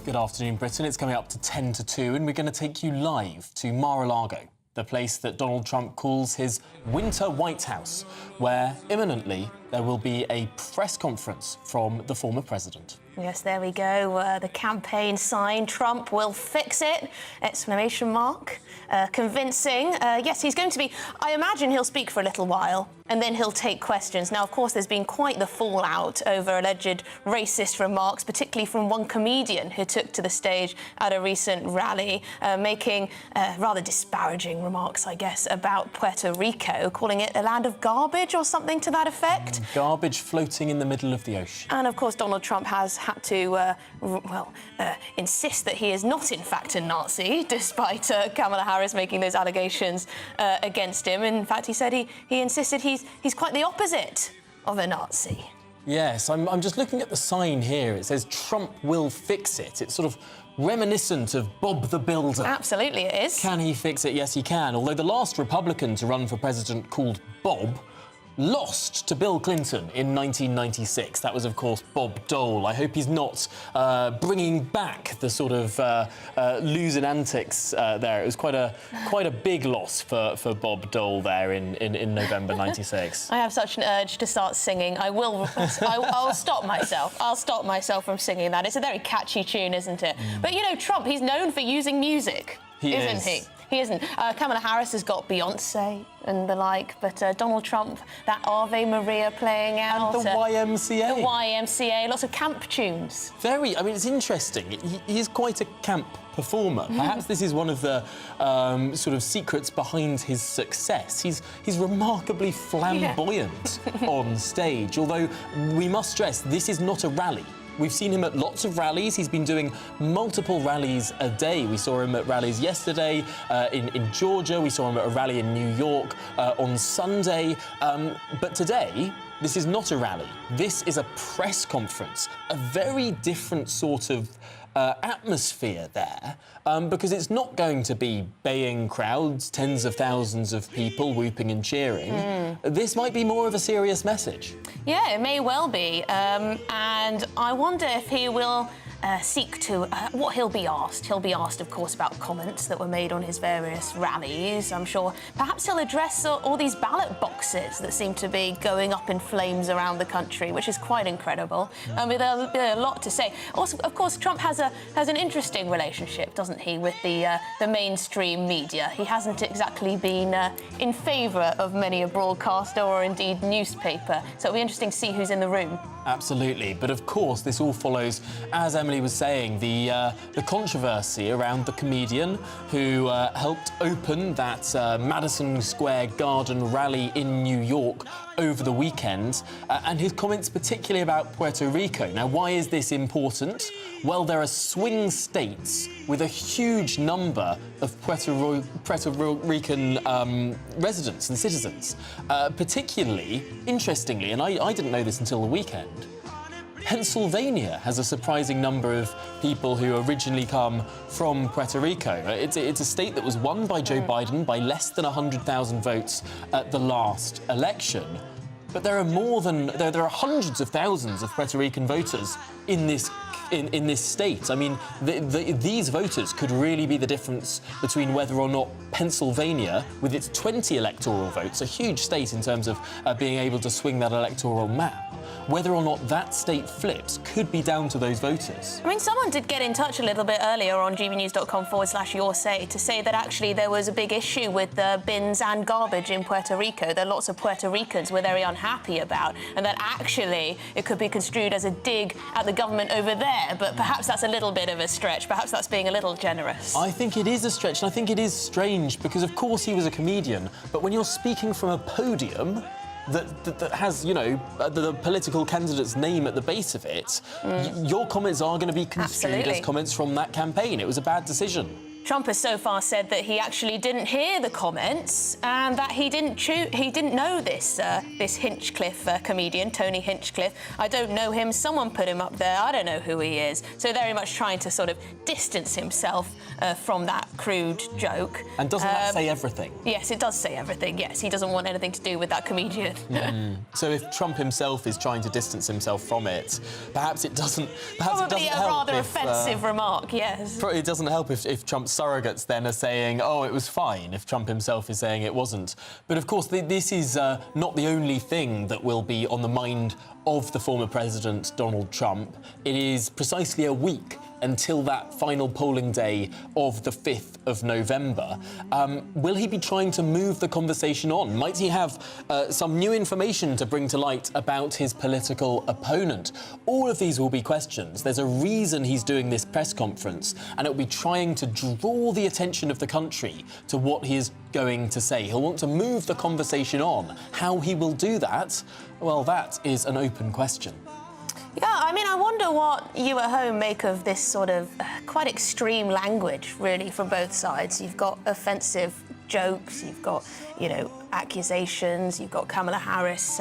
Speaker 12: Good afternoon, Britain. It's coming up to 10 to 2, and we're going to take you live to Mar-a-Lago, the place that Donald Trump calls his winter White House, where imminently there will be a press conference from the former president.
Speaker 2: Yes, there we go. The campaign sign, Trump will fix it, exclamation mark. Convincing. Yes, he's going to be... I imagine he'll speak for a little while and then he'll take questions. Now, of course, there's been quite the fallout over alleged racist remarks, particularly from one comedian who took to the stage at a recent rally, making rather disparaging remarks, I guess, about Puerto Rico, calling it a land of garbage or something to that effect.
Speaker 12: Garbage floating in the middle of the ocean.
Speaker 2: And, of course, Donald Trump has had to, insist that he is not, in fact, a Nazi, despite Kamala Harris making those allegations against him. In fact, he said he insisted he's quite the opposite of a Nazi.
Speaker 12: Yes, I'm just looking at the sign here. It says Trump will fix it. It's sort of reminiscent of Bob the Builder.
Speaker 2: Absolutely, it is.
Speaker 12: Can he fix it? Yes, he can. Although the last Republican to run for president called Bob lost to Bill Clinton in 1996. That was, of course, Bob Dole. I hope he's not bringing back the sort of losing antics there. It was quite a big loss for Bob Dole there in November 96.
Speaker 2: I have such an urge to start singing. I'll stop myself. I'll stop myself from singing that. It's a very catchy tune, isn't it? But, you know, Trump, he's known for using music, isn't he? He isn't. Kamala Harris has got Beyonce and the like, but Donald Trump, that Ave Maria playing out.
Speaker 12: And the YMCA.
Speaker 2: The YMCA, lots of camp tunes.
Speaker 12: Very. I mean, it's interesting. He is quite a camp performer. Perhaps this is one of the sort of secrets behind his success. He's remarkably flamboyant on stage, although we must stress this is not a rally. We've seen him at lots of rallies. He's been doing multiple rallies a day. We saw him at rallies yesterday in Georgia. We saw him at a rally in New York on Sunday. But today, this is not a rally. This is a press conference, a very different sort of atmosphere there, because it's not going to be baying crowds, tens of thousands of people whooping and cheering. This might be more of a serious message.
Speaker 2: Yeah, it may well be. And I wonder if he will seek to... what he'll be asked. He'll be asked, of course, about comments that were made on his various rallies. I'm sure perhaps he'll address all these ballot boxes that seem to be going up in flames around the country, which is quite incredible. I mean, there'll be a lot to say. Also, of course, Trump has an interesting relationship, doesn't he, with the mainstream media. He hasn't exactly been in favour of many a broadcaster or indeed newspaper. So it'll be interesting to see who's in the room.
Speaker 12: Absolutely. But of course, this all follows, as Emily Emily was saying, the controversy around the comedian who helped open that Madison Square Garden rally in New York over the weekend, and his comments particularly about Puerto Rico. Now, why is this important? Well, there are swing states with a huge number of Puerto Rican residents and citizens. Particularly, interestingly, and I didn't know this until the weekend, Pennsylvania has a surprising number of people who originally come from Puerto Rico. It's a state that was won by Joe Biden by less than 100,000 votes at the last election. But there are hundreds of thousands of Puerto Rican voters in this state. I mean, these voters could really be the difference between whether or not Pennsylvania, with its 20 electoral votes, a huge state in terms of being able to swing that electoral map, whether or not that state flips could be down to those voters.
Speaker 2: I mean, someone did get in touch a little bit earlier on gbnews.com/yoursay to say that actually there was a big issue with the bins and garbage in Puerto Rico that lots of Puerto Ricans were very unhappy about, and that actually it could be construed as a dig at the government over there, but perhaps that's a little bit of a stretch. Perhaps that's being a little generous.
Speaker 12: I think it is a stretch, and I think it is strange, because of course he was a comedian, but when you're speaking from a podium that has, you know, the political candidate's name at the base of it, your comments are going to be construed as comments from that campaign. It was a bad decision.
Speaker 2: Trump has so far said that he actually didn't hear the comments and that he didn't know this Hinchcliffe comedian, Tony Hinchcliffe. I don't know him. Someone put him up there. I don't know who he is. So very much trying to sort of distance himself from that crude joke.
Speaker 12: And doesn't that say everything?
Speaker 2: Yes, it does say everything. Yes, he doesn't want anything to do with that comedian.
Speaker 12: So if Trump himself is trying to distance himself from it, perhaps it doesn't.
Speaker 2: Probably a rather offensive remark. Yes.
Speaker 12: It doesn't help if Trump's surrogates then are saying, oh, it was fine, if Trump himself is saying it wasn't. But of course, this is not the only thing that will be on the mind of the former president, Donald Trump. It is precisely a week until that final polling day of the 5th of November. Will he be trying to move the conversation on? Might he have some new information to bring to light about his political opponent? All of these will be questions. There's a reason he's doing this press conference, and it will be trying to draw the attention of the country to what he is going to say. He'll want to move the conversation on. How he will do that? Well, that is an open question.
Speaker 2: Yeah, I mean, I wonder what you at home make of this sort of quite extreme language, really, from both sides. You've got offensive jokes, you've got, you know, accusations, you've got Kamala Harris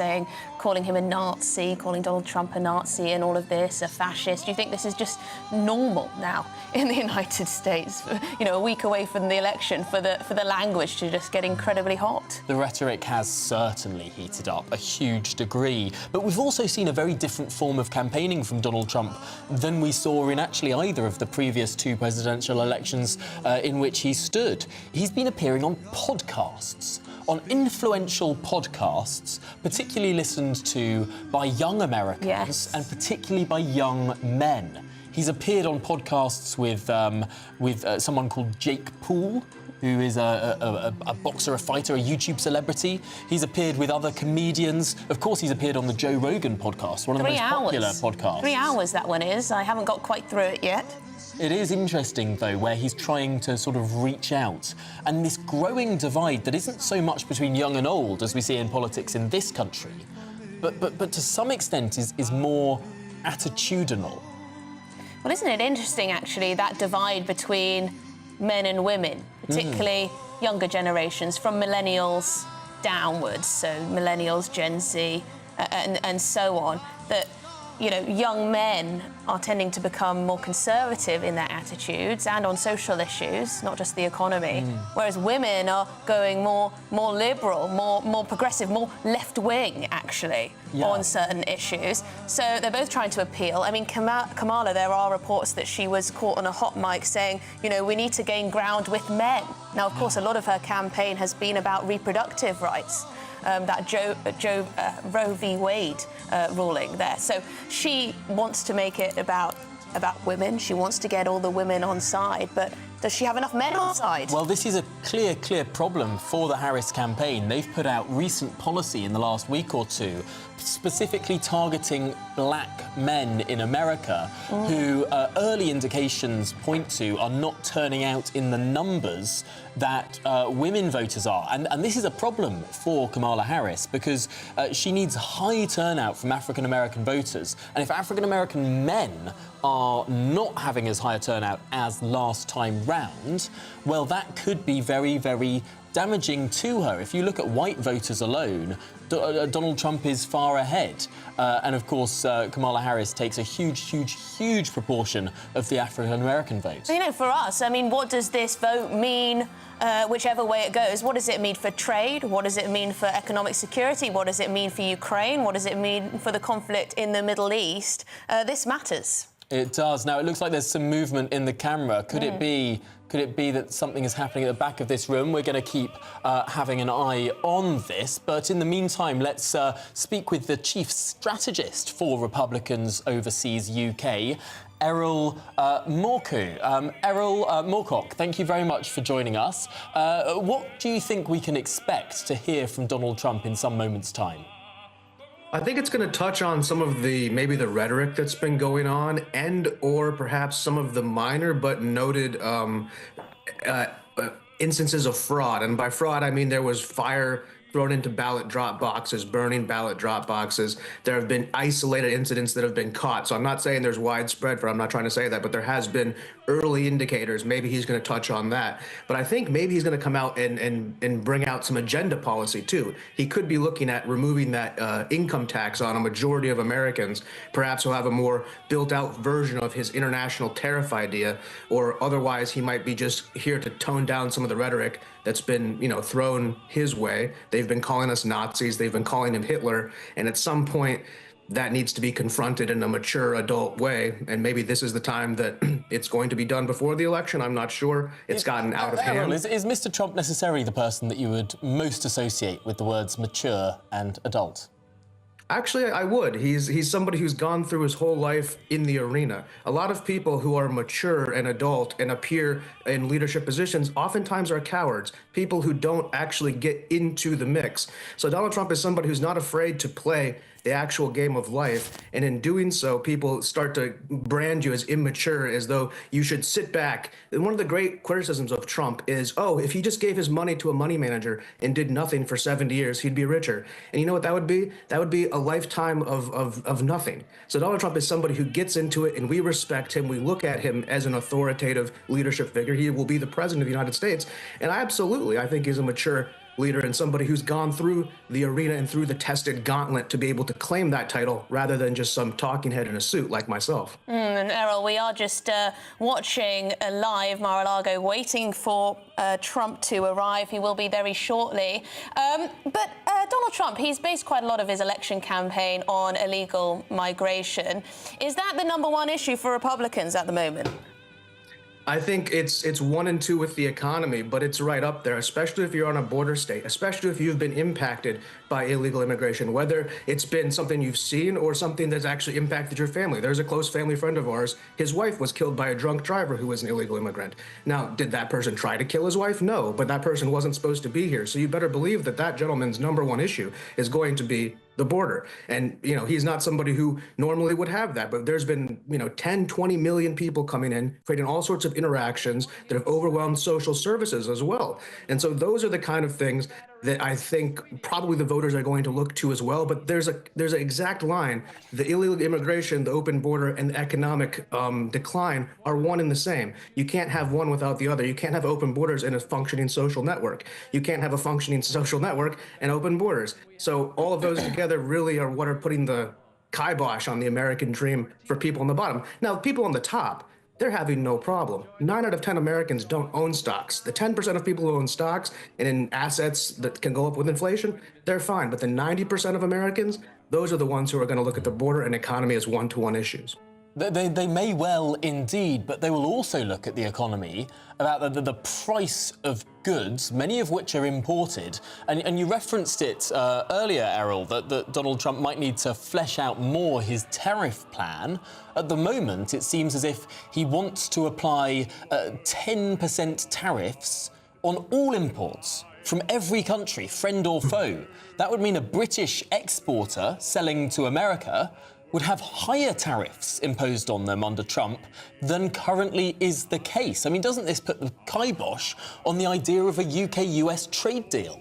Speaker 2: calling him a Nazi, calling Donald Trump a Nazi and all of this, a fascist. Do you think this is just normal now in the United States? You know, a week away from the election for the language to just get incredibly hot?
Speaker 12: The rhetoric has certainly heated up a huge degree, but we've also seen a very different form of campaigning from Donald Trump than we saw in actually either of the previous two presidential elections in which he stood. He's been appearing on podcasts, on influential podcasts, particularly listened to by young Americans and particularly by young men. He's appeared on podcasts with someone called Jake Paul, who is a boxer, a fighter, a YouTube celebrity. He's appeared with other comedians. Of course, he's appeared on the Joe Rogan podcast, one of the most popular podcasts.
Speaker 2: 3 hours, that one is. I haven't got quite through it yet.
Speaker 12: It is interesting, though, where he's trying to sort of reach out. And this growing divide that isn't so much between young and old, as we see in politics in this country, but to some extent is more attitudinal.
Speaker 2: Well, isn't it interesting, actually, that divide between men and women, particularly younger generations, from millennials downwards, so millennials, Gen Z, and so on, that, you know, young men are tending to become more conservative in their attitudes and on social issues, not just the economy, whereas women are going more liberal, more progressive, more left-wing, actually, on certain issues. So they're both trying to appeal. I mean, Kamala, there are reports that she was caught on a hot mic saying, you know, we need to gain ground with men. Now, of course, a lot of her campaign has been about reproductive rights. That Roe v. Wade ruling there. So she wants to make it about women. She wants to get all the women on side, but does she have enough men on side?
Speaker 12: Well, this is a clear problem for the Harris campaign. They've put out recent policy in the last week or two specifically targeting black men in America who early indications point to are not turning out in the numbers that women voters are. And this is a problem for Kamala Harris because she needs high turnout from African-American voters. And if African-American men are not having as high a turnout as last time round, well, that could be very, very damaging to her. If you look at white voters alone, Donald Trump is far ahead. And of course, Kamala Harris takes a huge proportion of the African-American vote.
Speaker 2: You know, for us, I mean, what does this vote mean? Whichever way it goes, what does it mean for trade? What does it mean for economic security? What does it mean for Ukraine? What does it mean for the conflict in the Middle East? This matters.
Speaker 12: It does. Now, it looks like there's some movement in the camera. Could it be that something is happening at the back of this room? We're going to keep having an eye on this. But in the meantime, let's speak with the chief strategist for Republicans Overseas UK, Errol Moorcock. Errol Moorcock, thank you very much for joining us. What do you think we can expect to hear from Donald Trump in some moments' time?
Speaker 3: I think it's going to touch on some of maybe the rhetoric that's been going on or perhaps some of the minor but noted instances of fraud. And by fraud, I mean there was fire thrown into ballot drop boxes, burning ballot drop boxes. There have been isolated incidents that have been caught. So I'm not saying there's widespread, I'm not trying to say that, but there has been early indicators. Maybe he's going to touch on that. But I think maybe he's going to come out and bring out some agenda policy too. He could be looking at removing that income tax on a majority of Americans. Perhaps he'll have a more built out version of his international tariff idea, or otherwise he might be just here to tone down some of the rhetoric that's been, thrown his way. They've been calling us Nazis. They've been calling him Hitler. And at some point, that needs to be confronted in a mature adult way. And maybe this is the time that it's going to be done before the election. I'm not sure. It's gotten out of hand.
Speaker 12: Is Mr. Trump necessarily the person that you would most associate with the words mature and adult?
Speaker 3: Actually, I would. He's somebody who's gone through his whole life in the arena. A lot of people who are mature and adult and appear in leadership positions oftentimes are cowards, people who don't actually get into the mix. So Donald Trump is somebody who's not afraid to play the actual game of life. And in doing so, people start to brand you as immature, as though you should sit back. And one of the great criticisms of Trump is, if he just gave his money to a money manager and did nothing for 70 years, he'd be richer. And you know what that would be? That would be a lifetime of nothing. So Donald Trump is somebody who gets into it, and we respect him. We look at him as an authoritative leadership figure. He will be the president of the United States. And I think he's a mature leader and somebody who's gone through the arena and through the tested gauntlet to be able to claim that title rather than just some talking head in a suit like myself.
Speaker 2: And Errol, we are just watching live Mar-a-Lago, waiting for Trump to arrive. He will be very shortly. But Donald Trump, he's based quite a lot of his election campaign on illegal migration. Is that the #1 issue for Republicans at the moment?
Speaker 3: I think it's 1 and 2 with the economy, but it's right up there, especially if you're on a border state, especially if you've been impacted by illegal immigration, whether it's been something you've seen or something that's actually impacted your family. There's a close family friend of ours. His wife was killed by a drunk driver who was an illegal immigrant. Now, did that person try to kill his wife? No, but that person wasn't supposed to be here. So you better believe that gentleman's #1 issue is going to be the border. And, he's not somebody who normally would have that, but there's been, 10, 20 million people coming in, creating all sorts of interactions that have overwhelmed social services as well. And so those are the kind of things that I think probably the voters are going to look to as well. But there's an exact line. The illegal immigration, the open border, and the economic decline are one and the same. You can't have one without the other. You can't have open borders and a functioning social network. You can't have a functioning social network and open borders. So all of those together really are what are putting the kibosh on the American dream for people on the bottom. Now, people on the top, they're having no problem. 9 out of 10 Americans don't own stocks. The 10% of people who own stocks and in assets that can go up with inflation, they're fine. But the 90% of Americans, those are the ones who are going to look at the border and economy as 1-to-1 issues.
Speaker 12: They may well indeed, but they will also look at the economy, about the price of goods, many of which are imported. And you referenced it earlier, Errol, that Donald Trump might need to flesh out more his tariff plan. At the moment, it seems as if he wants to apply 10% tariffs on all imports from every country, friend or foe. That would mean a British exporter selling to America would have higher tariffs imposed on them under Trump than currently is the case. I mean, doesn't this put the kibosh on the idea of a UK-US trade deal?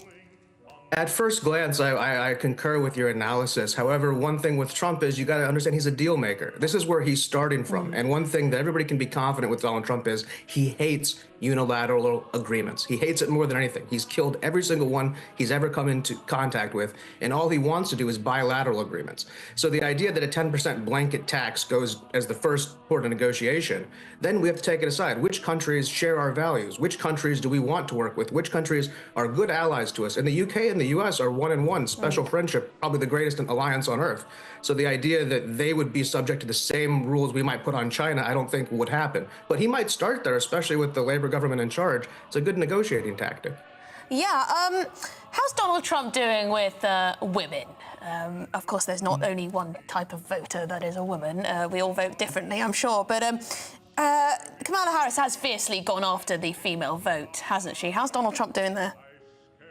Speaker 3: At first glance, I concur with your analysis. However, one thing with Trump is you got to understand he's a deal maker. This is where he's starting from. And one thing that everybody can be confident with Donald Trump is he hates unilateral agreements. He hates it more than anything. He's killed every single one he's ever come into contact with, and all he wants to do is bilateral agreements. So the idea that a 10% blanket tax goes as the first port of negotiation, then we have to take it aside. Which countries share our values? Which countries do we want to work with? Which countries are good allies to us? And the UK and the US are one-in-one, special friendship, probably the greatest alliance on earth. So the idea that they would be subject to the same rules we might put on China, I don't think would happen. But he might start there, especially with the Labour government in charge. It's a good negotiating tactic.
Speaker 2: Yeah, how's Donald Trump doing with women? Of course, there's not only one type of voter that is a woman. We all vote differently, I'm sure. But Kamala Harris has fiercely gone after the female vote, hasn't she? How's Donald Trump doing there?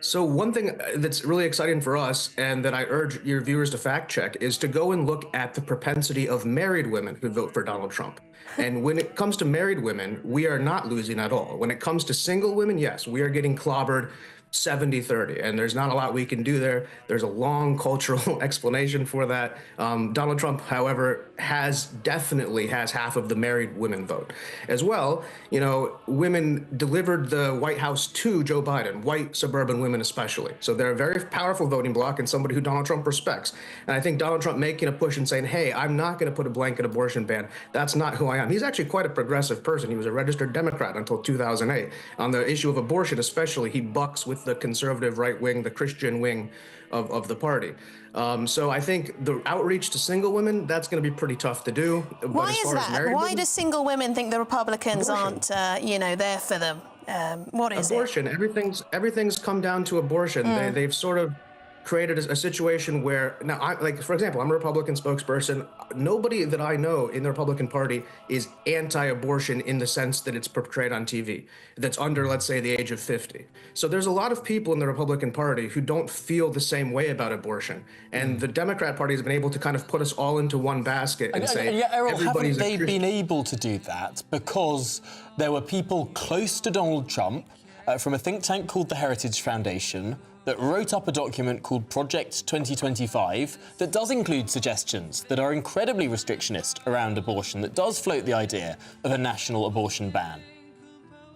Speaker 3: So one thing that's really exciting for us, and that I urge your viewers to fact check, is to go and look at the propensity of married women who vote for Donald Trump. And when it comes to married women, we are not losing at all. When it comes to single women, yes, we are getting clobbered 70-30, and there's not a lot we can do there. There's a long cultural explanation for that. Donald Trump, however, definitely has half of the married women vote. As well, you know, women delivered the White House to Joe Biden, white suburban women especially. So they're a very powerful voting bloc and somebody who Donald Trump respects. And I think Donald Trump making a push and saying, hey, I'm not going to put a blanket abortion ban. That's not who I am. He's actually quite a progressive person. He was a registered Democrat until 2008. On the issue of abortion especially, he bucks with the conservative right wing, the Christian wing of the party. So I think the outreach to single women, that's going to be pretty tough to do.
Speaker 2: Why is that? Why do single women think the Republicans aren't, you know, there for them? What is
Speaker 3: abortion? Everything's come down to abortion. They've sort of created a situation where now, like for example, I'm a Republican spokesperson. Nobody that I know in the Republican Party is anti-abortion in the sense that it's portrayed on TV. That's under, let's say, the age of 50. So there's a lot of people in the Republican Party who don't feel the same way about abortion, and the Democrat Party has been able to kind of put us all into one basket and say,
Speaker 12: yeah, Errol,
Speaker 3: everybody's
Speaker 12: haven't they been able to do that because there were people close to Donald Trump from a think tank called the Heritage Foundation that wrote up a document called Project 2025 that does include suggestions that are incredibly restrictionist around abortion, that does float the idea of a national abortion ban?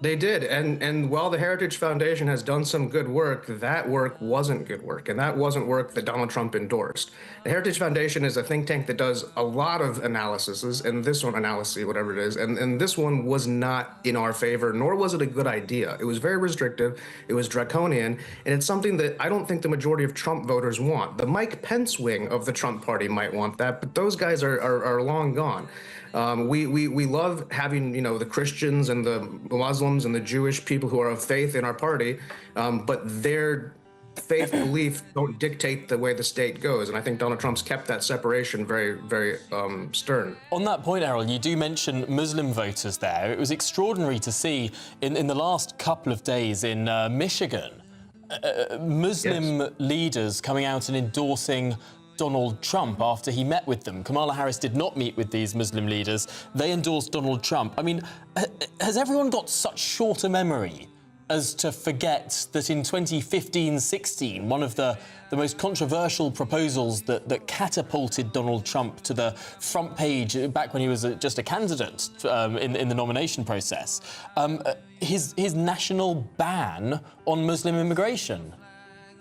Speaker 3: They did, and while the Heritage Foundation has done some good work, that work wasn't good work, and that wasn't work that Donald Trump endorsed. The Heritage Foundation is a think tank that does a lot of analyses, and this one, analysis, whatever it is, and this one was not in our favor, nor was it a good idea. It was very restrictive, it was draconian, and it's something that I don't think the majority of Trump voters want. The Mike Pence wing of the Trump party might want that, but those guys are long gone. We love having, you know, the Christians and the Muslims and the Jewish people who are of faith in our party, but their faith belief don't dictate the way the state goes. And I think Donald Trump's kept that separation very, very stern.
Speaker 12: On that point, Errol, you do mention Muslim voters there. It was extraordinary to see in the last couple of days in Michigan, Muslim leaders coming out and endorsing Donald Trump after he met with them. Kamala Harris did not meet with these Muslim leaders. They endorsed Donald Trump. I mean, has everyone got such short a memory as to forget that in 2015-16, one of the most controversial proposals that catapulted Donald Trump to the front page back when he was just a candidate in the nomination process, his national ban on Muslim immigration?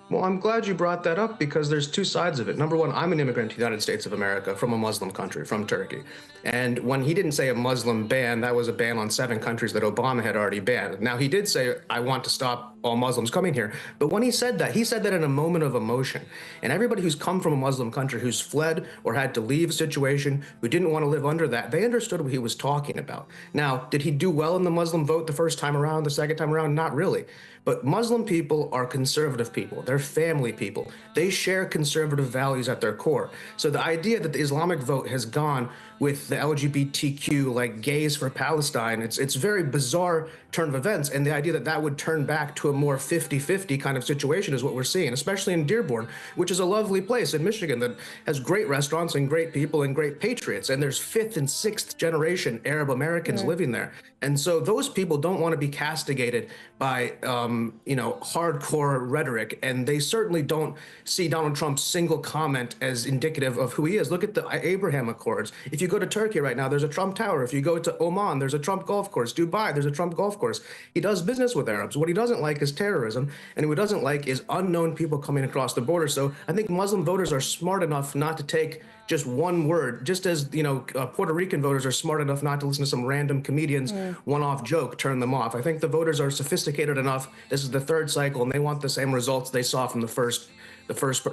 Speaker 3: Well, I'm glad you brought that up because there's two sides of it. Number one, I'm an immigrant to the United States of America from a Muslim country, from Turkey. And when he didn't say a Muslim ban, that was a ban on 7 countries that Obama had already banned. Now, he did say, I want to stop all Muslims coming here. But when he said that in a moment of emotion. And everybody who's come from a Muslim country, who's fled or had to leave a situation, who didn't want to live under that, they understood what he was talking about. Now, did he do well in the Muslim vote the first time around, the second time around? Not really. But Muslim people are conservative people. They're family people. They share conservative values at their core. So the idea that the Islamic vote has gone with the LGBTQ, like gays for Palestine, it's very bizarre turn of events. And the idea that that would turn back to a more 50-50 kind of situation is what we're seeing, especially in Dearborn, which is a lovely place in Michigan that has great restaurants and great people and great patriots. And there's 5th and 6th generation Arab Americans living there. And so those people don't want to be castigated by, hardcore rhetoric. And they certainly don't see Donald Trump's single comment as indicative of who he is. Look at the Abraham Accords. If you go to Turkey right now, there's a Trump tower. If you go to Oman, there's a Trump golf course. Dubai, there's a Trump golf course. He does business with Arabs. What he doesn't like is terrorism. And what he doesn't like is unknown people coming across the border. So I think Muslim voters are smart enough not to take just one word, just as, Puerto Rican voters are smart enough not to listen to some random comedian's one-off joke, turn them off. I think the voters are sophisticated enough. This is the 3rd cycle, and they want the same results they saw from the first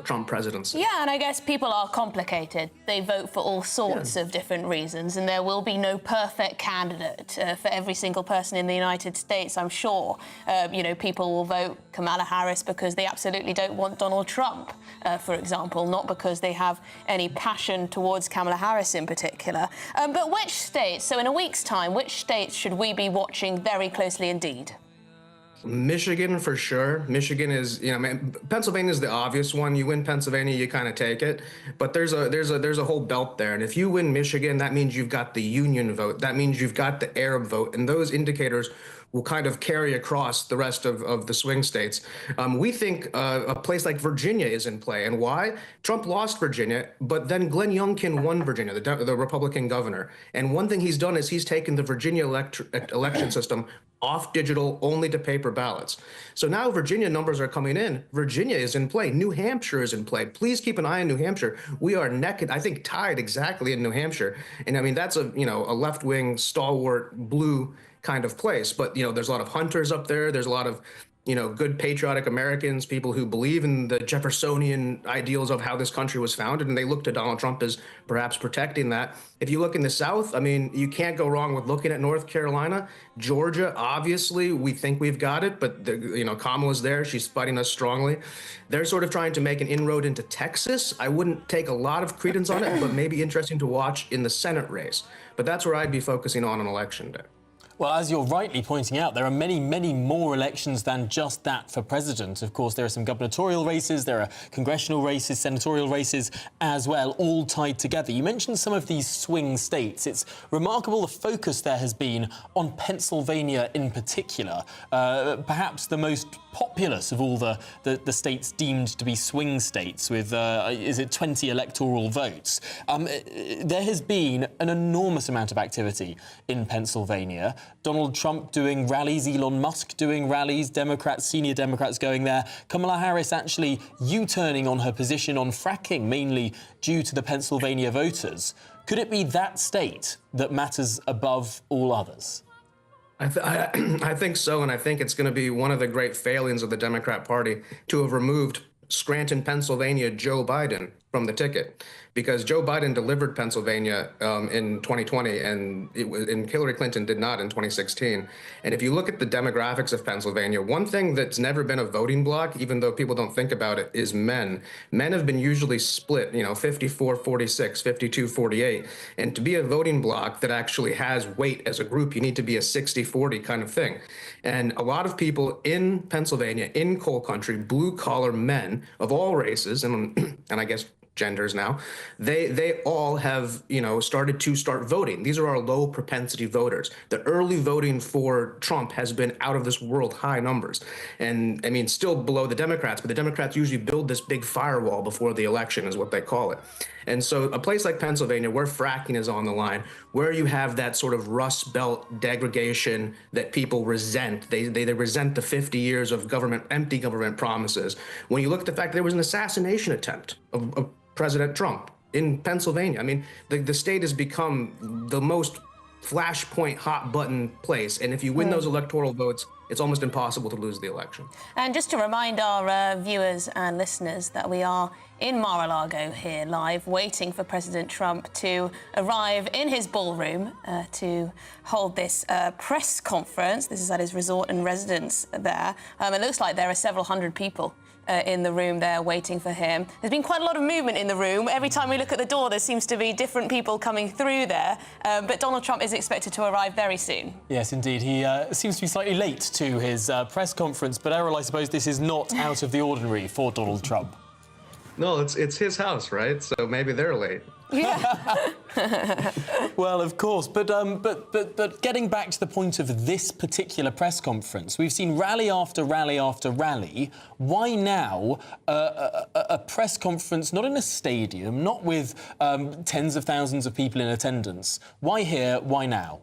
Speaker 3: Trump presidency.
Speaker 2: Yeah, and I guess people are complicated. They vote for all sorts of different reasons, and there will be no perfect candidate for every single person in the United States, I'm sure. People will vote Kamala Harris because they absolutely don't want Donald Trump, for example, not because they have any passion towards Kamala Harris in particular. But which states, so in a week's time, which states should we be watching very closely indeed?
Speaker 3: Michigan for sure. Michigan is, Pennsylvania is the obvious one. You win Pennsylvania, you kind of take it. But there's a whole belt there, and if you win Michigan, that means you've got the union vote. That means you've got the Arab vote, and those indicators will kind of carry across the rest of the swing states. We think a place like Virginia is in play. And why? Trump lost Virginia, but then Glenn Youngkin won Virginia, the Republican governor. And one thing he's done is he's taken the Virginia election system off digital, only to paper ballots. So now Virginia numbers are coming in. Virginia is in play. New Hampshire is in play. Please keep an eye on New Hampshire. We are tied exactly in New Hampshire. And I mean, that's a left-wing stalwart blue kind of place. But, there's a lot of hunters up there. There's a lot of, good patriotic Americans, people who believe in the Jeffersonian ideals of how this country was founded, and they look to Donald Trump as perhaps protecting that. If you look in the South, I mean, you can't go wrong with looking at North Carolina. Georgia, obviously, we think we've got it, but, Kamala's there. She's fighting us strongly. They're sort of trying to make an inroad into Texas. I wouldn't take a lot of credence on it, but maybe interesting to watch in the Senate race. But that's where I'd be focusing on Election Day.
Speaker 12: Well, as you're rightly pointing out, there are many, many more elections than just that for president. Of course, there are some gubernatorial races, there are congressional races, senatorial races as well, all tied together. You mentioned some of these swing states. It's remarkable the focus there has been on Pennsylvania in particular, perhaps the most populous of all the states deemed to be swing states with, 20 electoral votes. There has been an enormous amount of activity in Pennsylvania. Donald Trump doing rallies, Elon Musk doing rallies, senior Democrats going there. Kamala Harris actually U-turning on her position on fracking, mainly due to the Pennsylvania voters. Could it be that state that matters above all others?
Speaker 3: I think so, and I think it's going to be one of the great failings of the Democrat Party to have removed Scranton, Pennsylvania, Joe Biden from the ticket, because Joe Biden delivered Pennsylvania in 2020, and Hillary Clinton did not in 2016. And if you look at the demographics of Pennsylvania, one thing that's never been a voting bloc, even though people don't think about it, is men. Men have been usually split, 54-46, 52-48. And to be a voting bloc that actually has weight as a group, you need to be a 60-40 kind of thing. And a lot of people in Pennsylvania, in coal country, blue-collar men of all races, and I guess genders now, they all have, started to start voting. These are our low propensity voters. The early voting for Trump has been out of this world high numbers. And I mean, still below the Democrats, but the Democrats usually build this big firewall before the election is what they call it. And so a place like Pennsylvania, where fracking is on the line, where you have that sort of Rust Belt degradation that people resent, they resent the 50 years of empty government promises. When you look at the fact that there was an assassination attempt of President Trump in Pennsylvania. I mean, the state has become the most flashpoint hot button place. And if you win those electoral votes, it's almost impossible to lose the election.
Speaker 2: And just to remind our viewers and listeners that we are in Mar-a-Lago here live, waiting for President Trump to arrive in his ballroom to hold this press conference. This is at his resort and residence there. It looks like there are several hundred people in the room there waiting for him. There's been quite a lot of movement in the room. Every time we look at the door, there seems to be different people coming through there. But Donald Trump is expected to arrive very soon.
Speaker 12: Yes, indeed. He seems to be slightly late to his press conference. But, Errol, I suppose this is not out of the ordinary for Donald Trump.
Speaker 3: No, it's his house, right? So maybe they're late.
Speaker 2: Yeah.
Speaker 12: Well, of course, but getting back to the point of this particular press conference, we've seen rally after rally after rally. Why now a press conference not in a stadium, not with tens of thousands of people in attendance? Why here? Why now?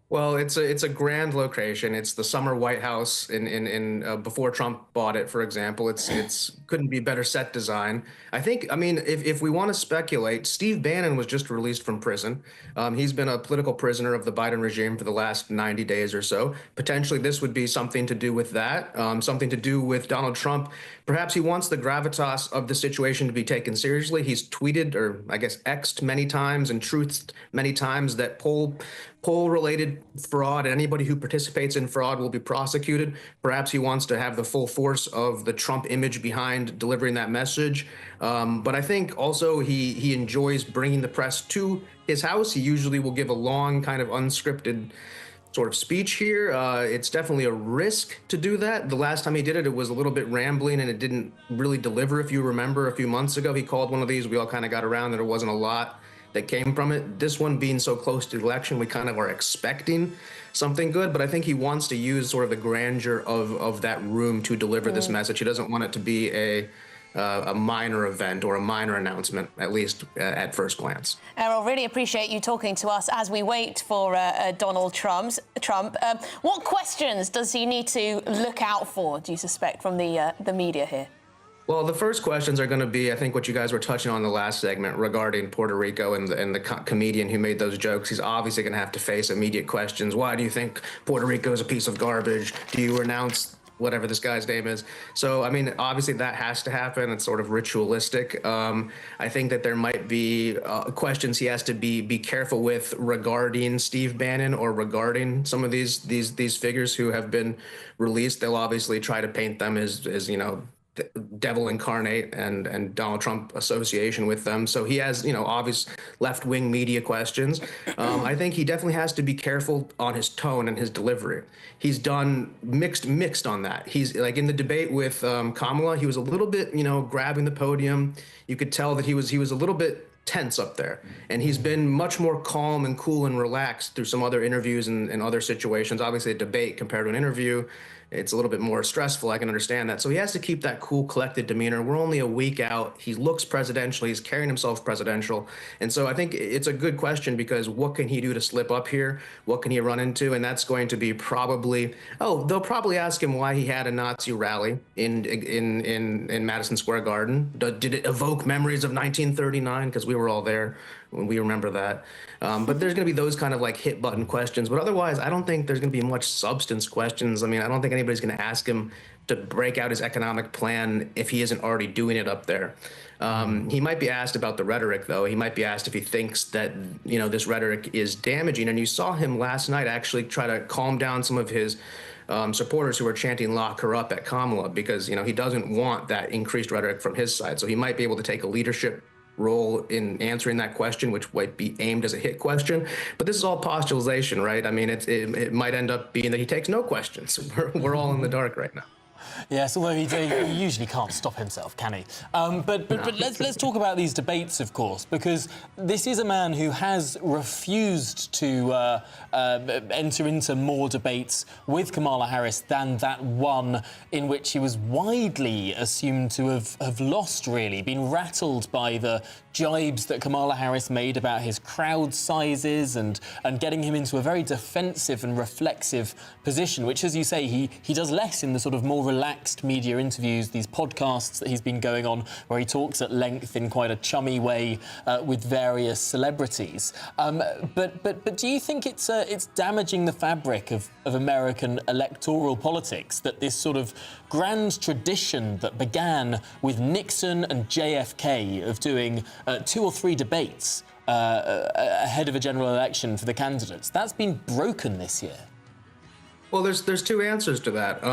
Speaker 3: Well, it's a grand location. It's the summer White House in before Trump bought it, for example. It's couldn't be better set design. I mean, if we want to speculate, Steve Bannon was just released from prison. He's been a political prisoner of the Biden regime for the last 90 days or so. Potentially, this would be something to do with that, something to do with Donald Trump. Perhaps he wants the gravitas of the situation to be taken seriously. He's tweeted, or I guess X'd many times and truthed many times that poll-related fraud, and anybody who participates in fraud will be prosecuted. Perhaps he wants to have the full force of the Trump image behind delivering that message. But I think also he enjoys bringing the press to his house. He usually will give a long, kind of unscripted sort of speech here. It's definitely a risk to do that. The last time he did it, it was a little bit rambling and it didn't really deliver. If you remember, a few months ago, he called one of these. We all kind of got around that there wasn't a lot that came from it. This one being so close to the election, we kind of are expecting something good, but I think he wants to use sort of the grandeur of that room to deliver this message. He doesn't want it to be a minor event or a minor announcement, at least at first glance.
Speaker 2: Errol, really appreciate you talking to us as we wait for Donald Trump. What questions does he need to look out for, do you suspect, from the media here?
Speaker 3: Well, the first questions are going to be, I think, what you guys were touching on in the last segment regarding Puerto Rico and the comedian who made those jokes. He's obviously going to have to face immediate questions. Why do you think Puerto Rico is a piece of garbage? Do you renounce whatever this guy's name is? So, I mean, obviously that has to happen. It's sort of ritualistic. I think that there might be questions he has to be careful with regarding Steve Bannon or regarding some of these figures who have been released. They'll obviously try to paint them as you know, devil incarnate and Donald Trump association with them. So he has, obvious left-wing media questions. I think he definitely has to be careful on his tone and his delivery. He's done mixed on that. He's like in the debate with Kamala, he was a little bit, grabbing the podium. You could tell that he was a little bit tense up there. And he's been much more calm and cool and relaxed through some other interviews and other situations. Obviously, a debate compared to an interview, it's a little bit more stressful. I can understand that. So he has to keep that cool, collected demeanor. We're only a week out. He looks presidential. He's carrying himself presidential. And so I think it's a good question because what can he do to slip up here? What can he run into? And that's going to be probably, they'll probably ask him why he had a Nazi rally in Madison Square Garden. Did it evoke memories of 1939? Because we were all there. We remember that. But there's going to be those kind of like hit button questions. But otherwise, I don't think there's going to be much substance questions. I mean, I don't think anybody's going to ask him to break out his economic plan if he isn't already doing it up there. He might be asked about the rhetoric, though. He might be asked if he thinks that, this rhetoric is damaging. And you saw him last night actually try to calm down some of his supporters who are chanting "lock her up" at Kamala because, he doesn't want that increased rhetoric from his side. So he might be able to take a leadership role in answering that question, which might be aimed as a hit question. But this is all postulation, right? I mean, it might end up being that he takes no questions. We're all in the dark right now.
Speaker 12: Yes, although he usually can't stop himself, can he? But let's talk about these debates, of course, because this is a man who has refused to enter into more debates with Kamala Harris than that one in which he was widely assumed to have lost, really, been rattled by the jibes that Kamala Harris made about his crowd sizes and getting him into a very defensive and reflexive position, which, as you say, he does less in the sort of more relaxed relaxed media interviews, these podcasts that he's been going on, where he talks at length in quite a chummy way with various celebrities. But do you think it's damaging the fabric of American electoral politics that this sort of grand tradition that began with Nixon and JFK of doing 2 or 3 debates ahead of a general election for the candidates, that's been broken this year?
Speaker 3: Well, there's 2 answers to that.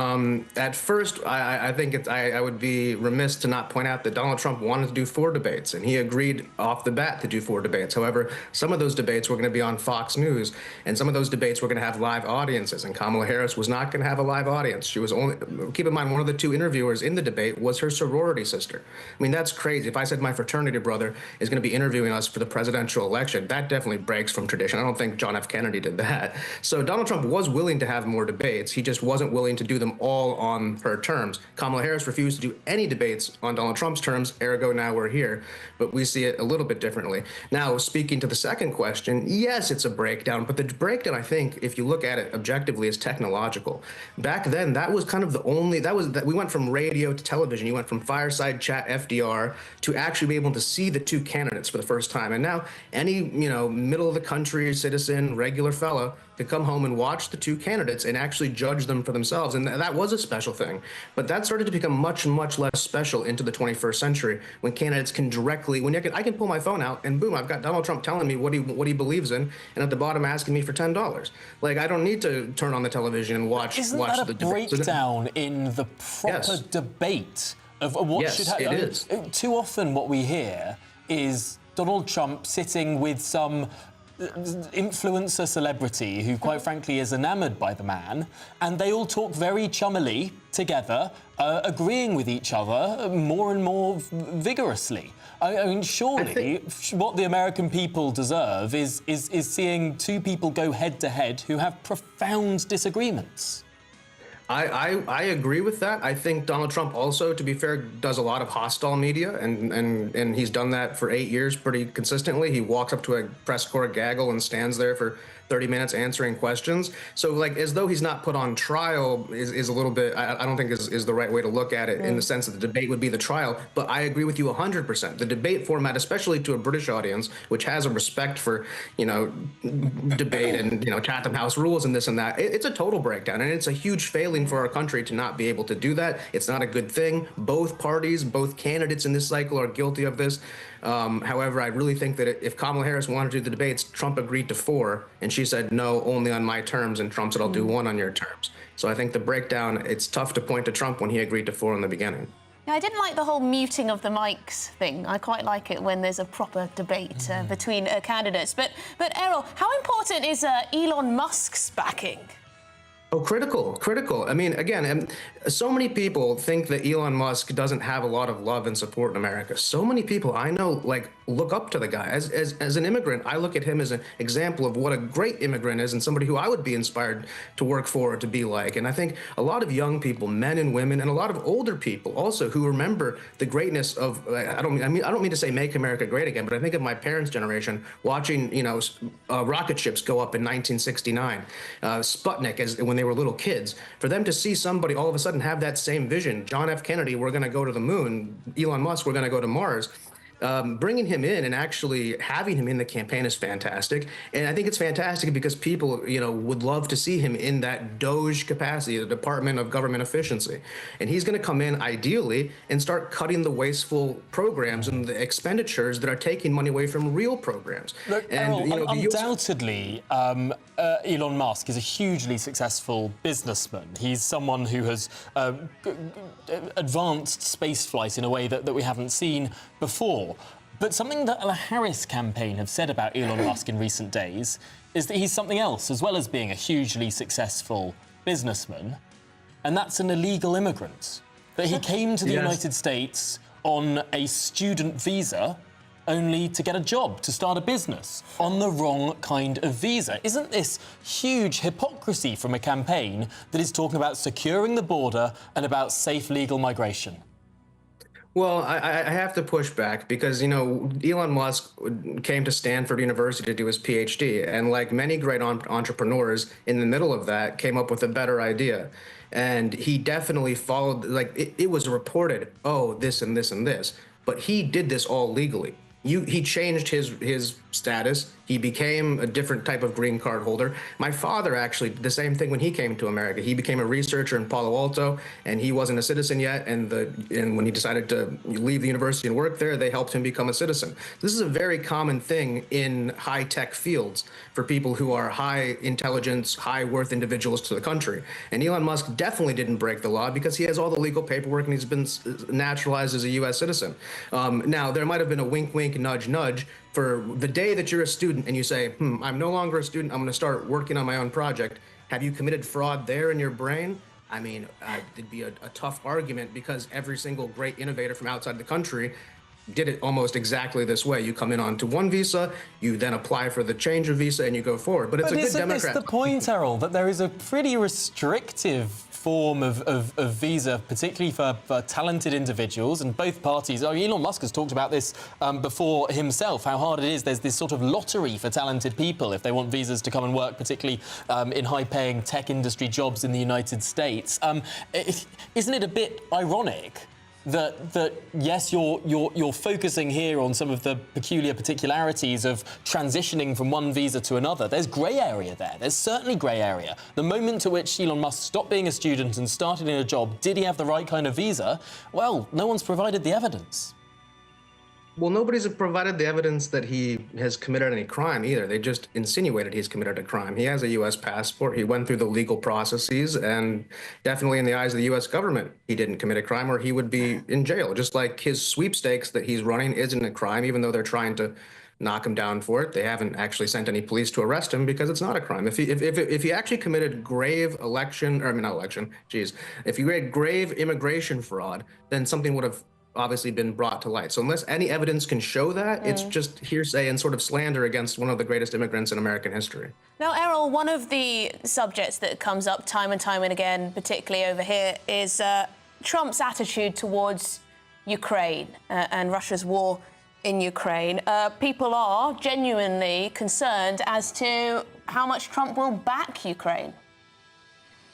Speaker 3: At first, I think I would be remiss to not point out that Donald Trump wanted to do 4 debates, and he agreed off the bat to do 4 debates. However, some of those debates were going to be on Fox News, and some of those debates were going to have live audiences, and Kamala Harris was not going to have a live audience. She was only, keep in mind, one of the 2 interviewers in the debate was her sorority sister. I mean, that's crazy. If I said my fraternity brother is going to be interviewing us for the presidential election, that definitely breaks from tradition. I don't think John F. Kennedy did that. So Donald Trump was willing to have more debates. He just wasn't willing to do them all on her terms. Kamala Harris refused to do any debates on Donald Trump's terms, ergo now we're here. But we see it a little bit differently. Now, speaking to the second question, yes, it's a breakdown, but the breakdown, I think, if you look at it objectively, is technological. Back then, that was kind of the only, we went from radio to television. You went from fireside chat FDR to actually be able to see the 2 candidates for the first time. And now any, middle of the country citizen, regular fellow, to come home and watch the 2 candidates and actually judge them for themselves. And that was a special thing. But that started to become much, much less special into the 21st century when candidates can directly, I can pull my phone out and boom, I've got Donald Trump telling me what he believes in, and at the bottom asking me for $10. Like, I don't need to turn on the television and watch
Speaker 12: Isn't that
Speaker 3: the
Speaker 12: a breakdown in the proper debate of what should happen?
Speaker 3: It is.
Speaker 12: Too often what we hear is Donald Trump sitting with some influencer celebrity who, quite frankly, is enamoured by the man, and they all talk very chummily together, agreeing with each other more and more vigorously. I mean, surely what the American people deserve is seeing 2 people go head-to-head who have profound disagreements.
Speaker 3: I agree with that. I think Donald Trump also, to be fair, does a lot of hostile media, and he's done that for 8 years pretty consistently. He walks up to a press corps gaggle and stands there for 30 minutes answering questions. So, like, as though he's not put on trial is a little bit, I don't think is the right way to look at it, in the sense that the debate would be the trial. But I agree with you 100%. The debate format, especially to a British audience, which has a respect for, debate and, Chatham House rules and this and that, it's a total breakdown. And it's a huge failing for our country to not be able to do that. It's not a good thing. Both parties, both candidates in this cycle are guilty of this. However, I really think that if Kamala Harris wanted to do the debates, Trump agreed to 4, and she said no, only on my terms, and Trump said I'll do 1 on your terms. So I think the breakdown, it's tough to point to Trump when he agreed to 4 in the beginning.
Speaker 2: Yeah, I didn't like the whole muting of the mics thing. I quite like it when there's a proper debate between candidates. But Errol, how important is Elon Musk's backing?
Speaker 3: Oh, critical. I mean, again, so many people think that Elon Musk doesn't have a lot of love and support in America. So many people I know, look up to the guy. As an immigrant, I look at him as an example of what a great immigrant is and somebody who I would be inspired to work for or to be like. And I think a lot of young people, men and women, and a lot of older people also who remember the greatness of, I don't mean to say make America great again, but I think of my parents' generation watching, rocket ships go up in 1969, Sputnik when they were little kids. For them to see somebody all of a sudden have that same vision, John F. Kennedy, we're going to go to the moon, Elon Musk, we're going to go to Mars. Bringing him in and actually having him in the campaign is fantastic. And I think it's fantastic because people, would love to see him in that DOGE capacity, the Department of Government Efficiency. And he's going to come in, ideally, and start cutting the wasteful programs and the expenditures that are taking money away from real programs.
Speaker 12: Look,
Speaker 3: and,
Speaker 12: Errol, undoubtedly, Elon Musk is a hugely successful businessman. He's someone who has advanced spaceflight in a way that we haven't seen before. But something that the Harris campaign have said about Elon Musk in recent days is that he's something else, as well as being a hugely successful businessman, and that's an illegal immigrant. That he came to the United States on a student visa only to get a job, to start a business, on the wrong kind of visa. Isn't this huge hypocrisy from a campaign that is talking about securing the border and about safe legal migration?
Speaker 3: Well, I have to push back because, Elon Musk came to Stanford University to do his PhD. And like many great entrepreneurs in the middle of that, came up with a better idea. And he definitely followed, it was reported, oh, this and this and this. But he did this all legally. He changed his status. He became a different type of green card holder. My father actually did the same thing when he came to America. He became a researcher in Palo Alto, and he wasn't a citizen yet. And when he decided to leave the university and work there, they helped him become a citizen. This is a very common thing in high-tech fields for people who are high intelligence, high worth individuals to the country. And Elon Musk definitely didn't break the law because he has all the legal paperwork and he's been naturalized as a U.S. citizen. Now, there might have been a wink, wink, nudge, nudge for the day that you're a student and you say, I'm no longer a student, I'm going to start working on my own project. Have you committed fraud there in your brain? I mean, it'd be a tough argument because every single great innovator from outside the country did it almost exactly this way. You come in onto one visa, you then apply for the change of visa, and you go forward. But it's a good Democrat.
Speaker 12: It's the point, Errol, that there is a pretty restrictive form of visa, particularly for talented individuals, and both parties. Elon Musk has talked about this before himself, how hard it is. There's this sort of lottery for talented people if they want visas to come and work, particularly in high-paying tech industry jobs in the United States. Isn't it a bit ironic that yes, you're focusing here on some of the peculiar particularities of transitioning from one visa to another? There's grey area there. There's certainly grey area. The moment to which Elon Musk stopped being a student and started in a job, did he have the right kind of visa? Well, no one's provided the evidence.
Speaker 3: Well, nobody's provided the evidence that he has committed any crime either. They just insinuated he's committed a crime. He has a U.S. passport. He went through the legal processes, and definitely in the eyes of the U.S. government, he didn't commit a crime or he would be in jail. Just like his sweepstakes that he's running isn't a crime, even though they're trying to knock him down for it. They haven't actually sent any police to arrest him because it's not a crime. If he actually committed grave if he had grave immigration fraud, then something would have obviously been brought to light. So unless any evidence can show that, it's just hearsay and sort of slander against one of the greatest immigrants in American history.
Speaker 2: Now, Errol, one of the subjects that comes up time and time and again, particularly over here, is Trump's attitude towards Ukraine and Russia's war in Ukraine. People are genuinely concerned as to how much Trump will back Ukraine.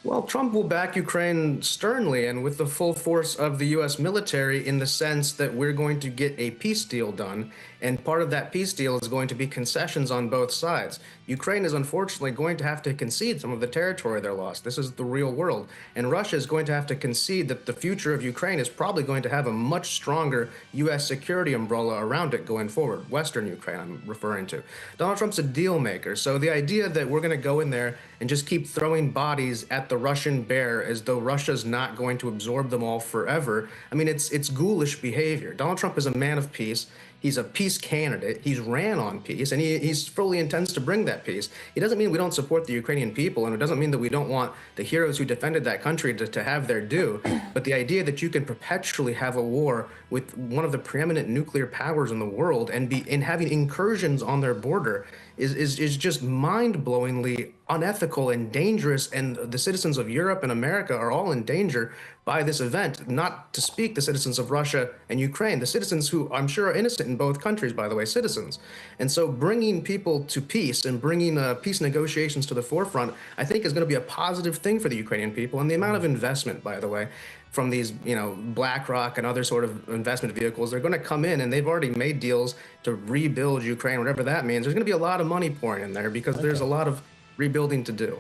Speaker 3: Well, Trump will back Ukraine sternly and with the full force of the U.S. military in the sense that we're going to get a peace deal done, and part of that peace deal is going to be concessions on both sides. Ukraine is unfortunately going to have to concede some of the territory they're lost. This is the real world, and Russia is going to have to concede that the future of Ukraine is probably going to have a much stronger U.S. security umbrella around it going forward. Western Ukraine, I'm referring to. Donald Trump's a deal maker, so the idea that we're going to go in there and just keep throwing bodies at the Russian bear as though Russia's not going to absorb them all forever, I mean, it's ghoulish behavior. Donald Trump is a man of peace. He's a peace candidate. He's ran on peace, and he's fully intends to bring that peace. It doesn't mean we don't support the Ukrainian people, and it doesn't mean that we don't want the heroes who defended that country to have their due. But the idea that you can perpetually have a war with one of the preeminent nuclear powers in the world and having incursions on their border is just mind-blowingly unethical and dangerous, and the citizens of Europe and America are all in danger by this event, not to speak the citizens of Russia and Ukraine, the citizens who I'm sure are innocent in both countries, by the way, citizens. And so bringing people to peace and bringing peace negotiations to the forefront, I think is going to be a positive thing for the Ukrainian people. And the amount of investment, by the way, from these, BlackRock and other sort of investment vehicles, they're going to come in, and they've already made deals to rebuild Ukraine, whatever that means. There's going to be a lot of money pouring in there because there's a lot of rebuilding to do.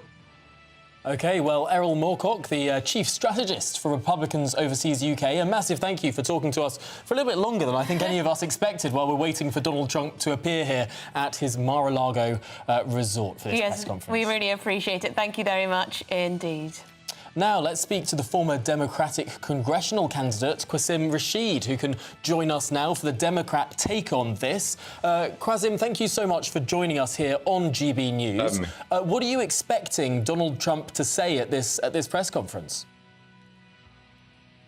Speaker 12: OK, well, Errol Moorcock, the chief strategist for Republicans Overseas UK, a massive thank you for talking to us for a little bit longer than I think any of us expected while we're waiting for Donald Trump to appear here at his Mar-a-Lago resort for this press conference.
Speaker 2: Yes, we really appreciate it. Thank you very much indeed.
Speaker 12: Now, let's speak to the former Democratic congressional candidate, Qasim Rashid, who can join us now for the Democrat take on this. Qasim, thank you so much for joining us here on GB News. What are you expecting Donald Trump to say at this press conference?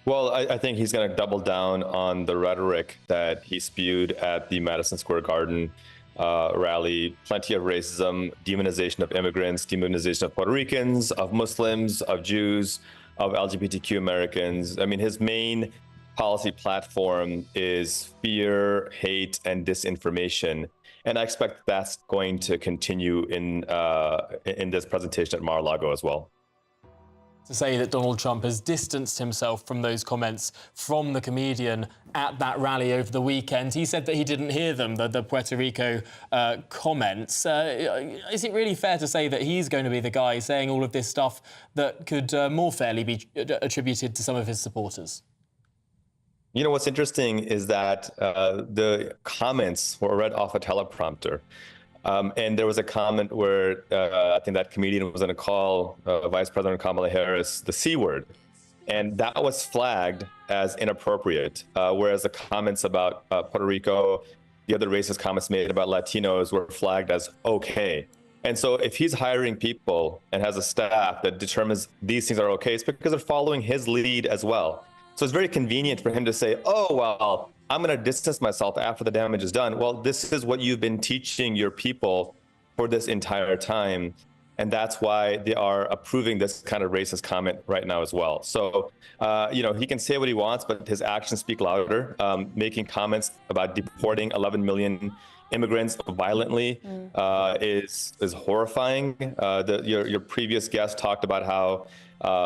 Speaker 4: Well, I think he's going to double down on the rhetoric that he spewed at the Madison Square Garden rally. Plenty of racism, demonization of immigrants, demonization of Puerto Ricans, of Muslims, of Jews, of LGBTQ Americans. I mean, his main policy platform is fear, hate, and disinformation. And I expect that's going to continue in this presentation at Mar-a-Lago as well.
Speaker 12: To say that Donald Trump has distanced himself from those comments from the comedian at that rally over the weekend. He said that he didn't hear them, the Puerto Rico comments. Is it really fair to say that he's going to be the guy saying all of this stuff that could more fairly be attributed to some of his supporters?
Speaker 4: You know, what's interesting is that the comments were read off a teleprompter. And there was a comment where I think that comedian was going to call Vice President Kamala Harris the C word. And that was flagged as inappropriate, whereas the comments about Puerto Rico, the other racist comments made about Latinos were flagged as okay. And so if he's hiring people and has a staff that determines these things are okay, it's because they're following his lead as well. So it's very convenient for him to say, oh, well, I'm going to distance myself after the damage is done. Well, this is what you've been teaching your people for this entire time. And that's why they are approving this kind of racist comment right now as well. So, you know, he can say what he wants, but his actions speak louder. Making comments about deporting 11 million immigrants violently is horrifying. Your previous guest talked about how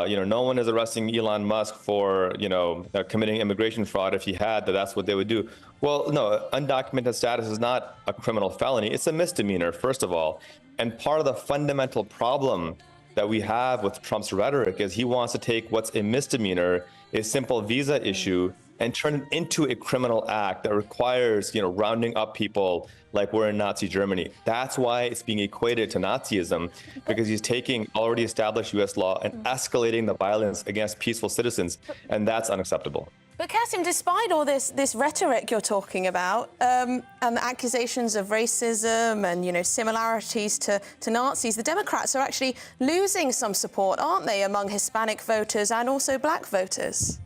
Speaker 4: you know, no one is arresting Elon Musk for, you know, committing immigration fraud. If he had, that's what they would do. Well, no, undocumented status is not a criminal felony. It's a misdemeanor, first of all. And part of the fundamental problem that we have with Trump's rhetoric is he wants to take what's a misdemeanor, a simple visa issue, and turn it into a criminal act that requires, you know, rounding up people like we're in Nazi Germany. That's why it's being equated to Nazism, because he's taking already established U.S. law and escalating the violence against peaceful citizens, and that's unacceptable.
Speaker 2: But Kasim, despite all this rhetoric you're talking about, and the accusations of racism and, you know, similarities to Nazis, the Democrats are actually losing some support, aren't they, among Hispanic voters and also black voters?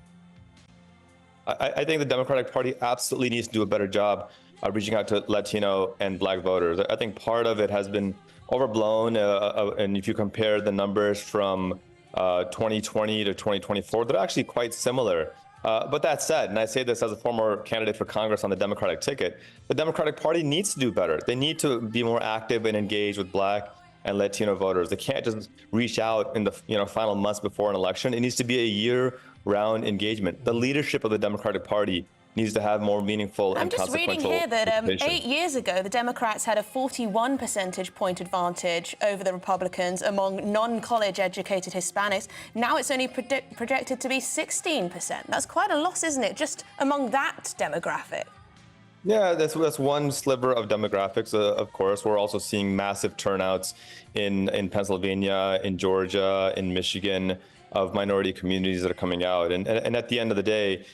Speaker 4: I think the Democratic Party absolutely needs to do a better job of reaching out to Latino and black voters. I think part of it has been overblown, and if you compare the numbers from 2020 to 2024, they're actually quite similar. But that said, and I say this as a former candidate for Congress on the Democratic ticket, the Democratic Party needs to do better. They need to be more active and engaged with black and Latino voters. They can't just reach out in the final months before an election. It needs to be a year-round engagement. The leadership of the Democratic Party needs to have more meaningful and consequential.
Speaker 2: I'm just reading here that 8 years ago, the Democrats had a 41 percentage point advantage over the Republicans among non-college educated Hispanics. Now it's only projected to be 16%. That's quite a loss, isn't it, just among that demographic?
Speaker 4: Yeah, that's one sliver of demographics, of course. We're also seeing massive turnouts in Pennsylvania, in Georgia, in Michigan, of minority communities that are coming out. And at the end of the day,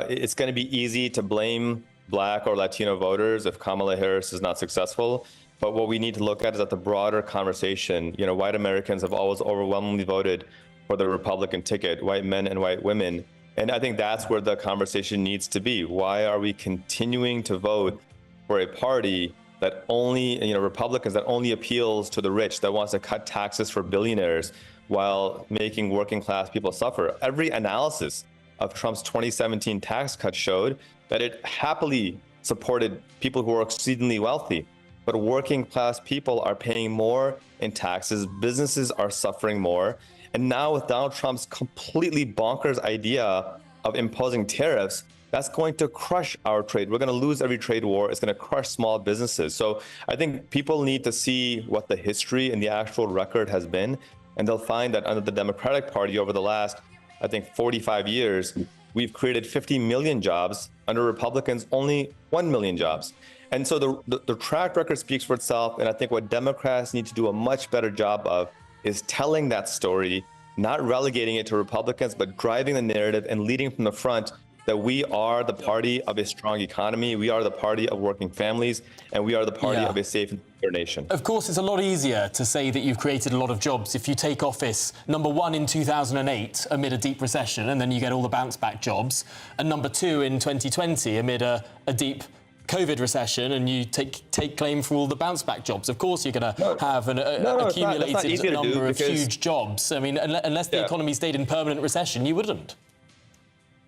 Speaker 4: it's going to be easy to blame black or Latino voters if Kamala Harris is not successful. But what we need to look at is that the broader conversation. You know, white Americans have always overwhelmingly voted for the Republican ticket, white men and white women. And I think that's where the conversation needs to be. Why are we continuing to vote for a party that only, you know, Republicans that only appeals to the rich, that wants to cut taxes for billionaires while making working class people suffer? Every analysis of Trump's 2017 tax cut showed that it happily supported people who are exceedingly wealthy. But working class people are paying more in taxes, businesses are suffering more. And now with Donald Trump's completely bonkers idea of imposing tariffs, that's going to crush our trade. We're going to lose every trade war. It's going to crush small businesses. So I think people need to see what the history and the actual record has been. And they'll find that under the Democratic Party over the last, I think, 45 years, we've created 50 million jobs. Under Republicans, only 1 million jobs. And so the track record speaks for itself. And I think what Democrats need to do a much better job of is telling that story, not relegating it to Republicans, but driving the narrative and leading from the front that we are the party of a strong economy, we are the party of working families, and we are the party of a safe and secure nation.
Speaker 12: Of course, it's a lot easier to say that you've created a lot of jobs if you take office, number one, in 2008 amid a deep recession, and then you get all the bounce-back jobs, and number two, in 2020 amid a deep COVID recession, and you take claim for all the bounce-back jobs. Of course, you're going to have an accumulated number of huge jobs. I mean, unless the economy stayed in permanent recession, you wouldn't.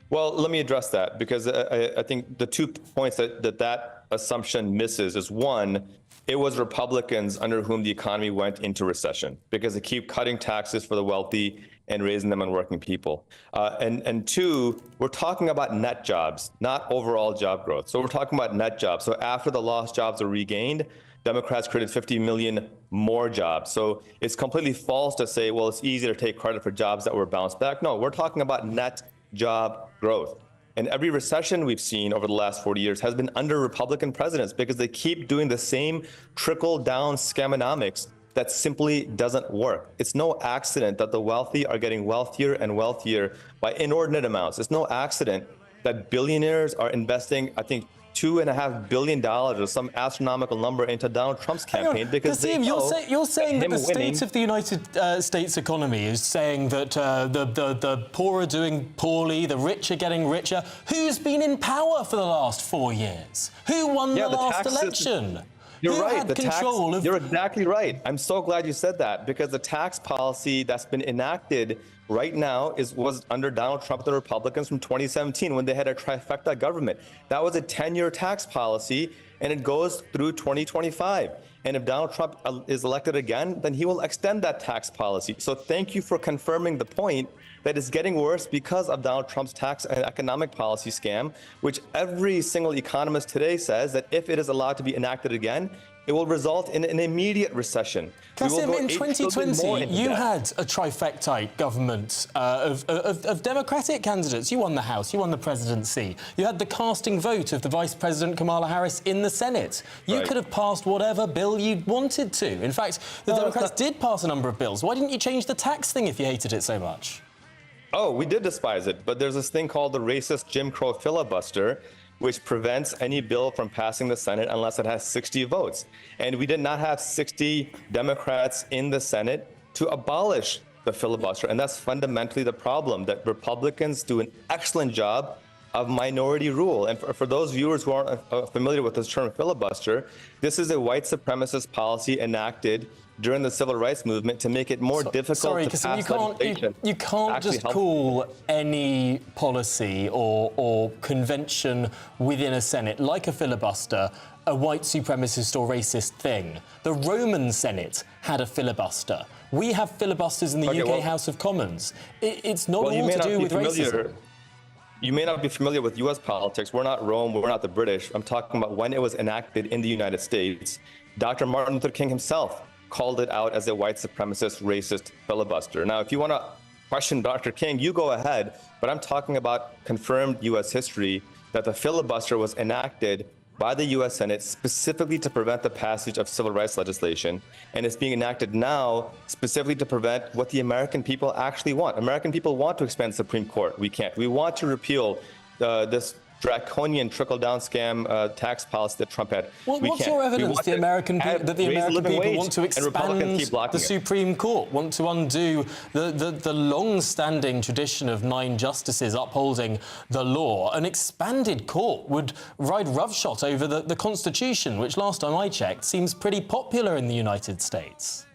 Speaker 4: Well, let me address that, because I think the 2 points that assumption misses is, one, it was Republicans under whom the economy went into recession because they keep cutting taxes for the wealthy and raising them on working people. And two, we're talking about net jobs, not overall job growth. So we're talking about net jobs. So after the lost jobs are regained, Democrats created 50 million more jobs. So it's completely false to say, well, it's easy to take credit for jobs that were bounced back. No, we're talking about net job growth. And every recession we've seen over the last 40 years has been under Republican presidents because they keep doing the same trickle-down scamonomics that simply doesn't work. It's no accident that the wealthy are getting wealthier and wealthier by inordinate amounts. It's no accident that billionaires are investing, I think, $2.5 billion or some astronomical number into Donald Trump's campaign because they know
Speaker 12: you're saying that the
Speaker 4: winning,
Speaker 12: state of the United States economy is saying that the poor are doing poorly, the rich are getting richer. Who's been in power for the last 4 years? Who won the last election?
Speaker 4: You're
Speaker 12: Who
Speaker 4: right.
Speaker 12: had
Speaker 4: You're exactly right. I'm so glad you said that, because the tax policy that's been enacted right now was under Donald Trump and the Republicans from 2017 when they had a trifecta government. That was a 10-year tax policy, and it goes through 2025. And if Donald Trump is elected again, then he will extend that tax policy. So thank you for confirming the point that it's getting worse because of Donald Trump's tax and economic policy scam, which every single economist today says that if it is allowed to be enacted again, it will result in an immediate recession.
Speaker 12: Kasim, in 2020, you had a trifecta government of Democratic candidates. You won the House, you won the presidency. You had the casting vote of the Vice President Kamala Harris in the Senate. You could have passed whatever bill you wanted to. In fact, the Democrats did pass a number of bills. Why didn't you change the tax thing if you hated it so much?
Speaker 4: Oh, we did despise it, but there's this thing called the racist Jim Crow filibuster, which prevents any bill from passing the Senate unless it has 60 votes. And we did not have 60 Democrats in the Senate to abolish the filibuster. And that's fundamentally the problem, that Republicans do an excellent job of minority rule. And for those viewers who aren't familiar with this term filibuster, this is a white supremacist policy enacted during the civil rights movement to make it more difficult to pass legislation.
Speaker 12: You can't just call any policy or convention within a Senate, like a filibuster, a white supremacist or racist thing. The Roman Senate had a filibuster. We have filibusters in the UK House of Commons. It's not all to do with racism.
Speaker 4: You may not be familiar with U.S. politics. We're not Rome. We're not the British. I'm talking about when it was enacted in the United States. Dr. Martin Luther King himself called it out as a white supremacist, racist filibuster. Now, if you want to question Dr. King, you go ahead, but I'm talking about confirmed U.S. history that the filibuster was enacted by the U.S. Senate specifically to prevent the passage of civil rights legislation, and it's being enacted now specifically to prevent what the American people actually want. American people want to expand the Supreme Court. We can't. We want to repeal this draconian trickle-down scam tax policy that Trump had.
Speaker 12: Well, what's your evidence that the American people want to expand the Supreme Court, want to undo the long-standing tradition of 9 justices upholding the law? An expanded court would ride roughshod over the Constitution, which last time I checked seems pretty popular in the United States.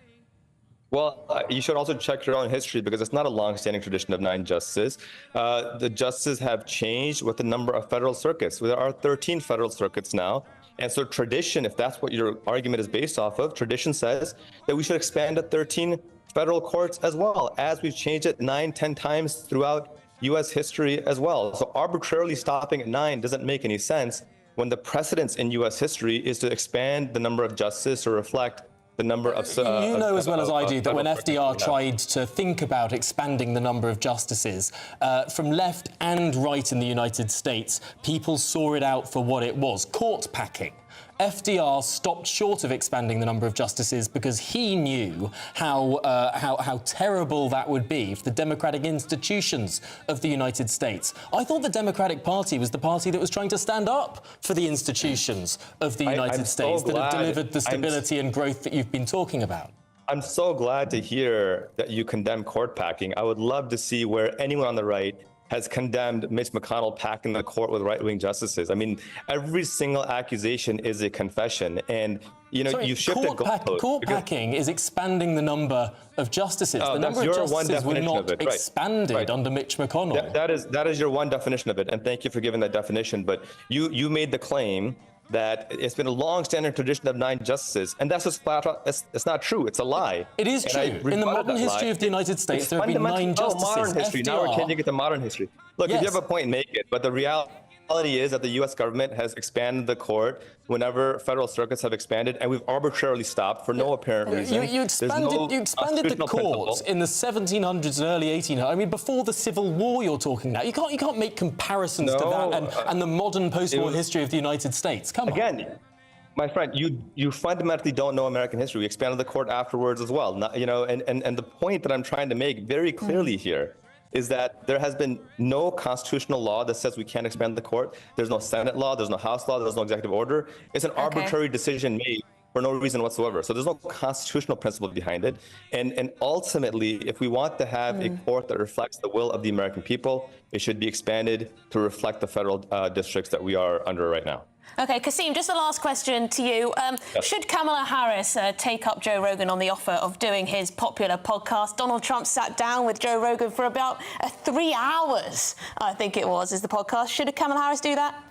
Speaker 4: Well, you should also check your own history, because it's not a long-standing tradition of 9 justices. The justices have changed with the number of federal circuits. There are 13 federal circuits now. And so tradition, if that's what your argument is based off of, tradition says that we should expand to 13 federal courts as well, as we've changed it 9, 10 times throughout U.S. history as well. So arbitrarily stopping at 9 doesn't make any sense when the precedence in U.S. history is to expand the number of justices to reflect the number of...
Speaker 12: you know as well as I do that when FDR tried to think about expanding the number of justices, from left and right in the United States, people saw it out for what it was, court packing. FDR stopped short of expanding the number of justices because he knew how terrible that would be for the democratic institutions of the United States. I thought the Democratic Party was the party that was trying to stand up for the institutions of the United States that have delivered the stability and growth that you've been talking about.
Speaker 4: I'm so glad to hear that you condemn court packing. I would love to see where anyone on the right has condemned Mitch McConnell packing the court with right-wing justices. I mean, every single accusation is a confession, and you shifted goalposts.
Speaker 12: Court packing is expanding the number of justices. The number of justices were not expanded under Mitch McConnell.
Speaker 4: That is your one definition of it, and thank you for giving that definition. But you made the claim that it's been a long-standing tradition of 9 justices, and that's just flat out, it's not true. It's a lie.
Speaker 12: It is true. In the modern history of the United States, there have been 9 justices.
Speaker 4: Modern history. Now we're changing it to modern history. Look, if you have a point, make it. But the reality is that the U.S. government has expanded the court whenever federal circuits have expanded, and we've arbitrarily stopped for no apparent reason.
Speaker 12: You expanded the courts in the 1700s and early 1800s. I mean, before the Civil War, you're talking now. You can't make comparisons to that and the modern post-war history of the United States. Come on.
Speaker 4: Again, my friend, you fundamentally don't know American history. We expanded the court afterwards as well. And the point that I'm trying to make very clearly here is that there has been no constitutional law that says we can't expand the court. There's no Senate law, there's no House law, there's no executive order. It's an arbitrary decision made for no reason whatsoever. So there's no constitutional principle behind it. And ultimately, if we want to have a court that reflects the will of the American people, it should be expanded to reflect the federal districts that we are under right now.
Speaker 2: OK, Kasim, just the last question to you. Should Kamala Harris take up Joe Rogan on the offer of doing his popular podcast? Donald Trump sat down with Joe Rogan for about 3 hours, I think it was, is the podcast. Should Kamala Harris do that?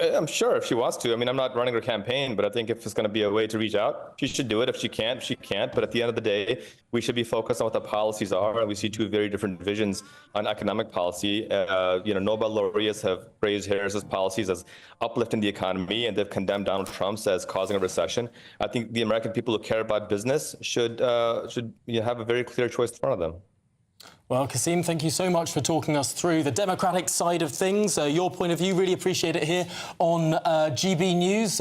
Speaker 4: I'm sure if she wants to. I mean, I'm not running her campaign, but I think if it's going to be a way to reach out, she should do it. If she can't, she can't. But at the end of the day, we should be focused on what the policies are. And we see 2 very different visions on economic policy. Nobel laureates have praised Harris's policies as uplifting the economy, and they've condemned Donald Trump's as causing a recession. I think the American people who care about business should have a very clear choice in front of them.
Speaker 12: Well, Kasim, thank you so much for talking us through the Democratic side of things. Your point of view, really appreciate it here on GB News.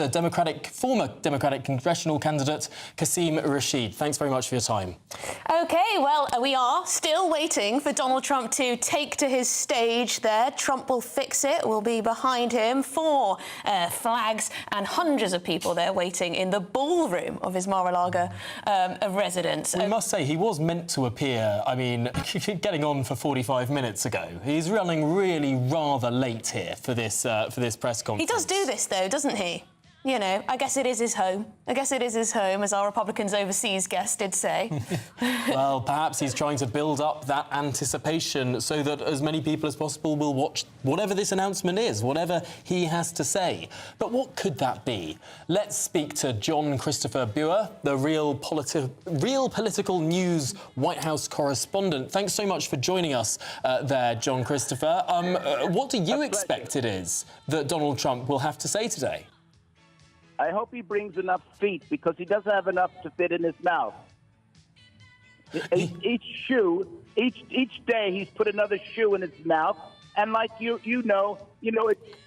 Speaker 12: Former Democratic congressional candidate Kasim Rashid. Thanks very much for your time.
Speaker 2: OK, well, we are still waiting for Donald Trump to take to his stage there. Trump will fix it. We'll be behind him. 4 flags and hundreds of people there waiting in the ballroom of his Mar-a-Lago residence.
Speaker 12: We must say, he was meant to appear, I mean, getting on for 45 minutes ago. He's running really rather late here for this press conference.
Speaker 2: He does do this, though, doesn't he? You know, I guess it is his home. I guess it is his home, as our Republicans overseas guest did say.
Speaker 12: Well, perhaps he's trying to build up that anticipation so that as many people as possible will watch whatever this announcement is, whatever he has to say. But what could that be? Let's speak to John Christopher Buer, the Real Political News White House correspondent. Thanks so much for joining us there, John Christopher. What do you expect it is that Donald Trump will have to say today?
Speaker 5: I hope he brings enough feet, because he doesn't have enough to fit in his mouth. Each day he's put another shoe in his mouth, and like you know,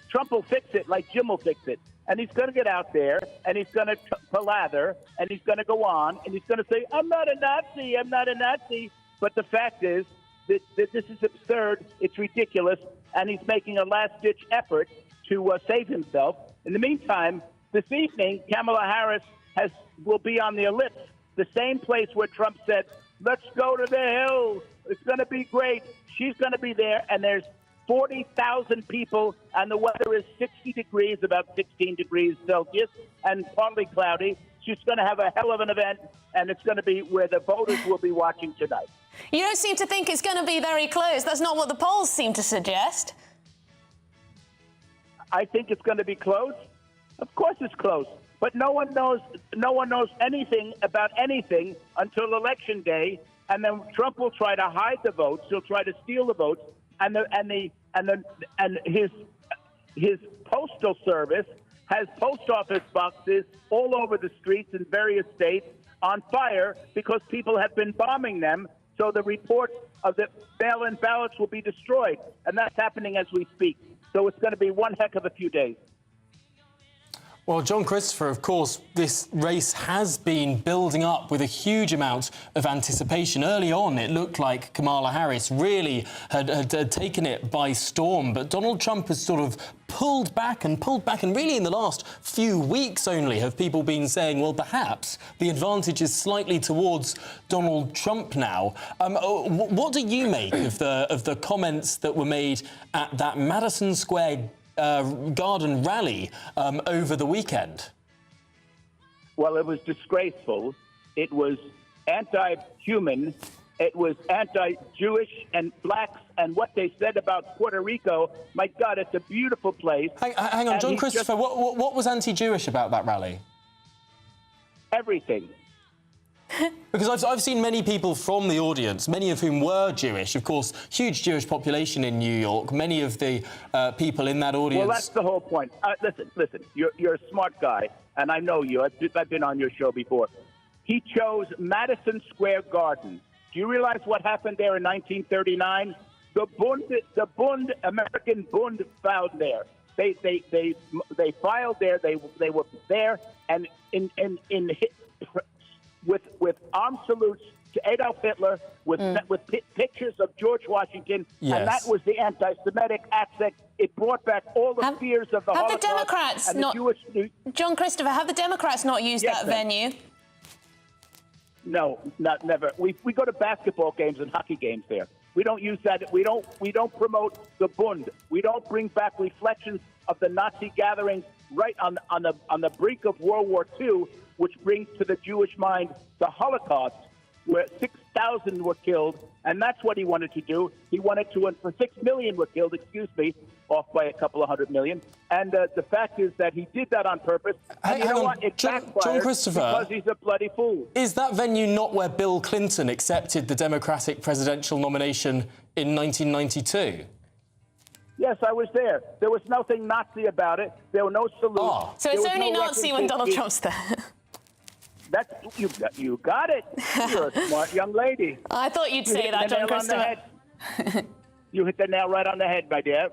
Speaker 5: Trump will fix it like Jim will fix it, and he's going to get out there and he's going to palather and he's going to go on and he's going to say, "I'm not a Nazi, I'm not a Nazi." But the fact is that this is absurd, it's ridiculous, and he's making a last-ditch effort to save himself. In the meantime, this evening, Kamala Harris will be on the ellipse, the same place where Trump said, "Let's go to the hills. It's going to be great." She's going to be there, and there's 40,000 people, and the weather is 60 degrees, about 16 degrees Celsius, and partly cloudy. She's going to have a hell of an event, and it's going to be where the voters will be watching tonight.
Speaker 2: You don't seem to think it's going to be very close. That's not what the polls seem to suggest.
Speaker 5: I think it's going to be close. Of course it's close, but no one knows anything about anything until Election Day, and then Trump will try to hide the votes. He'll try to steal the votes, and his postal service has post office boxes all over the streets in various states on fire because people have been bombing them. So the report of the mail-in ballots will be destroyed, and that's happening as we speak. So it's going to be one heck of a few days.
Speaker 12: Well, John Christopher, of course, this race has been building up with a huge amount of anticipation. Early on, it looked like Kamala Harris really had taken it by storm, but Donald Trump has sort of pulled back, and really in the last few weeks only have people been saying, well, perhaps the advantage is slightly towards Donald Trump now. What do you make of the comments that were made at that Madison Square Garden rally over the weekend?
Speaker 5: Well, it was disgraceful. It was anti-human. It was anti-Jewish and blacks, and what they said about Puerto Rico. My God, it's a beautiful place.
Speaker 12: Hang on, John Christopher, what was anti-Jewish about that rally?
Speaker 5: Everything.
Speaker 12: Because I've seen many people from the audience, many of whom were Jewish, of course, huge Jewish population in New York. Many of the people in that audience...
Speaker 5: Well, that's the whole point. Listen, you're a smart guy, and I know you. I've been on your show before. He chose Madison Square Garden. Do you realize what happened there in 1939? The Bund, American Bund filed there. They filed there. They were there, and with armed salutes to Adolf Hitler, with pictures of George Washington,
Speaker 12: yes.
Speaker 5: And that was the anti-Semitic aspect. It brought back all the fears of the Holocaust.
Speaker 2: Have the Democrats
Speaker 5: and
Speaker 2: not,
Speaker 5: the Jewish...
Speaker 2: John Christopher, have the Democrats not used that venue?
Speaker 5: No, never. We go to basketball games and hockey games there. We don't use that. We don't promote the Bund. We don't bring back reflections of the Nazi gatherings right on the brink of World War II, which brings to the Jewish mind the Holocaust, where 6,000 were killed, and that's what he wanted to do. He wanted to, and for 6 million were killed, off by a couple of 100 million. And the fact is that he did that on purpose. And you know what? It backfired
Speaker 12: John Christopher,
Speaker 5: because he's a bloody fool.
Speaker 12: Is that venue not where Bill Clinton accepted the Democratic presidential nomination in 1992?
Speaker 5: Yes, I was there. There was nothing Nazi about it. There were no salutes.
Speaker 12: Oh.
Speaker 2: So it's only Nazi when Donald Trump's there.
Speaker 5: You got it. You're a smart young lady.
Speaker 2: I thought you'd say that, John Christopher.
Speaker 5: You hit the nail right on the head, my dear.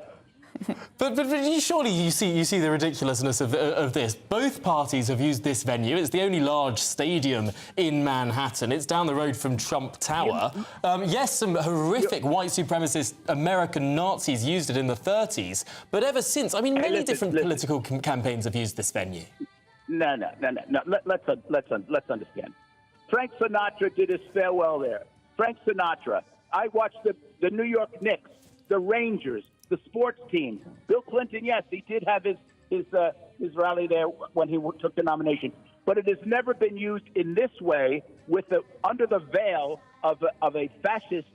Speaker 12: But surely you see the ridiculousness of this. Both parties have used this venue. It's the only large stadium in Manhattan. It's down the road from Trump Tower. Yes, some horrific white supremacist American Nazis used it in the 30s, but ever since, I mean, many different political campaigns have used this venue.
Speaker 5: No. Let's understand. Frank Sinatra did his farewell there. Frank Sinatra. I watched the New York Knicks, the Rangers, the sports team. Bill Clinton, yes, he did have his rally there when he took the nomination, but it has never been used in this way, under the veil of a fascist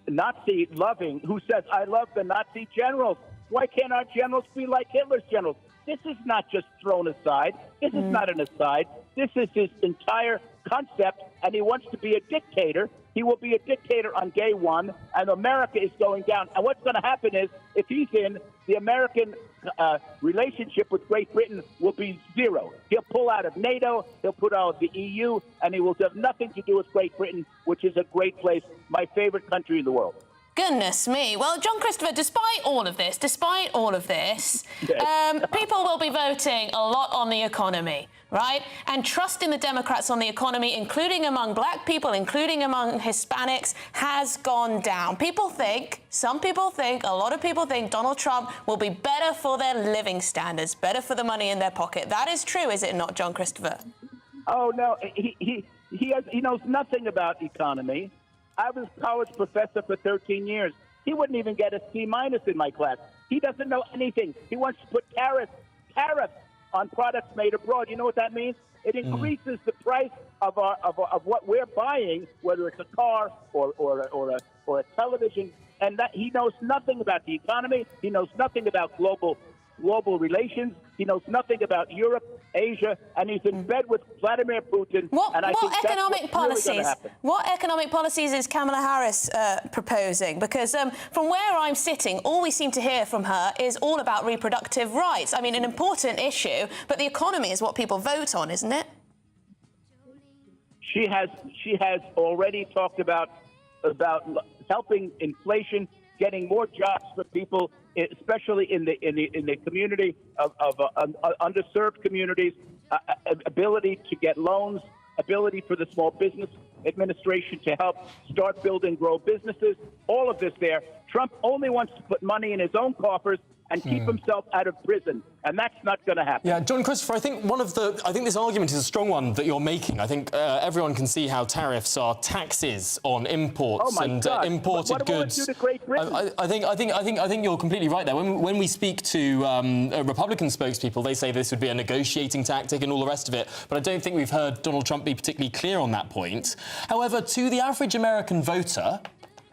Speaker 5: Nazi loving who says, "I love the Nazi generals." Why can't our generals be like Hitler's generals? This is not just thrown aside. This is not an aside. This is his entire concept, and he wants to be a dictator. He will be a dictator on day one, and America is going down. And what's going to happen is, if he's in, the American relationship with Great Britain will be zero. He'll pull out of NATO, he'll put out of the EU, and he will have nothing to do with Great Britain, which is a great place, my favorite country in the world.
Speaker 2: Goodness me. Well, John Christopher, despite all of this, people will be voting a lot on the economy, right? And trust in the Democrats on the economy, including among black people, including among Hispanics, has gone down. Some people think, a lot of people think Donald Trump will be better for their living standards, better for the money in their pocket. That is true, is it not, John Christopher?
Speaker 5: Oh, no. He knows nothing about economy. I was a college professor for 13 years. He wouldn't even get a C- in my class. He doesn't know anything. He wants to put tariffs on products made abroad. You know what that means? It increases the price of what we're buying, whether it's a car or a television. And that he knows nothing about the economy. He knows nothing about global relations. He knows nothing about Europe, Asia, and he's in bed with Vladimir Putin. What
Speaker 2: economic policies is Kamala Harris proposing? Because from where I'm sitting, all we seem to hear from her is all about reproductive rights. I mean, an important issue, but the economy is what people vote on, isn't it?
Speaker 5: She has already talked about helping inflation getting more jobs for people, especially in the community of underserved communities, ability to get loans, ability for the Small Business Administration to help start, build, and grow businesses. All of this there. Trump only wants to put money in his own coffers and keep himself out of prison, and that's not going to happen.
Speaker 12: Yeah, John Christopher, I think this argument is a strong one that you're making. I think everyone can see how tariffs are taxes on imports and imported goods.
Speaker 5: What do to Great Britain?
Speaker 12: I think you're completely right there. When we speak to Republican spokespeople, they say this would be a negotiating tactic and all the rest of it. But I don't think we've heard Donald Trump be particularly clear on that point. However, to the average American voter,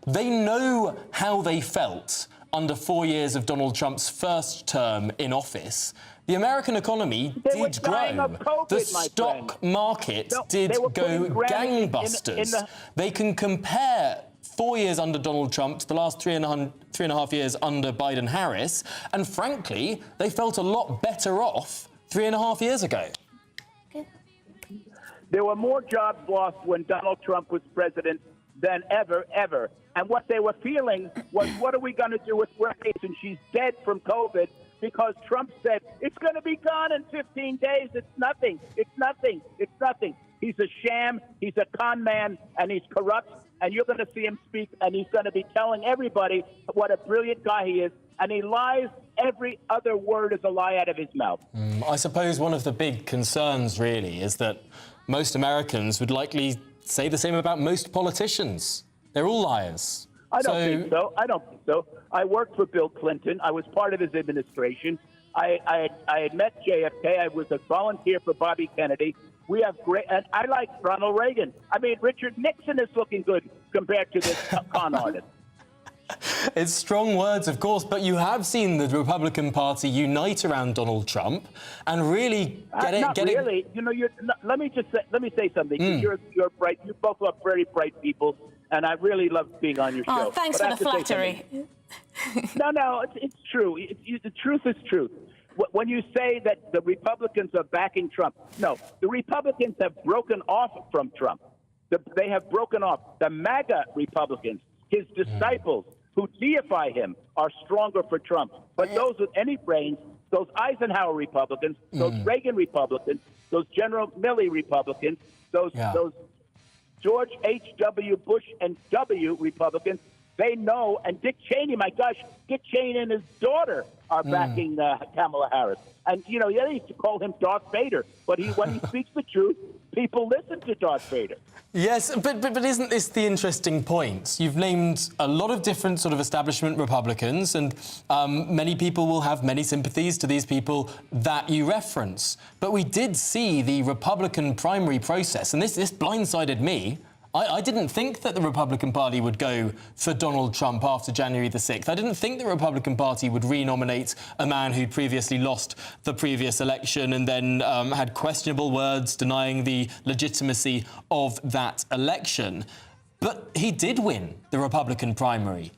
Speaker 12: they know how they felt under 4 years of Donald Trump's first term in office. The American economy did grow. The stock market did go gangbusters. They can compare 4 years under Donald Trump to the last three and a half years under Biden-Harris, and frankly, they felt a lot better off 3.5 years ago.
Speaker 5: There were more jobs lost when Donald Trump was president than ever. And what they were feeling was, what are we going to do with Grace? And she's dead from COVID because Trump said, it's going to be gone in 15 days. It's nothing. It's nothing. It's nothing. He's a sham. He's a con man, and he's corrupt. And you're going to see him speak, and he's going to be telling everybody what a brilliant guy he is. And he lies. Every other word is a lie out of his mouth.
Speaker 12: I suppose one of the big concerns, really, is that most Americans would likely say the same about most politicians. They're all liars.
Speaker 5: I don't think so. I don't think so. I worked for Bill Clinton. I was part of his administration. I had met JFK. I was a volunteer for Bobby Kennedy. We have great, and I like Ronald Reagan. I mean, Richard Nixon is looking good compared to this con artist.
Speaker 12: It's strong words, of course, but you have seen the Republican Party unite around Donald Trump and really get it.
Speaker 5: Really. You know, let me say something. You're bright. You both are very bright people, and I really love being on your show.
Speaker 2: Oh, thanks for the flattery.
Speaker 5: No, it's true. The truth is truth. When you say that the Republicans are backing Trump, no, the Republicans have broken off from Trump. They have broken off. The MAGA Republicans, his disciples who deify him, are stronger for Trump. But those with any brains, those Eisenhower Republicans, those Reagan Republicans, those General Milley Republicans, those George H.W. Bush and W. Republicans, they know, and Dick Cheney, my gosh, Dick Cheney and his daughter are backing Kamala Harris. And, you know, they used to call him Darth Vader, but when he speaks the truth, people listen to Darth Vader.
Speaker 12: Yes, but isn't this the interesting point? You've named a lot of different sort of establishment Republicans, and many people will have many sympathies to these people that you reference. But we did see the Republican primary process, and this blindsided me. I didn't think that the Republican Party would go for Donald Trump after January the 6th. I didn't think the Republican Party would re-nominate a man who'd previously lost the previous election and then had questionable words denying the legitimacy of that election. But he did win the Republican primary.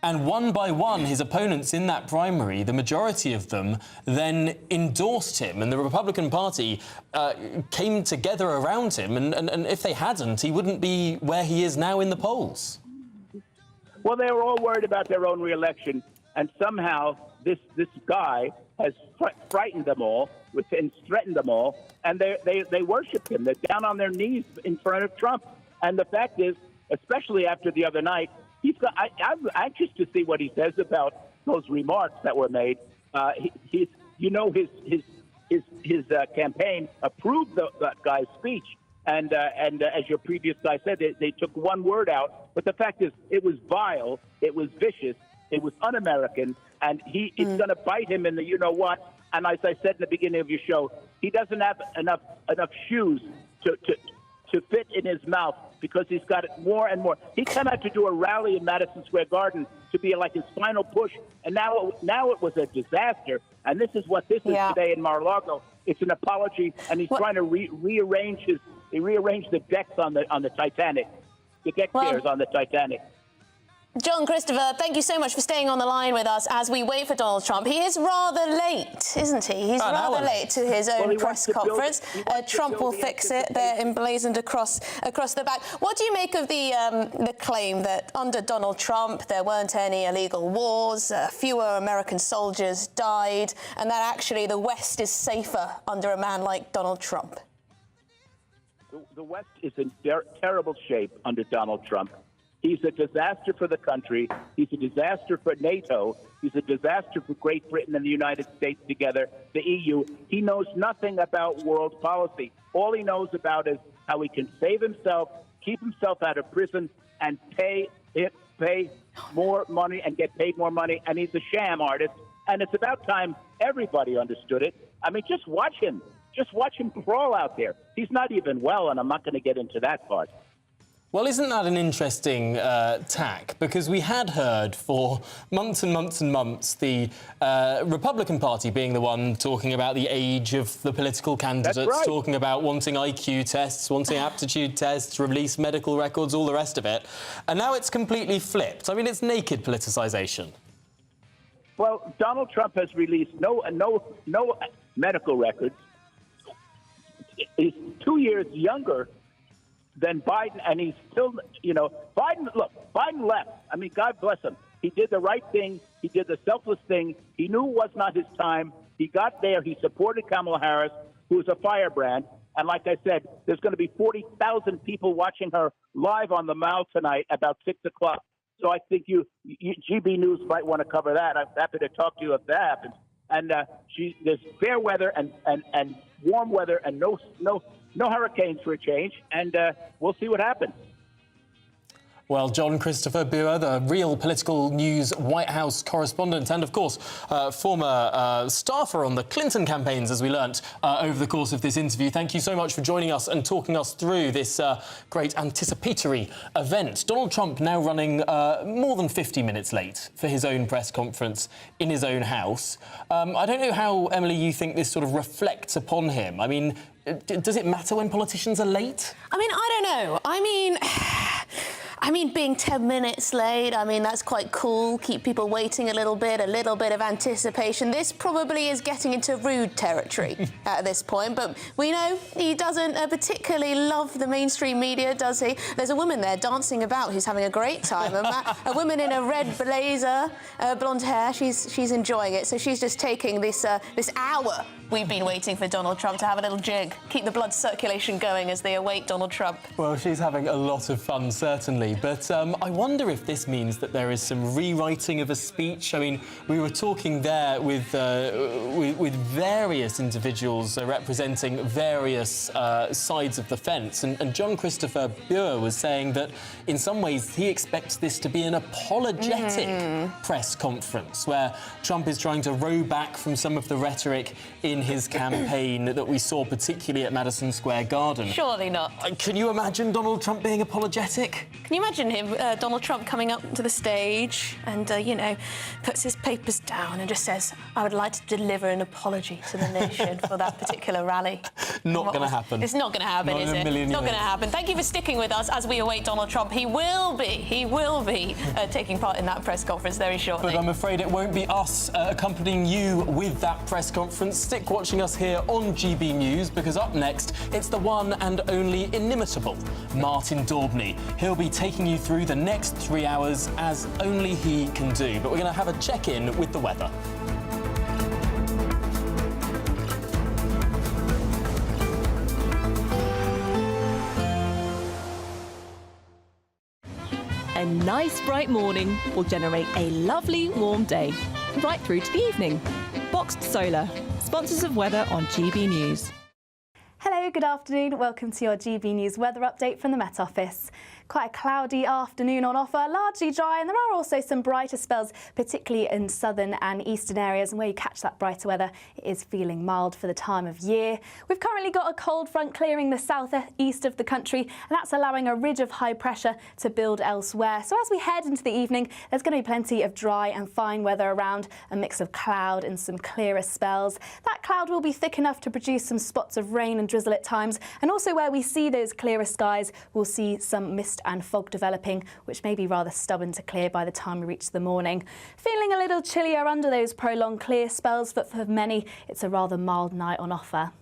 Speaker 12: And one by one, his opponents in that primary, the majority of them, then endorsed him. And the Republican Party came together around him. And if they hadn't, he wouldn't be where he is now in the polls.
Speaker 5: Well, they were all worried about their own re-election. And somehow this guy has frightened them all and threatened them all. And they worship him. They're down on their knees in front of Trump. And the fact is, especially after the other night, I'm anxious to see what he says about those remarks that were made. His campaign approved that guy's speech, and as your previous guy said, they took one word out. But the fact is, it was vile, it was vicious, it was un-American, and it's going to bite him in the you-know-what. And as I said in the beginning of your show, he doesn't have enough shoes to fit in his mouth, because he's got it more and more. He came out to do a rally in Madison Square Garden to be like his final push, and now it was a disaster. And this is what this is today in Mar-a-Lago. It's an apology, and he's trying to rearrange the decks on the Titanic, the deck chairs on the Titanic.
Speaker 2: John Christopher, thank you so much for staying on the line with us as we wait for Donald Trump. He is rather late, isn't he? He's rather late to his own press conference. Trump will fix it. They're emblazoned across the back. What do you make of the claim that under Donald Trump there weren't any illegal wars, fewer American soldiers died, and that actually the West is safer under a man like Donald Trump?
Speaker 5: The West is in terrible shape under Donald Trump. He's a disaster for the country. He's a disaster for NATO. He's a disaster for Great Britain and the United States together, the EU. He knows nothing about world policy. All he knows about is how he can save himself, keep himself out of prison, and pay more money and get paid more money. And he's a sham artist. And it's about time everybody understood it. I mean, just watch him. Just watch him crawl out there. He's not even well, and I'm not going to get into that part.
Speaker 12: Well, isn't that an interesting tack? Because we had heard for months and months and months the Republican Party being the one talking about the age of the political candidates, talking about wanting IQ tests, wanting aptitude tests, release medical records, all the rest of it. And now it's completely flipped. I mean, it's naked politicisation.
Speaker 5: Well, Donald Trump has released no medical records. He's 2 years younger than Biden, and he's still, Biden left. I mean, God bless him. He did the right thing. He did the selfless thing. He knew it was not his time. He got there. He supported Kamala Harris, who's a firebrand. And like I said, there's going to be 40,000 people watching her live on the Mall tonight about 6 o'clock. So I think you GB News might want to cover that. I'm happy to talk to you if that happens. And there's fair weather and warm weather and no hurricanes for a change, and we'll see what happens.
Speaker 12: Well, John Christopher Buer, the real political news White House correspondent and, of course, former staffer on the Clinton campaigns, as we learnt over the course of this interview. Thank you so much for joining us and talking us through this great anticipatory event. Donald Trump now running more than 50 minutes late for his own press conference in his own house. I don't know how, Emily, you think this sort of reflects upon him. I mean, does it matter when politicians are late?
Speaker 2: I mean, I don't know. I mean, being 10 minutes late, I mean, that's quite cool. Keep people waiting a little bit of anticipation. This probably is getting into rude territory at this point, but we know he doesn't particularly love the mainstream media, does he? There's a woman there dancing about who's having a great time. A woman in a red blazer, blonde hair, she's enjoying it. So she's just taking this hour we've been waiting for Donald Trump to have a little jig, keep the blood circulation going as they await Donald Trump.
Speaker 12: Well, she's having a lot of fun, certainly. But I wonder if this means that there is some rewriting of a speech. I mean, we were talking there with various individuals representing various sides of the fence. And John Christopher Buer was saying that in some ways he expects this to be an apologetic press conference where Trump is trying to row back from some of the rhetoric in his campaign that we saw particularly at Madison Square Garden.
Speaker 2: Surely not.
Speaker 12: Can you imagine Donald Trump being apologetic?
Speaker 2: Can you imagine him, Donald Trump, coming up to the stage and, puts his papers down and just says, I would like to deliver an apology to the nation for that particular rally?
Speaker 12: Not going to happen.
Speaker 2: It's not going to happen, is it? It's not going to happen. Thank you for sticking with us as we await Donald Trump. He will be taking part in that press conference very shortly.
Speaker 12: But I'm afraid it won't be us accompanying you with that press conference. Stick watching us here on GB News, because up next, it's the one and only inimitable Martin Daubney. He'll be taking you through the next 3 hours as only he can do. But we're going to have a check-in with the weather.
Speaker 7: A nice bright morning will generate a lovely warm day, right through to the evening. Boxed Solar, sponsors of weather on GB News.
Speaker 8: Hello, good afternoon. Welcome to your GB News weather update from the Met Office. Quite a cloudy afternoon on offer, largely dry, and there are also some brighter spells, particularly in southern and eastern areas. And where you catch that brighter weather, it is feeling mild for the time of year. We've currently got a cold front clearing the southeast of the country, and that's allowing a ridge of high pressure to build elsewhere. So as we head into the evening, there's going to be plenty of dry and fine weather around, a mix of cloud and some clearer spells. That cloud will be thick enough to produce some spots of rain and drizzle at times, and also where we see those clearer skies, we'll see some mist and fog developing, which may be rather stubborn to clear by the time we reach the morning. Feeling a little chillier under those prolonged clear spells, but for many, it's a rather mild night on offer.